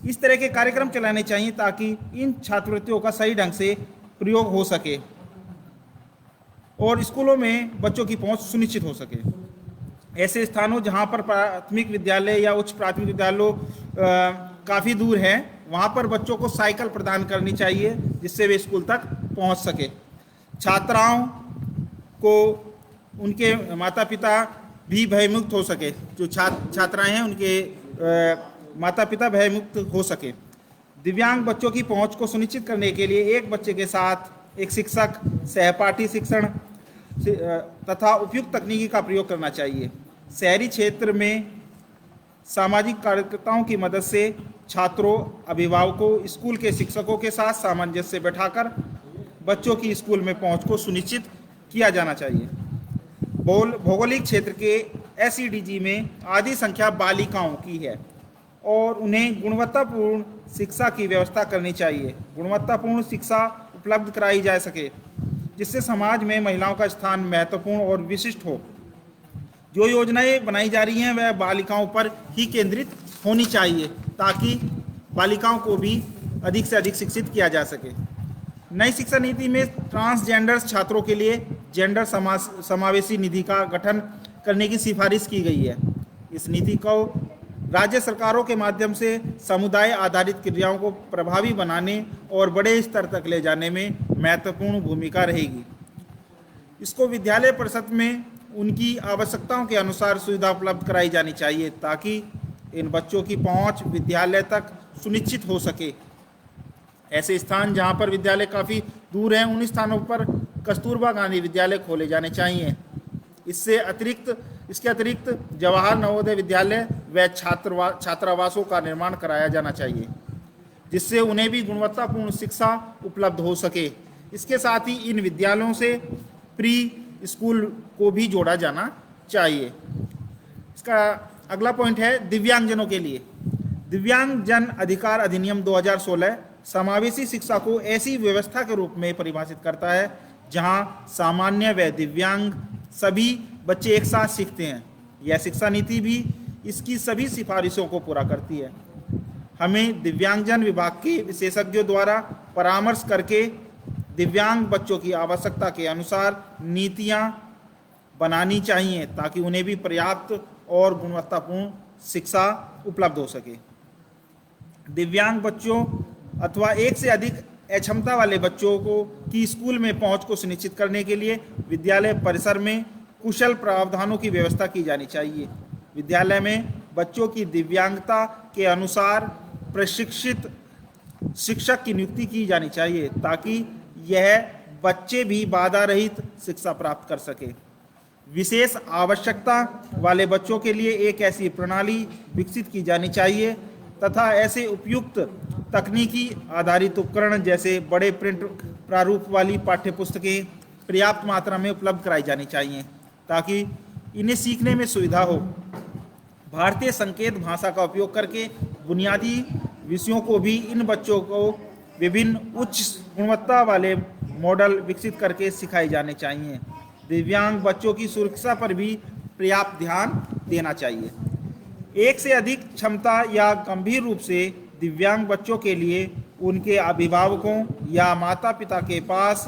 इस तरह के कार्यक्रम चलाने चाहिए ताकि इन छात्रवृत्तियों का सही ढंग से प्रयोग हो सके और स्कूलों में बच्चों की पहुंच सुनिश्चित हो सके। ऐसे स्थानों जहां पर प्राथमिक विद्यालय या उच्च प्राथमिक विद्यालय काफ़ी दूर हैं, वहां पर बच्चों को साइकिल प्रदान करनी चाहिए जिससे वे स्कूल तक पहुंच सके। छात्राओं को उनके माता पिता भी भयमुक्त हो सके, जो छात्राएं हैं उनके माता पिता भयमुक्त हो सके। दिव्यांग बच्चों की पहुंच को सुनिश्चित करने के लिए एक बच्चे के साथ एक शिक्षक, सहपाठी शिक्षण तथा उपयुक्त तकनीकी का प्रयोग करना चाहिए। शहरी क्षेत्र में सामाजिक कार्यकर्ताओं की मदद से छात्रों, अभिभावकों, स्कूल के शिक्षकों के साथ सामंजस्य बैठाकर बच्चों की स्कूल में पहुंच को सुनिश्चित किया जाना चाहिए। भौगोलिक क्षेत्र के SEDG में आधी संख्या बालिकाओं की है और उन्हें गुणवत्तापूर्ण शिक्षा की व्यवस्था करनी चाहिए। गुणवत्तापूर्ण शिक्षा उपलब्ध कराई जा सके जिससे समाज में महिलाओं का स्थान महत्वपूर्ण और विशिष्ट हो। जो योजनाएं बनाई जा रही हैं वह बालिकाओं पर ही केंद्रित होनी चाहिए ताकि बालिकाओं को भी अधिक से अधिक शिक्षित किया जा सके। नई शिक्षा नीति में ट्रांसजेंडर छात्रों के लिए जेंडर समावेशी निधि का गठन करने की सिफारिश की गई है। इस नीति को राज्य सरकारों के माध्यम से समुदाय आधारित क्रियाओं को प्रभावी बनाने और बड़े स्तर तक ले जाने में महत्वपूर्ण भूमिका रहेगी। इसको विद्यालय परिषद में उनकी आवश्यकताओं के अनुसार सुविधा उपलब्ध कराई जानी चाहिए ताकि इन बच्चों की पहुंच विद्यालय तक सुनिश्चित हो सके। ऐसे स्थान जहां पर विद्यालय काफ़ी दूर हैं, उन स्थानों पर कस्तूरबा गांधी विद्यालय खोले जाने चाहिए। इसके अतिरिक्त जवाहर नवोदय विद्यालय व छात्रावासों का निर्माण कराया जाना चाहिए, जिससे उन्हें भी गुणवत्तापूर्ण शिक्षा उपलब्ध हो सके। इसके साथ ही इन विद्यालयों से प्री स्कूल को भी जोड़ा जाना चाहिए। इसका अगला पॉइंट है दिव्यांगजनों के लिए। दिव्यांगजन अधिकार अधिनियम 2016 समावेशी शिक्षा को ऐसी व्यवस्था के रूप में परिभाषित करता है जहां सामान्य व दिव्यांग सभी बच्चे एक साथ सीखते हैं। यह शिक्षा नीति भी इसकी सभी सिफारिशों को पूरा करती है। हमें दिव्यांगजन विभाग के विशेषज्ञों द्वारा परामर्श करके दिव्यांग बच्चों की आवश्यकता के अनुसार नीतियां बनानी चाहिए ताकि उन्हें भी पर्याप्त और गुणवत्तापूर्ण शिक्षा उपलब्ध हो सके। दिव्यांग बच्चों अथवा एक से अधिक अक्षमता वाले बच्चों को की स्कूल में पहुंच को सुनिश्चित करने के लिए विद्यालय परिसर में कुशल प्रावधानों की व्यवस्था की जानी चाहिए। विद्यालय में बच्चों की दिव्यांगता के अनुसार प्रशिक्षित शिक्षक की नियुक्ति की जानी चाहिए ताकि यह बच्चे भी बाधा रहित शिक्षा प्राप्त कर सके। विशेष आवश्यकता वाले बच्चों के लिए एक ऐसी प्रणाली विकसित की जानी चाहिए तथा ऐसे उपयुक्त तकनीकी आधारित उपकरण जैसे बड़े प्रिंट प्रारूप वाली पाठ्य पुस्तकें पर्याप्त मात्रा में उपलब्ध कराई जानी चाहिए ताकि इन्हें सीखने में सुविधा हो। भारतीय संकेत भाषा का उपयोग करके बुनियादी विषयों को भी इन बच्चों को विभिन्न उच्च गुणवत्ता वाले मॉडल विकसित करके सिखाए जाने चाहिए। दिव्यांग बच्चों की सुरक्षा पर भी पर्याप्त ध्यान देना चाहिए। एक से अधिक क्षमता या गंभीर रूप से दिव्यांग बच्चों के लिए उनके अभिभावकों या माता पिता के पास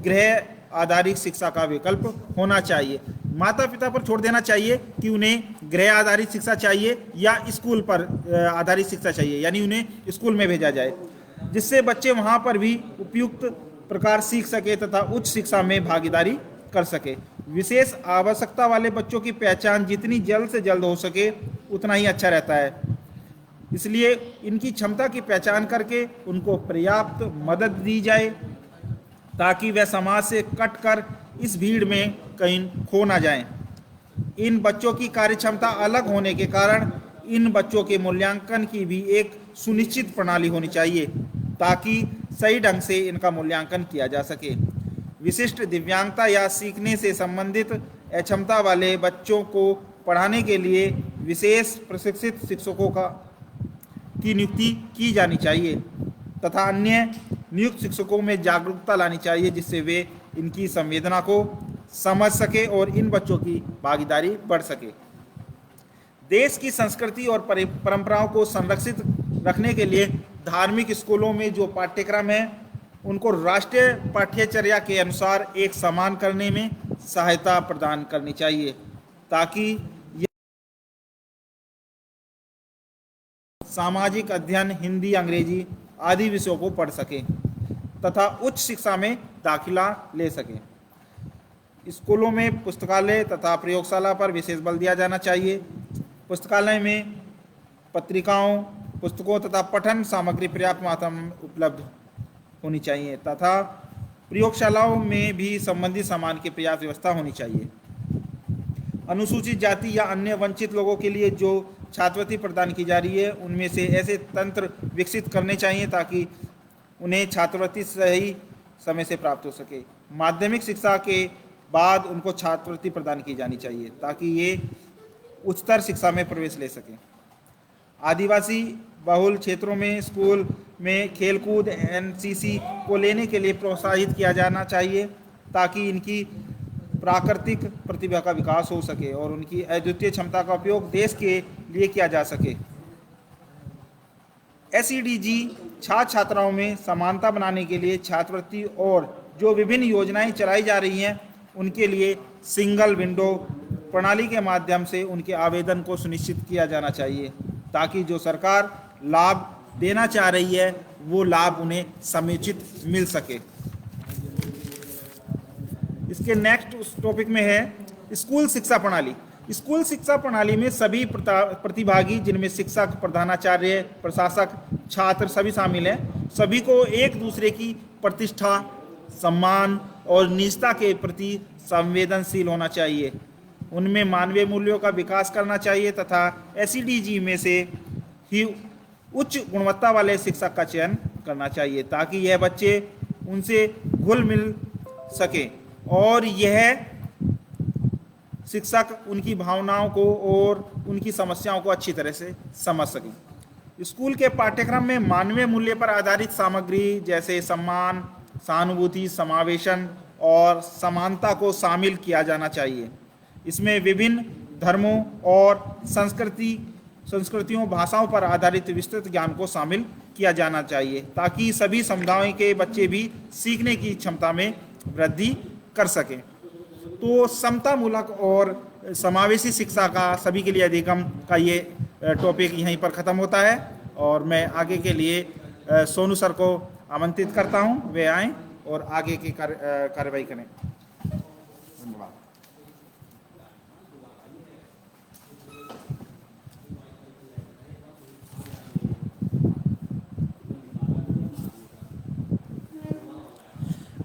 गृह आधारित शिक्षा का विकल्प होना चाहिए। माता पिता पर छोड़ देना चाहिए कि उन्हें गृह आधारित शिक्षा चाहिए या स्कूल पर आधारित शिक्षा चाहिए, यानी उन्हें स्कूल में भेजा जाए जिससे बच्चे वहां पर भी उपयुक्त प्रकार सीख सके तथा उच्च शिक्षा में भागीदारी कर सके। विशेष आवश्यकता वाले बच्चों की पहचान जितनी जल्द से जल्द हो सके उतना ही अच्छा रहता है। इसलिए इनकी क्षमता की पहचान करके उनको पर्याप्त मदद दी जाए ताकि वह समाज से कटकर इस भीड़ में कहीं खो ना जाएं। इन बच्चों की कार्य क्षमता अलग होने के कारण इन बच्चों के मूल्यांकन की भी एक सुनिश्चित प्रणाली होनी चाहिए ताकि सही ढंग से इनका मूल्यांकन किया जा सके। विशिष्ट दिव्यांगता या सीखने से संबंधित अक्षमता वाले बच्चों को पढ़ाने के लिए विशेष प्रशिक्षित शिक्षकों की नियुक्ति की जानी चाहिए तथा अन्य नियुक्त शिक्षकों में जागरूकता लानी चाहिए जिससे वे इनकी संवेदना को समझ सके और इन बच्चों की भागीदारी बढ़ सके। देश की संस्कृति और परंपराओं को संरक्षित रखने के लिए धार्मिक स्कूलों में जो पाठ्यक्रम है उनको राष्ट्रीय पाठ्यचर्या के अनुसार एक समान करने में सहायता प्रदान करनी चाहिए ताकि सामाजिक अध्ययन, हिंदी, अंग्रेजी आदि विषयों को पढ़ सकें तथा उच्च शिक्षा में दाखिला ले सकें। स्कूलों में पुस्तकालय तथा प्रयोगशाला पर विशेष बल दिया जाना चाहिए। पुस्तकालय में पत्रिकाओं, पुस्तकों तथा पठन सामग्री पर्याप्त मात्रा में उपलब्ध होनी चाहिए तथा प्रयोगशालाओं में भी संबंधित सामान की पर्याप्त व्यवस्था होनी चाहिए। अनुसूचित जाति या अन्य वंचित लोगों के लिए जो छात्रवृत्ति प्रदान की जा रही है उनमें से ऐसे तंत्र विकसित करने चाहिए ताकि उन्हें छात्रवृत्ति सही समय से प्राप्त हो सके। माध्यमिक शिक्षा के बाद उनको छात्रवृत्ति प्रदान की जानी चाहिए ताकि ये उच्चतर शिक्षा में प्रवेश ले सकें। आदिवासी बहुल क्षेत्रों में स्कूल में खेलकूद एनसीसी को लेने के लिए प्रोत्साहित किया जाना चाहिए ताकि इनकी प्राकृतिक प्रतिभा का विकास हो सके और उनकी अद्वितीय क्षमता का उपयोग देश के लिए किया जा सके। एसईडीजी छात्र छात्राओं में समानता बनाने के लिए छात्रवृत्ति और जो विभिन्न योजनाएं चलाई जा रही हैं उनके लिए सिंगल विंडो प्रणाली के माध्यम से उनके आवेदन को सुनिश्चित किया जाना चाहिए, ताकि जो सरकार लाभ देना चाह रही है वो लाभ उन्हें समुचित मिल सके। इसके नेक्स्ट उस टॉपिक में है स्कूल शिक्षा प्रणाली। स्कूल शिक्षा प्रणाली में सभी प्रतिभागी, जिनमें शिक्षक, प्रधानाचार्य, प्रशासक, छात्र सभी शामिल हैं, सभी को एक दूसरे की प्रतिष्ठा, सम्मान और निजता के प्रति संवेदनशील होना चाहिए। उनमें मानवीय मूल्यों का विकास करना चाहिए तथा एसईडीजी में से ही उच्च गुणवत्ता वाले शिक्षक का चयन करना चाहिए, ताकि यह बच्चे उनसे घुल मिल सके और यह शिक्षक उनकी भावनाओं को और उनकी समस्याओं को अच्छी तरह से समझ सकें। स्कूल के पाठ्यक्रम में मानवीय मूल्य पर आधारित सामग्री जैसे सम्मान, सहानुभूति, समावेशन और समानता को शामिल किया जाना चाहिए। इसमें विभिन्न धर्मों और संस्कृतियों, भाषाओं पर आधारित विस्तृत ज्ञान को शामिल किया जाना चाहिए, ताकि सभी समुदायों के बच्चे भी सीखने की क्षमता में वृद्धि कर सकें। तो समतामूलक और समावेशी शिक्षा का सभी के लिए अधिगम का ये टॉपिक यहीं पर ख़त्म होता है और मैं आगे के लिए सोनू सर को आमंत्रित करता हूँ, वे आएँ और आगे की कार्रवाई करें। धन्यवाद।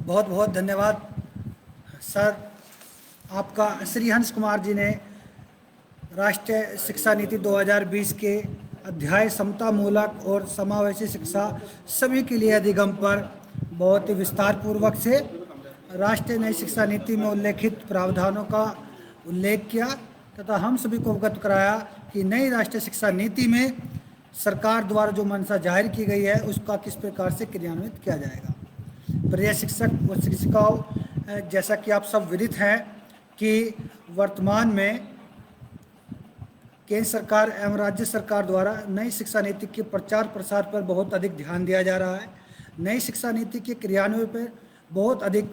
बहुत बहुत धन्यवाद सर आपका। श्री हंस कुमार जी ने राष्ट्रीय शिक्षा नीति 2020 के अध्याय समतामूलक और समावेशी शिक्षा सभी के लिए अधिगम पर बहुत ही विस्तार पूर्वक से राष्ट्रीय नई शिक्षा नीति में उल्लेखित प्रावधानों का उल्लेख किया तथा हम सभी को अवगत कराया कि नई राष्ट्रीय शिक्षा नीति में सरकार द्वारा जो मंशा जाहिर की गई है उसका किस प्रकार से क्रियान्वित किया जाएगा। प्रिय शिक्षक व शिक्षिकाओं, जैसा कि आप सब विदित हैं कि वर्तमान में केंद्र सरकार एवं राज्य सरकार द्वारा नई शिक्षा नीति के प्रचार प्रसार पर बहुत अधिक ध्यान दिया जा रहा है। नई शिक्षा नीति के क्रियान्वयन पर बहुत अधिक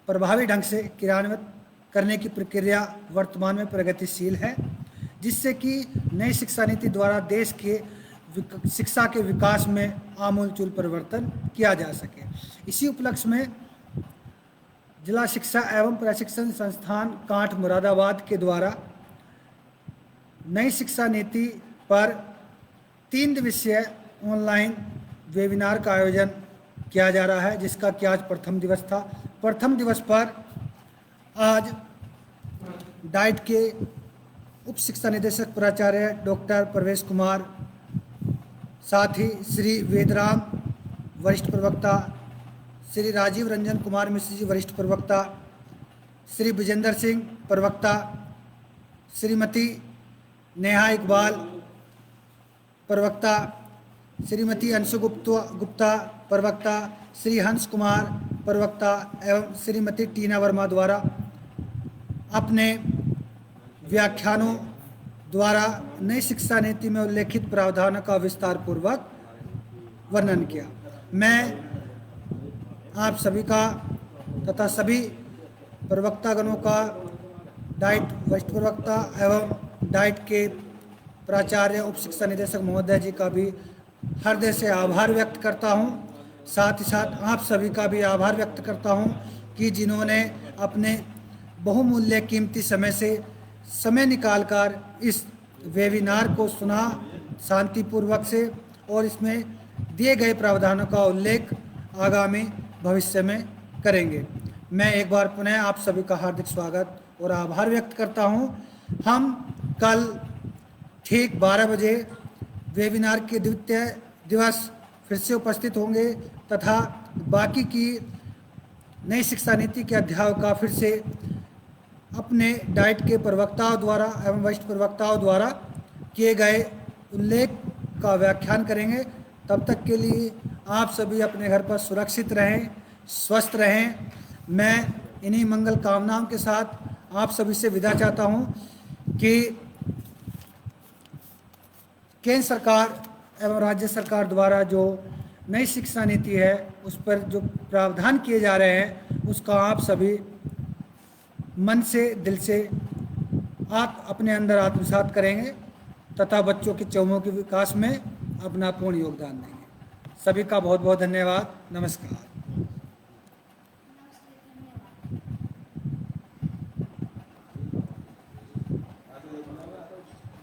प्रभावी ढंग से क्रियान्वित करने की प्रक्रिया वर्तमान में प्रगतिशील है, जिससे कि नई शिक्षा नीति द्वारा देश के शिक्षा के विकास में आमूलचूल परिवर्तन किया जा सके। इसी उपलक्ष्य में जिला शिक्षा एवं प्रशिक्षण संस्थान कांठ मुरादाबाद के द्वारा नई शिक्षा नीति पर 3 दिवसीय ऑनलाइन वेबिनार का आयोजन किया जा रहा है, जिसका कि आज प्रथम दिवस था। प्रथम दिवस पर आज डाइट के उप शिक्षा निदेशक प्राचार्य डॉक्टर प्रवेश कुमार, साथ ही श्री वेदराम वरिष्ठ प्रवक्ता, श्री राजीव रंजन कुमार मिश्र जी वरिष्ठ प्रवक्ता, श्री विजेंद्र सिंह प्रवक्ता, श्रीमती नेहा इकबाल प्रवक्ता, श्रीमती अंशु गुप्ता प्रवक्ता, श्री हंस कुमार प्रवक्ता एवं श्रीमती टीना वर्मा द्वारा अपने व्याख्यानों द्वारा नई शिक्षा नीति में उल्लेखित प्रावधानों का विस्तार पूर्वक वर्णन किया। मैं आप सभी का तथा सभी प्रवक्तागणों का, डाइट वरिष्ठ प्रवक्ता एवं डाइट के प्राचार्य उप शिक्षा निदेशक महोदय जी का भी हृदय से आभार व्यक्त करता हूं। साथ ही साथ आप सभी का भी आभार व्यक्त करता हूं कि जिन्होंने अपने बहुमूल्य कीमती समय से समय निकालकर इस वेबिनार को सुना शांतिपूर्वक से और इसमें दिए गए प्रावधानों का उल्लेख आगामी भविष्य में करेंगे। मैं एक बार पुनः आप सभी का हार्दिक स्वागत और आभार व्यक्त करता हूं। हम कल ठीक 12 बजे वेबिनार के द्वितीय दिवस फिर से उपस्थित होंगे तथा बाकी की नई शिक्षा नीति के अध्यायों का फिर से अपने डाइट के प्रवक्ताओं द्वारा एवं वरिष्ठ प्रवक्ताओं द्वारा किए गए उल्लेख का व्याख्यान करेंगे। तब तक के लिए आप सभी अपने घर पर सुरक्षित रहें, स्वस्थ रहें। मैं इन्हीं मंगल कामनाओं के साथ आप सभी से विदा चाहता हूं कि केंद्र सरकार एवं राज्य सरकार द्वारा जो नई शिक्षा नीति है उस पर जो प्रावधान किए जा रहे हैं उसका आप सभी मन से, दिल से अपने अंदर आत्मसात करेंगे तथा बच्चों के चौमुखी विकास में अपना पूर्ण योगदान देंगे। सभी का बहुत बहुत धन्यवाद। नमस्कार।